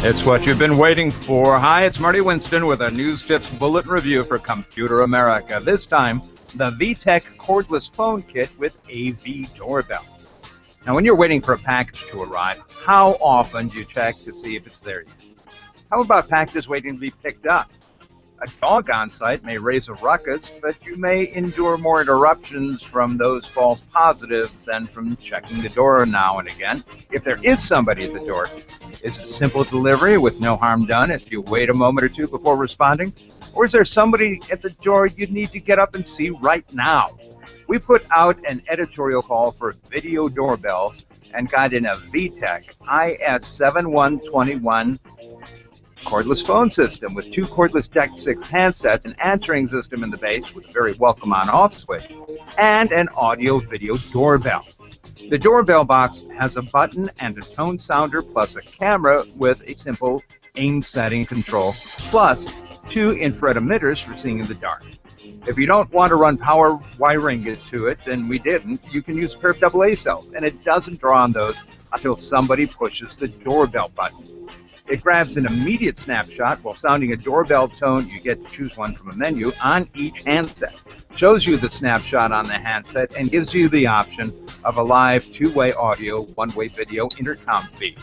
It's what you've been waiting for. Hi, it's Marty Winston with a News Tips Bulletin Review for Computer America. This time, the VTech cordless phone kit with AV doorbell. Now, when you're waiting for a package to arrive, how often do you check to see if it's there yet? How about packages waiting to be picked up? A dog on site may raise a ruckus, but you may endure more interruptions from those false positives than from checking the door now and again. If there is somebody at the door, is it simple delivery with no harm done if you wait a moment or two before responding? Or is there somebody at the door you need to get up and see right now? We put out an editorial call for video doorbells and got in a VTech IS7121 cordless phone system with two cordless DECT 6 handsets, an answering system in the base with a very welcome on-off switch, and an audio-video doorbell. The doorbell box has a button and a tone sounder plus a camera with a simple aim setting control, plus 2 infrared emitters for seeing in the dark. If you don't want to run power wiring to it, and we didn't, you can use PERP AA cells, and it doesn't draw on those until somebody pushes the doorbell button. It grabs an immediate snapshot while sounding a doorbell tone. You get to choose one from a menu on each handset. Shows you the snapshot on the handset and gives you the option of a live two-way audio, one-way video intercom feed.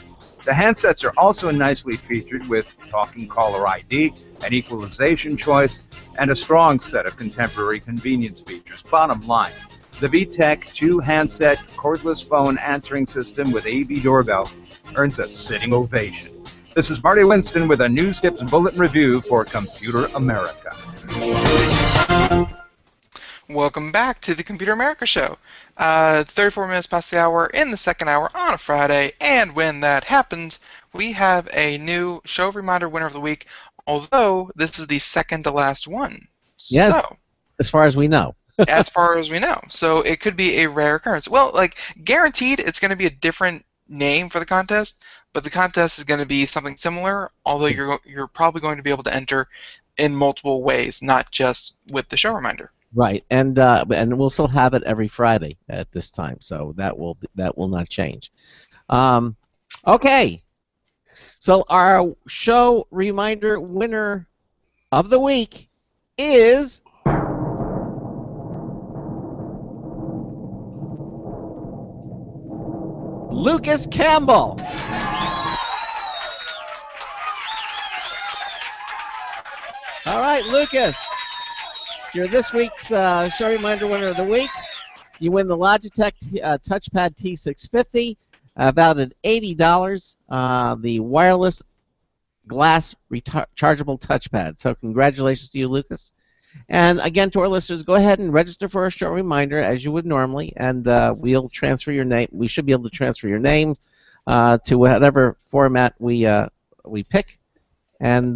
The handsets are also nicely featured with talking caller ID, an equalization choice, and a strong set of contemporary convenience features. Bottom line, the VTech 2 handset cordless phone answering system with AV doorbell earns a sitting ovation. This is Marty Winston with a News Tips Bulletin Review for Computer America.
Welcome back to the Computer America Show. 34 minutes past the hour in the second hour on a Friday, and when that happens, we have a new show reminder winner of the week, although this is the second to last one.
Yes,
so,
as far as we know.
as far as we know. So it could be a rare occurrence. Well, like, guaranteed it's going to be a different name for the contest, but the contest is going to be something similar, although you're probably going to be able to enter in multiple ways, not just with the show reminder.
Right, and we'll still have it every Friday at this time, so that will not change. Okay, so our show reminder winner of the week is Lucas Campbell. All right, Lucas. You're this week's show reminder winner of the week. You win the Logitech Touchpad T650, valued at $80, the wireless glass rechargeable touchpad. So congratulations to you, Lucas. And again, to our listeners, go ahead and register for a show reminder as you would normally, and we'll transfer your name. We should be able to transfer your name to whatever format we pick, and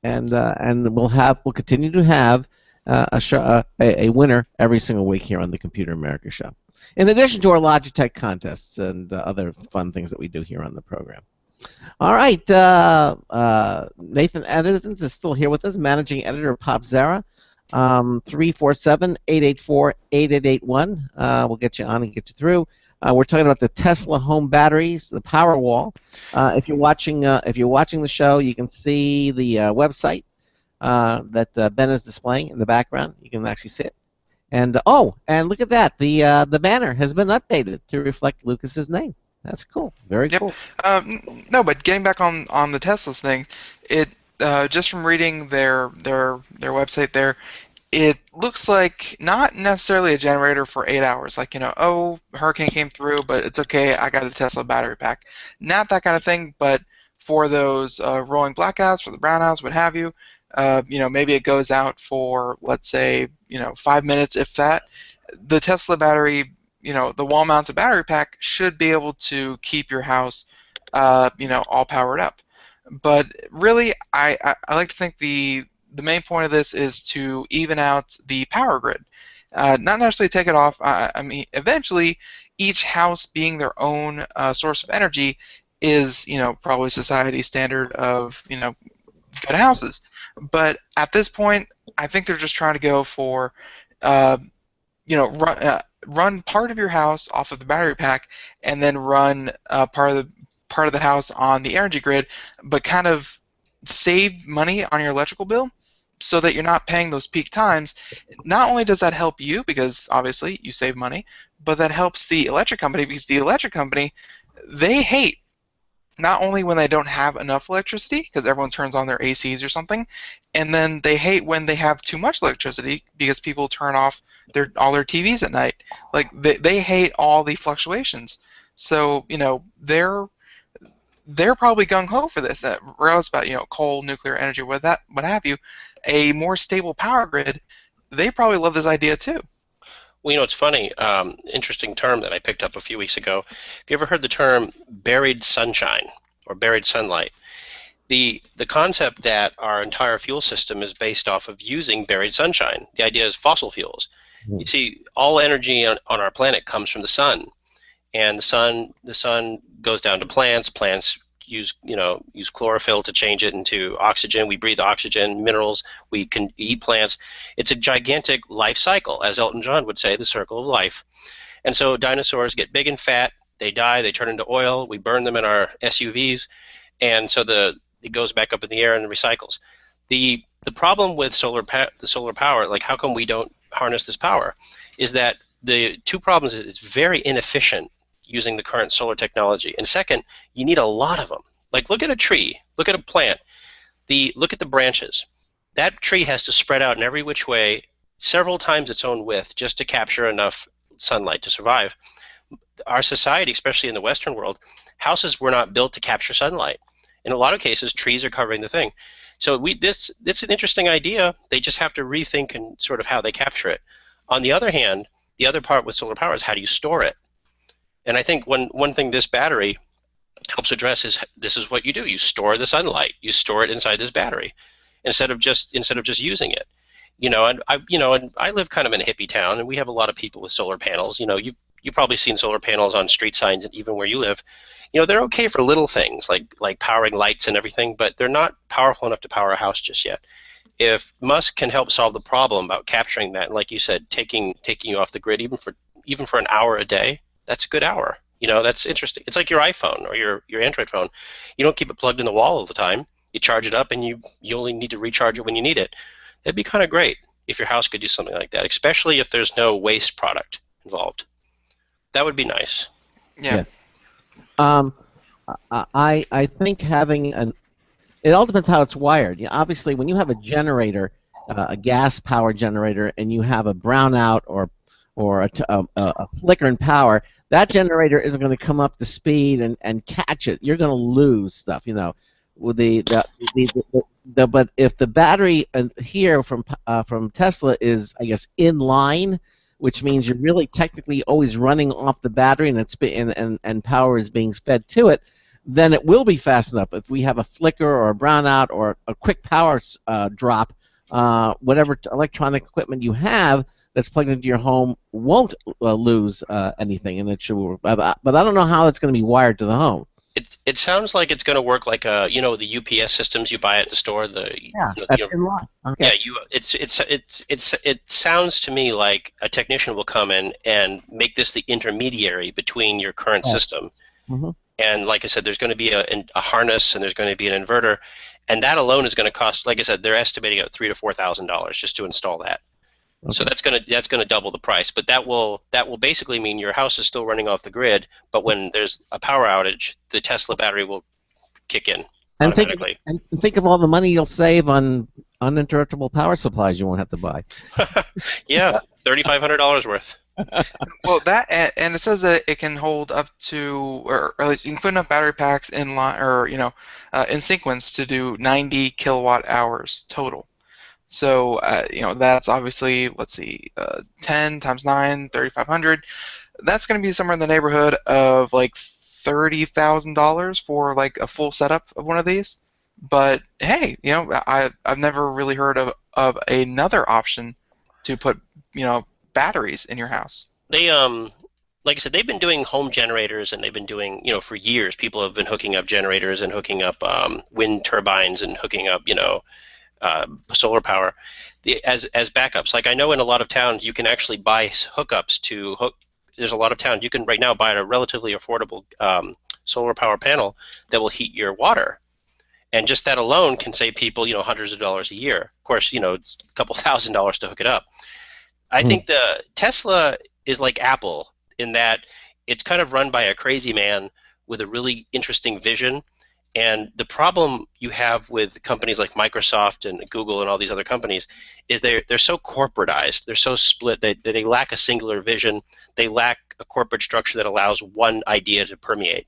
we'll continue to have a winner every single week here on the Computer America Show, in addition to our Logitech contests and other fun things that we do here on the program. All right, Nathan Edmonds is still here with us, managing editor of Popzara, 347-884-8881. We'll get you on and get you through. We're talking about the Tesla home batteries, the Powerwall. If you're watching the show, you can see the website that Ben is displaying in the background. You can actually see it. And and look at that, the banner has been updated to reflect Lucas's name. That's cool. Very cool.
No, but getting back on the Teslas thing, it just from reading their website there, it looks like not necessarily a generator for 8 hours. Like, hurricane came through, but it's okay, I got a Tesla battery pack. Not that kind of thing, but for those rolling blackouts, for the brownouts, what have you, maybe it goes out for, let's say, 5 minutes, if that. The Tesla battery, the wall-mounted battery pack should be able to keep your house, all powered up. But really, I like to think the main point of this is to even out the power grid, not necessarily take it off. I mean, eventually, each house being their own source of energy is, probably society's standard of, good houses. But at this point, I think they're just trying to go for, run part of your house off of the battery pack, and then run part of the house on the energy grid, but kind of save money on your electrical bill, so that you're not paying those peak times. Not only does that help you, because obviously you save money, but that helps the electric company, because the electric company, they hate not only when they don't have enough electricity, because everyone turns on their ACs or something, and then they hate when they have too much electricity, because people turn off all their TVs at night. Like, they hate all the fluctuations. So, they're probably gung-ho for this, regardless about, coal, nuclear energy, what have you. A more stable power grid, they probably love this idea too.
Well, it's funny, interesting term that I picked up a few weeks ago. Have you ever heard the term buried sunshine or buried sunlight? The concept that our entire fuel system is based off of using buried sunshine. The idea is fossil fuels. You see, all energy on our planet comes from the sun, and the sun goes down to plants. Plants use chlorophyll to change it into oxygen. We breathe oxygen, minerals. We can eat plants. It's a gigantic life cycle, as Elton John would say, the circle of life. And so dinosaurs get big and fat. They die. They turn into oil. We burn them in our SUVs, and so it goes back up in the air and recycles. The problem with the solar power, like how come we don't harness this power, is that the two problems is it's very inefficient using the current solar technology. And second, you need a lot of them. Like look at a tree, look at a plant, look at the branches. That tree has to spread out in every which way several times its own width just to capture enough sunlight to survive. Our society, especially in the Western world, houses were not built to capture sunlight. In a lot of cases, trees are covering the thing. So it's an interesting idea. They just have to rethink and sort of how they capture it. On the other hand, the other part with solar power is how do you store it? And I think one thing this battery helps address is this is what you do. You store the sunlight. You store it inside this battery instead of just using it. And I live kind of in a hippie town, and we have a lot of people with solar panels. You've probably seen solar panels on street signs, even where you live. They're okay for little things like powering lights and everything, but they're not powerful enough to power a house just yet. If Musk can help solve the problem about capturing that, and like you said, taking you off the grid even for an hour a day, that's a good hour. That's interesting. It's like your iPhone or your Android phone. You don't keep it plugged in the wall all the time. You charge it up, and you only need to recharge it when you need it. That'd be kind of great if your house could do something like that, especially if there's no waste product involved. That would be nice.
Yeah.
I think having it all depends how it's wired. Obviously, when you have a generator, a gas power generator, and you have a brownout or a flicker in power, that generator isn't going to come up to speed and catch it. You're going to lose stuff. With but if the battery here from Tesla is, I guess, in line, which means you're really technically always running off the battery and power is being fed to it, then it will be fast enough. If we have a flicker or a brownout or a quick power drop, whatever electronic equipment you have that's plugged into your home won't lose anything, and it should. But I don't know how it's going to be wired to the home.
It sounds like it's going to work like the UPS systems you buy at the store.
That's in line. Okay.
Yeah, it sounds to me like a technician will come in and make this the intermediary between your current system.
Mm-hmm.
And like I said, there's going to be a harness and there's going to be an inverter, and that alone is going to cost, like I said, they're estimating at $3,000 to $4,000 just to install that. Okay. So that's going to double the price, but that will basically mean your house is still running off the grid, but when there's a power outage, the Tesla battery will kick in automatically.
And think of all the money you'll save on uninterruptible power supplies you won't have to buy.
Yeah, $3,500 worth.
Well, that and it says that it can hold up to, or at least you can put enough battery packs in line, or in sequence to do 90 kilowatt hours total. So that's obviously, let's see, 10 times 9, 3,500. That's going to be somewhere in the neighborhood of like $30,000 for like a full setup of one of these. But hey, I've never really heard of another option to put batteries in your house.
They like I said, they've been doing home generators, and they've been doing for years. People have been hooking up generators and hooking up wind turbines and hooking up solar power as backups. Like I know in a lot of towns you can actually buy hookups to hook. There's a lot of towns you can right now buy a relatively affordable solar power panel that will heat your water, and just that alone can save people hundreds of dollars a year. Of course, it's a couple $1,000s to hook it up. I think the Tesla is like Apple in that it's kind of run by a crazy man with a really interesting vision. And the problem you have with companies like Microsoft and Google and all these other companies is they're so corporatized. They're so split. They lack a singular vision. They lack a corporate structure that allows one idea to permeate.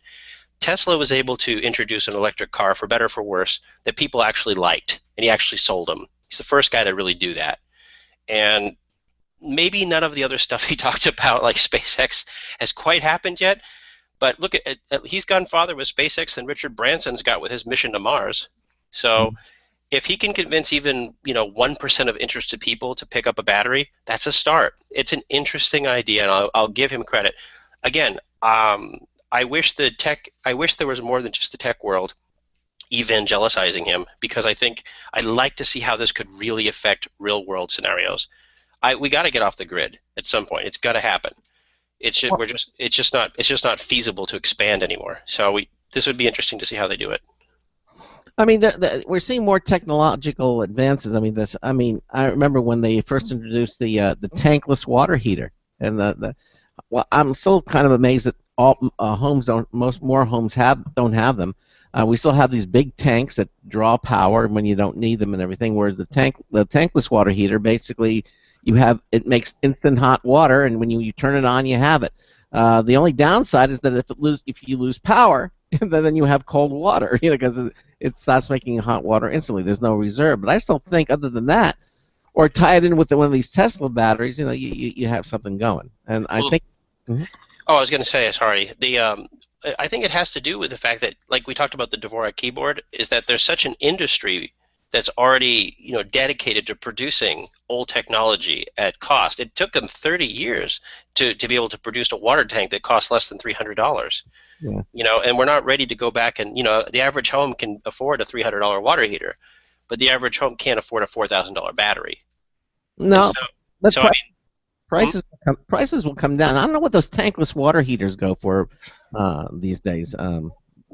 Tesla was able to introduce an electric car, for better or for worse, that people actually liked, and he actually sold them. He's the first guy to really do that. And maybe none of the other stuff he talked about, like SpaceX, has quite happened yet. But look, he's gone farther with SpaceX than Richard Branson's got with his mission to Mars. So if he can convince even 1% of interested people to pick up a battery, that's a start. It's an interesting idea, and I'll give him credit. Again, I wish there was more than just the tech world evangelizing him, because I think I'd like to see how this could really affect real world scenarios. We got to get off the grid at some point. It's got to happen. It's just not feasible to expand anymore. So this would be interesting to see how they do it.
I mean, we're seeing more technological advances. I remember when they first introduced the tankless water heater, and well, I'm still kind of amazed that all homes don't don't have them. We still have these big tanks that draw power when you don't need them and everything. Whereas the tankless water heater, basically, it makes instant hot water, and when you turn it on, you have it. The only downside is that if you lose power, then you have cold water, because it starts making hot water instantly. There's no reserve. But I still think, other than that, or tie it in with one of these Tesla batteries, you have something going. And I think. Mm-hmm.
Oh, I was going to say, sorry. I think it has to do with the fact that, like we talked about the Dvorak keyboard, is that there's such an industry that's already dedicated to producing old technology at cost. It took them 30 years to be able to produce a water tank that costs less than $300. Yeah. And we're not ready to go back and the average home can afford a $300 water heater, but the average home can't afford a $4,000 battery.
No, prices will come down. I don't know what those tankless water heaters go for these days.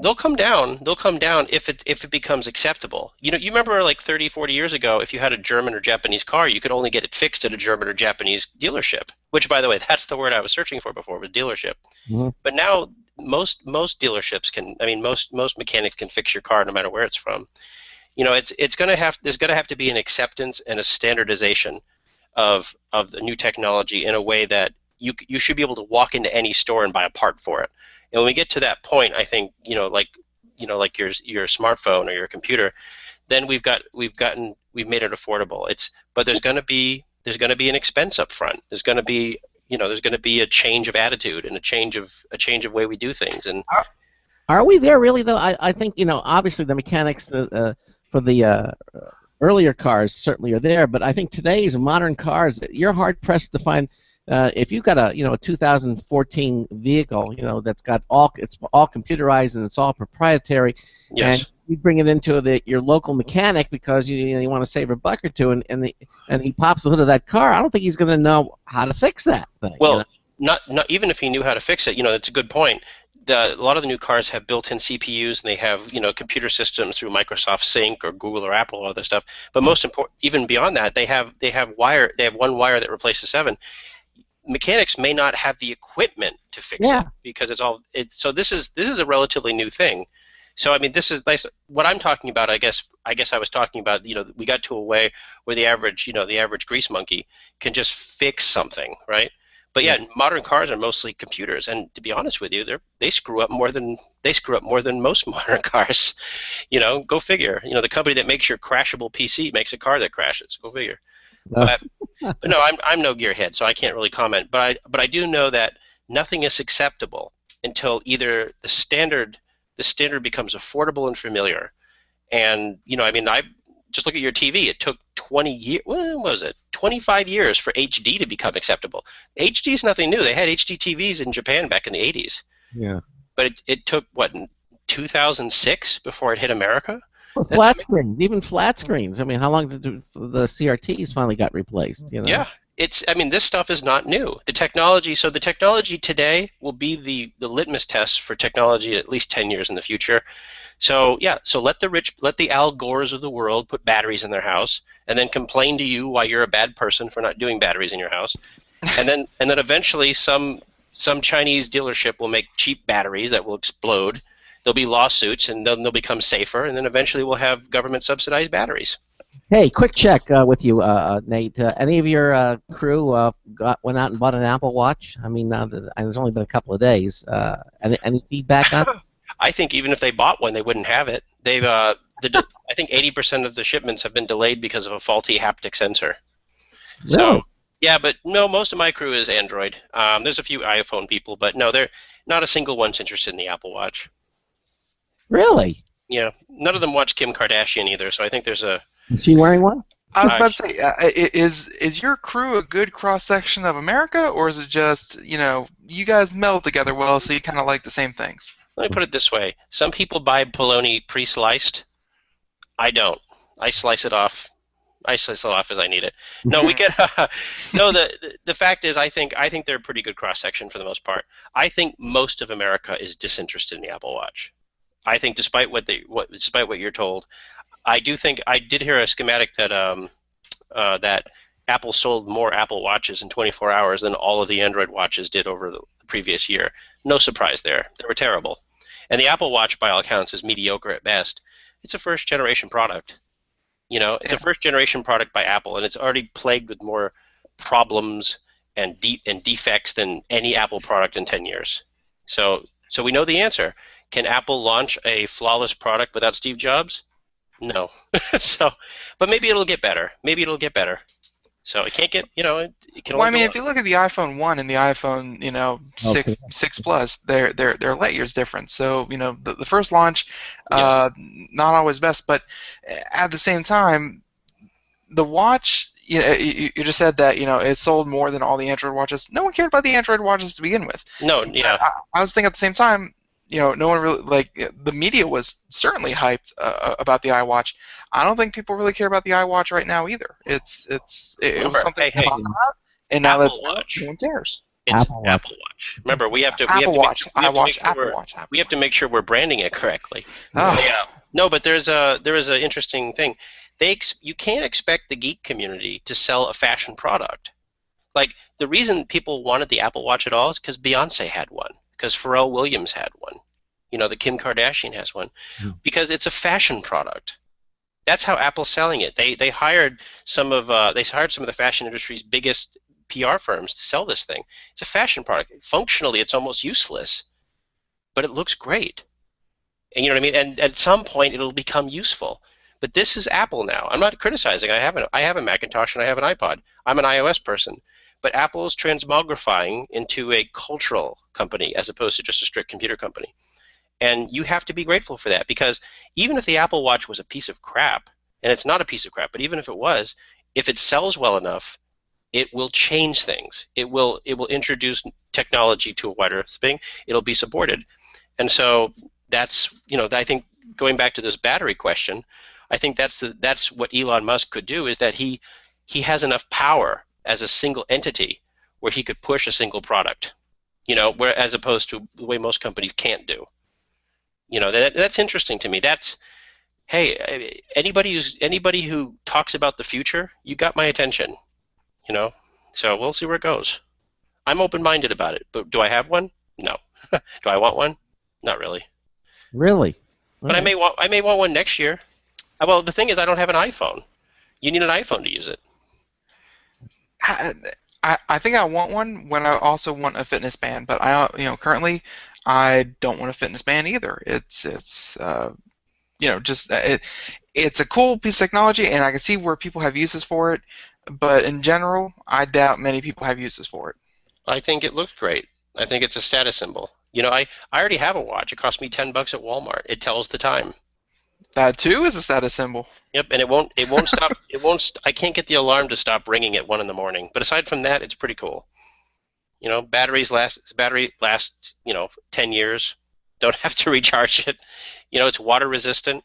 They'll come down. They'll come down if it becomes acceptable. You remember like 30, 40 years ago, if you had a German or Japanese car, you could only get it fixed at a German or Japanese dealership. Which, by the way, that's the word I was searching for before, was dealership. Mm-hmm. But now most dealerships can. Most mechanics can fix your car no matter where it's from. There's going to have to be an acceptance and a standardization of the new technology in a way that you should be able to walk into any store and buy a part for it. And when we get to that point, I think like your smartphone or your computer, then we've made it affordable. But there's going to be an expense up front. There's going to be a change of attitude and a change of way we do things. And
are we there really though? I think obviously the mechanics for the earlier cars certainly are there, but I think today's modern cars, you're hard pressed to find. If you've got a 2014 vehicle, that's got it's all computerized and it's all proprietary,
yes,
and you bring it into your local mechanic because you want to save a buck or two, and he pops the hood of that car, I don't think he's going to know how to fix that thing.
Well, not even if he knew how to fix it. That's a good point. A lot of the new cars have built-in CPUs, and they have computer systems through Microsoft Sync or Google or Apple, all that stuff. But most important, even beyond that, they have wire. They have one wire that replaces 7. Mechanics may not have the equipment to fix it because so this is a relatively new thing. So this is what I'm talking about. I guess I was talking about we got to a way where the average grease monkey can just fix something, right? But modern cars are mostly computers, and to be honest with you, they screw up more than most modern cars. Go figure. The company that makes your crashable PC makes a car that crashes. Go figure. But no, I'm no gearhead, so I can't really comment. But I do know that nothing is acceptable until either the standard becomes affordable and familiar. And I just look at your TV. It took 20 years. What was it? 25 years for HD to become acceptable. HD is nothing new. They had HD TVs in Japan back in the 80s.
Yeah.
But it took 2006 before it hit America.
Well, flat screens, even flat screens. How long did the CRTs finally got replaced?
Yeah, this stuff is not new. The technology today will be the litmus test for technology at least 10 years in the future. So let the Al Gores of the world put batteries in their house, and then complain to you why you're a bad person for not doing batteries in your house, and then eventually some Chinese dealership will make cheap batteries that will explode. There'll be lawsuits, and then they'll become safer, and then eventually we'll have government-subsidized batteries.
Hey, quick check with you, Nate. Any of your crew went out and bought an Apple Watch? It's only been a couple of days. Any feedback on it?
I think even if they bought one, they wouldn't have it. I think 80% of the shipments have been delayed because of a faulty haptic sensor.
Really?
So, yeah, but no, most of my crew is Android. There's a few iPhone people, but no, they're not a single one's interested in the Apple Watch.
Really?
Yeah, none of them watch Kim Kardashian either, so I think there's a...
Is she wearing one?
I was about to say, is your crew a good cross section of America, or is it just you guys meld together well, so you kind of like the same things?
Let me put it this way: some people buy bologna pre-sliced. I don't. I slice it off. I slice it off as I need it. No, we get. No, the fact is, I think they're a pretty good cross section for the most part. I think most of America is disinterested in the Apple Watch. I think, despite what you're told, I did hear a schematic that that Apple sold more Apple Watches in 24 hours than all of the Android watches did over the previous year. No surprise there. They were terrible. And the Apple Watch, by all accounts, is mediocre at best. It's a first-generation product. It's a first-generation product by Apple, and it's already plagued with more problems and defects than any Apple product in 10 years. So we know the answer. Can Apple launch a flawless product without Steve Jobs? No. But maybe it'll get better. So it can't get, it can.
Well, I mean, if you look at the iPhone 1 and the iPhone, 6 Plus, they're light years different. So, the first launch, not always best, but at the same time, the watch, you just said that, it sold more than all the Android watches. No one cared about the Android watches to begin with.
No, yeah.
I was thinking at the same time, no one really, the media was certainly hyped about the iWatch. I don't think people really care about the iWatch right now either. It was something to talk about, and now that's no one cares.
It's Apple Watch. Remember, we have to make sure we're branding it correctly.
Oh.
Yeah. No, but there is an interesting thing. You can't expect the geek community to sell a fashion product. Like, the reason people wanted the Apple Watch at all is because Beyonce had one, because Pharrell Williams had one, the Kim Kardashian has one, because it's a fashion product. That's how Apple's selling it. They hired some of the fashion industry's biggest PR firms to sell this thing. It's a fashion product. Functionally, it's almost useless, but it looks great. And you know what I mean? And at some point, it'll become useful. But this is Apple now. I'm not criticizing. I have a Macintosh and I have an iPod. I'm an iOS person. But Apple is transmogrifying into a cultural company as opposed to just a strict computer company. And you have to be grateful for that, because even if the Apple Watch was a piece of crap, and it's not a piece of crap, but even if it was, if it sells well enough, it will change things. It will introduce technology to a wider thing. It'll be supported. And so that's, I think, going back to this battery question, I think that's what Elon Musk could do, is that he has enough power as a single entity where he could push a single product, where, as opposed to the way most companies can't do. That's interesting to me. That's, hey, anybody who talks about the future, you got my attention. So we'll see where it goes. I'm open-minded about it, but do I have one? No. Do I want one? Not really.
Really?
But I may want one next year. Well, the thing is, I don't have an iPhone. You need an iPhone to use it.
I think I want one when I also want a fitness band, but currently I don't want a fitness band either. It's a cool piece of technology, and I can see where people have uses for it, but in general, I doubt many people have uses for it.
I think it looks great. I think it's a status symbol. I already have a watch. It cost me $10 at Walmart. It tells the time.
That too is a status symbol.
Yep, and it won't stop. I can't get the alarm to stop ringing at 1 in the morning. But aside from that, it's pretty cool. Battery lasts 10 years. Don't have to recharge it. It's water resistant.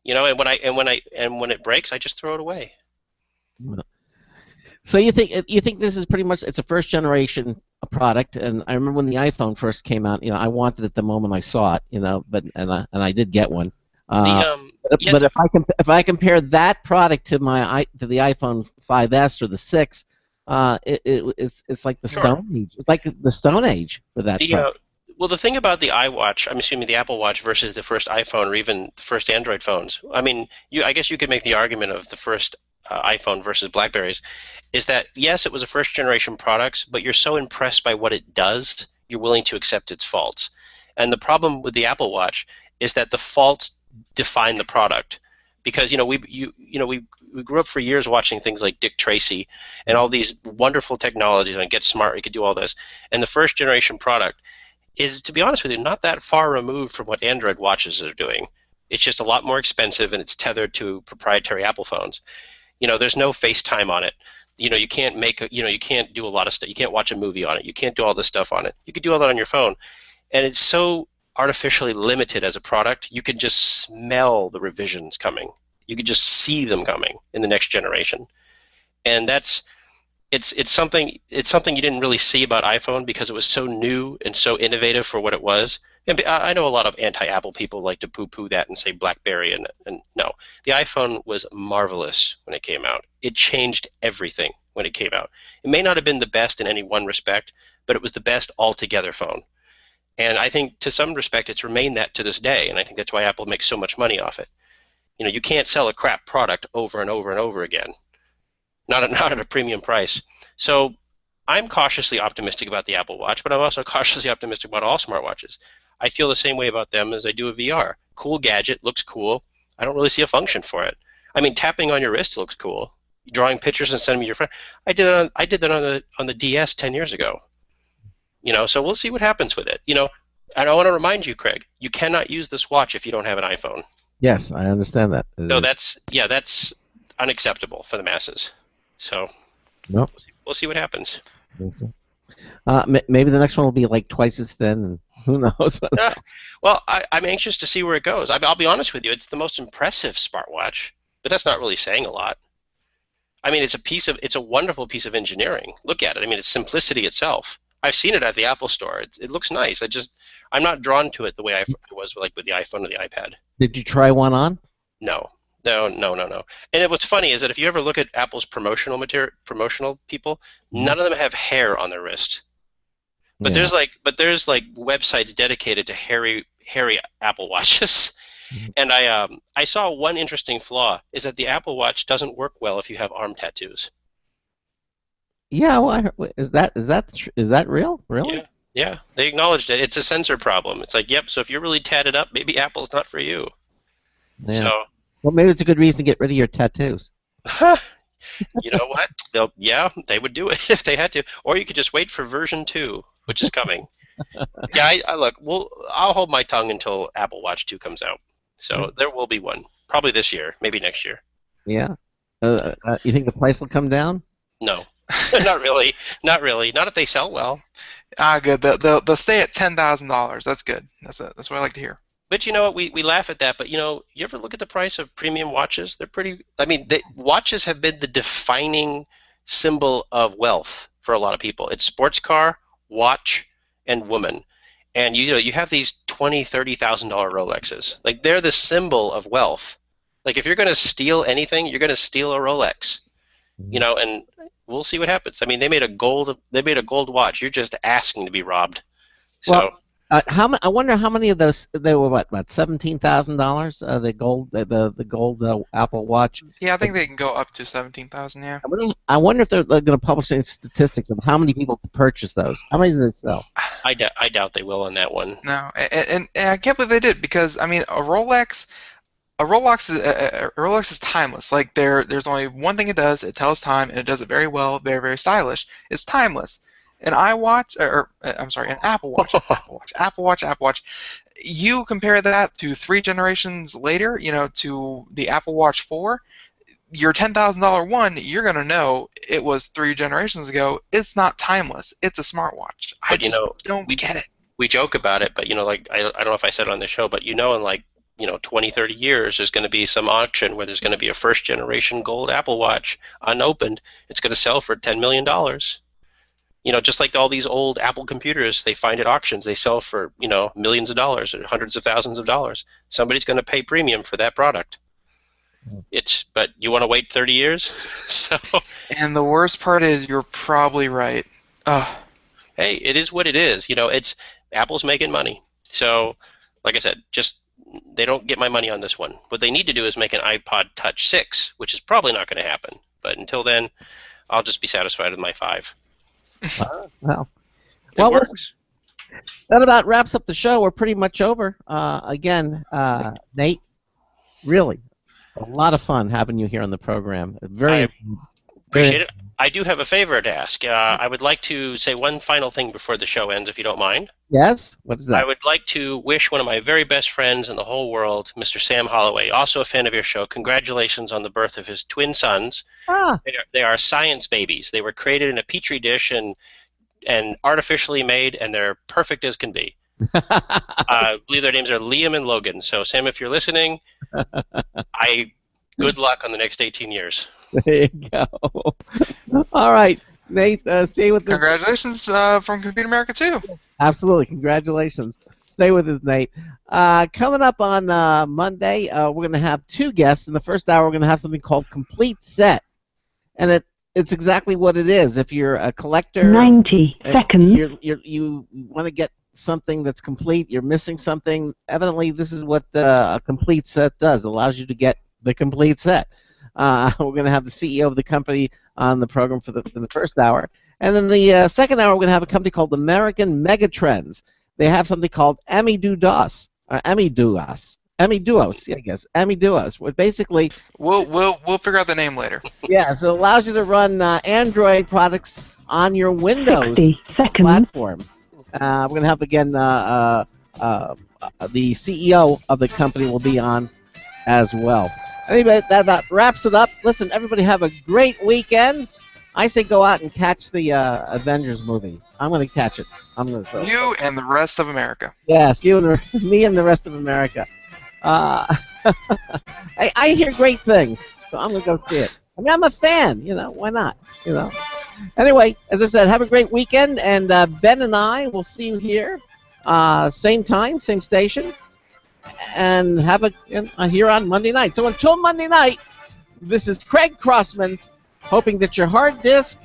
And when it breaks, I just throw it away.
So you think this is pretty much, it's a first generation product? And I remember when the iPhone first came out, I wanted it the moment I saw it, but I did get one. But if I compare that product to the iPhone 5S or the 6, it's like the Stone Age. It's like the Stone Age for that.
Well, the thing about the iWatch, I'm assuming the Apple Watch versus the first iPhone or even the first Android phones. I mean, I guess you could make the argument of the first iPhone versus BlackBerries, is that yes, it was a first generation product, but you're so impressed by what it does, you're willing to accept its faults. And the problem with the Apple Watch is that the faults define the product, because we grew up for years watching things like Dick Tracy and all these wonderful technologies, and Get Smart, you could do all this, and the first generation product is, to be honest with you, not that far removed from what Android watches are doing. It's just a lot more expensive, and it's tethered to proprietary Apple phones. There's no FaceTime on it. You can't you can't do a lot of stuff. You can't watch a movie on it. You can't do all this stuff on it. You could do all that on your phone. And it's so artificially limited as a product, you can just smell the revisions coming. You could just see them coming in the next generation. And it's something you didn't really see about iPhone because it was so new and so innovative for what it was. And I know a lot of anti-Apple people like to poo-poo that and say BlackBerry, and no. The iPhone was marvelous when it came out. It changed everything when it came out. It may not have been the best in any one respect, but it was the best altogether phone. And I think to some respect it's remained that to this day, and I think that's why Apple makes so much money off it. You can't sell a crap product over and over and over again. Not at a premium price. So I'm cautiously optimistic about the Apple Watch, but I'm also cautiously optimistic about all smartwatches. I feel the same way about them as I do a VR. Cool gadget, looks cool. I don't really see a function for it. I mean, tapping on your wrist looks cool. Drawing pictures and sending me your friend. I did that on the DS 10 years ago. So we'll see what happens with it. And I want to remind you, Craig, you cannot use this watch if you don't have an iPhone.
Yes, I understand that.
So that's unacceptable for the masses. So
nope.
We'll see what happens.
I think so. Maybe the next one will be like twice as thin, and who knows?
Well, I'm anxious to see where it goes. I'll be honest with you, it's the most impressive smartwatch, but that's not really saying a lot. I mean, it's a wonderful piece of engineering. Look at it. I mean, it's simplicity itself. I've seen it at the Apple Store. It looks nice. I'm not drawn to it the way I was like with the iPhone or the iPad.
Did you try one on?
No. And what's funny is that if you ever look at Apple's promotional people, none of them have hair on their wrist. But there's websites dedicated to hairy Apple Watches. And I saw one interesting flaw is that the Apple Watch doesn't work well if you have arm tattoos.
Yeah, well, is that real? Really?
Yeah, they acknowledged it. It's a sensor problem. It's like, yep. So if you're really tatted up, maybe Apple's not for you.
Yeah.
So.
Well, maybe it's a good reason to get rid of your tattoos.
You know what? They would do it if they had to. Or you could just wait for version 2, which is coming. I'll hold my tongue until Apple Watch 2 comes out. So there will be one, probably this year, maybe next year.
Yeah. You think the price will come down?
No, not really. Not really. Not if they sell well.
Good. They'll stay at $10,000. That's good. That's what I like to hear.
But you know what? We laugh at that. But you ever look at the price of premium watches? They're pretty. I mean, watches have been the defining symbol of wealth for a lot of people. It's sports car, watch, and woman. And you have these $20,000-$30,000 Rolexes. Like they're the symbol of wealth. Like if you're going to steal anything, you're going to steal a Rolex. And we'll see what happens. I mean, they made a gold watch. You're just asking to be robbed. So.
Well, I wonder how many of those they were about $17,000. The gold Apple Watch.
Yeah, I think they can go up to 17,000. Yeah.
I wonder if they're going to publish any statistics of how many people purchase those. How many did they sell?
I doubt they will on that one.
No, and I can't believe they did because I mean a Rolex is timeless. Like there's only one thing it does. It tells time, and it does it very well, very very stylish. It's timeless. An Apple Watch, Apple Watch. You compare that to 3 generations later, to the Apple Watch 4. Your $10,000 one, you're gonna know it was 3 generations ago. It's not timeless. It's a smartwatch. I just don't get it.
We joke about it, but like I don't know if I said it on the show, but in like 20, 30 years, there's going to be some auction where there's going to be a first generation gold Apple Watch unopened. It's going to sell for $10 million. Just like all these old Apple computers, they find at auctions, they sell for, millions of dollars or hundreds of thousands of dollars. Somebody's going to pay premium for that product. But you want to wait 30 years?
And the worst part is you're probably right.
Hey, it is what it is. It's Apple's making money. So, like I said, they don't get my money on this one. What they need to do is make an iPod Touch 6, which is probably not going to happen. But until then, I'll just be satisfied with my 5.
Well, that about wraps up the show. We're pretty much over. Again, Nate, really, a lot of fun having you here on the program.
I appreciate it. I do have a favor to ask. I would like to say one final thing before the show ends, if you don't mind.
Yes? What is that?
I would like to wish one of my very best friends in the whole world, Mr. Sam Holloway, also a fan of your show, congratulations on the birth of his twin sons.
Ah.
They are science babies. They were created in a petri dish and artificially made, and they're perfect as can be. I believe their names are Liam and Logan. So, Sam, if you're listening, good luck on the next 18 years.
There you go. All right, Nate, stay with us.
Congratulations from Computer America, too.
Absolutely. Congratulations. Stay with us, Nate. Coming up on Monday, we're going to have two guests. In the first hour, we're going to have something called Complete Set. And it's exactly what it is. If you're a collector,
90 seconds.
You want to get something that's complete, you're missing something, evidently this is what a complete set does. It allows you to get the complete set. We're going to have the CEO of the company on the program for the first hour. And then the second hour, we're going to have a company called American Megatrends. They have something called Amiduos, yeah, I guess. Amiduos. What basically
we'll figure out the name later.
Yeah, so it allows you to run Android products on your Windows platform. We're going to have again the CEO of the company will be on as well. Anyway, that about wraps it up. Listen, everybody have a great weekend. I say go out and catch the Avengers movie. I'm going to catch it.
You and the rest of America.
Yes, me and the rest of America. I hear great things, so I'm going to go see it. I mean, I'm a fan, why not, Anyway, as I said, have a great weekend, and Ben and I will see you here, same time, same station, and here on Monday night. So until Monday night, this is Craig Crossman, hoping that your hard disk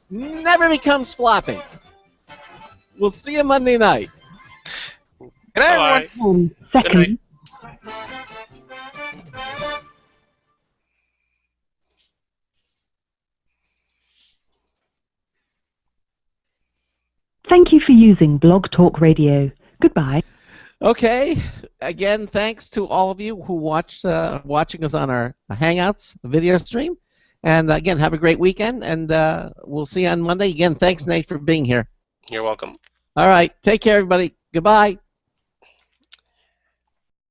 never becomes floppy. We'll see you Monday night.
Good night, everyone.
1 second. Thank you for using Blog Talk Radio. Goodbye.
Okay. Again, thanks to all of you who watching us on our Hangouts video stream. And again, have a great weekend, and we'll see you on Monday. Again, thanks, Nate, for being here.
You're welcome.
All right. Take care, everybody. Goodbye.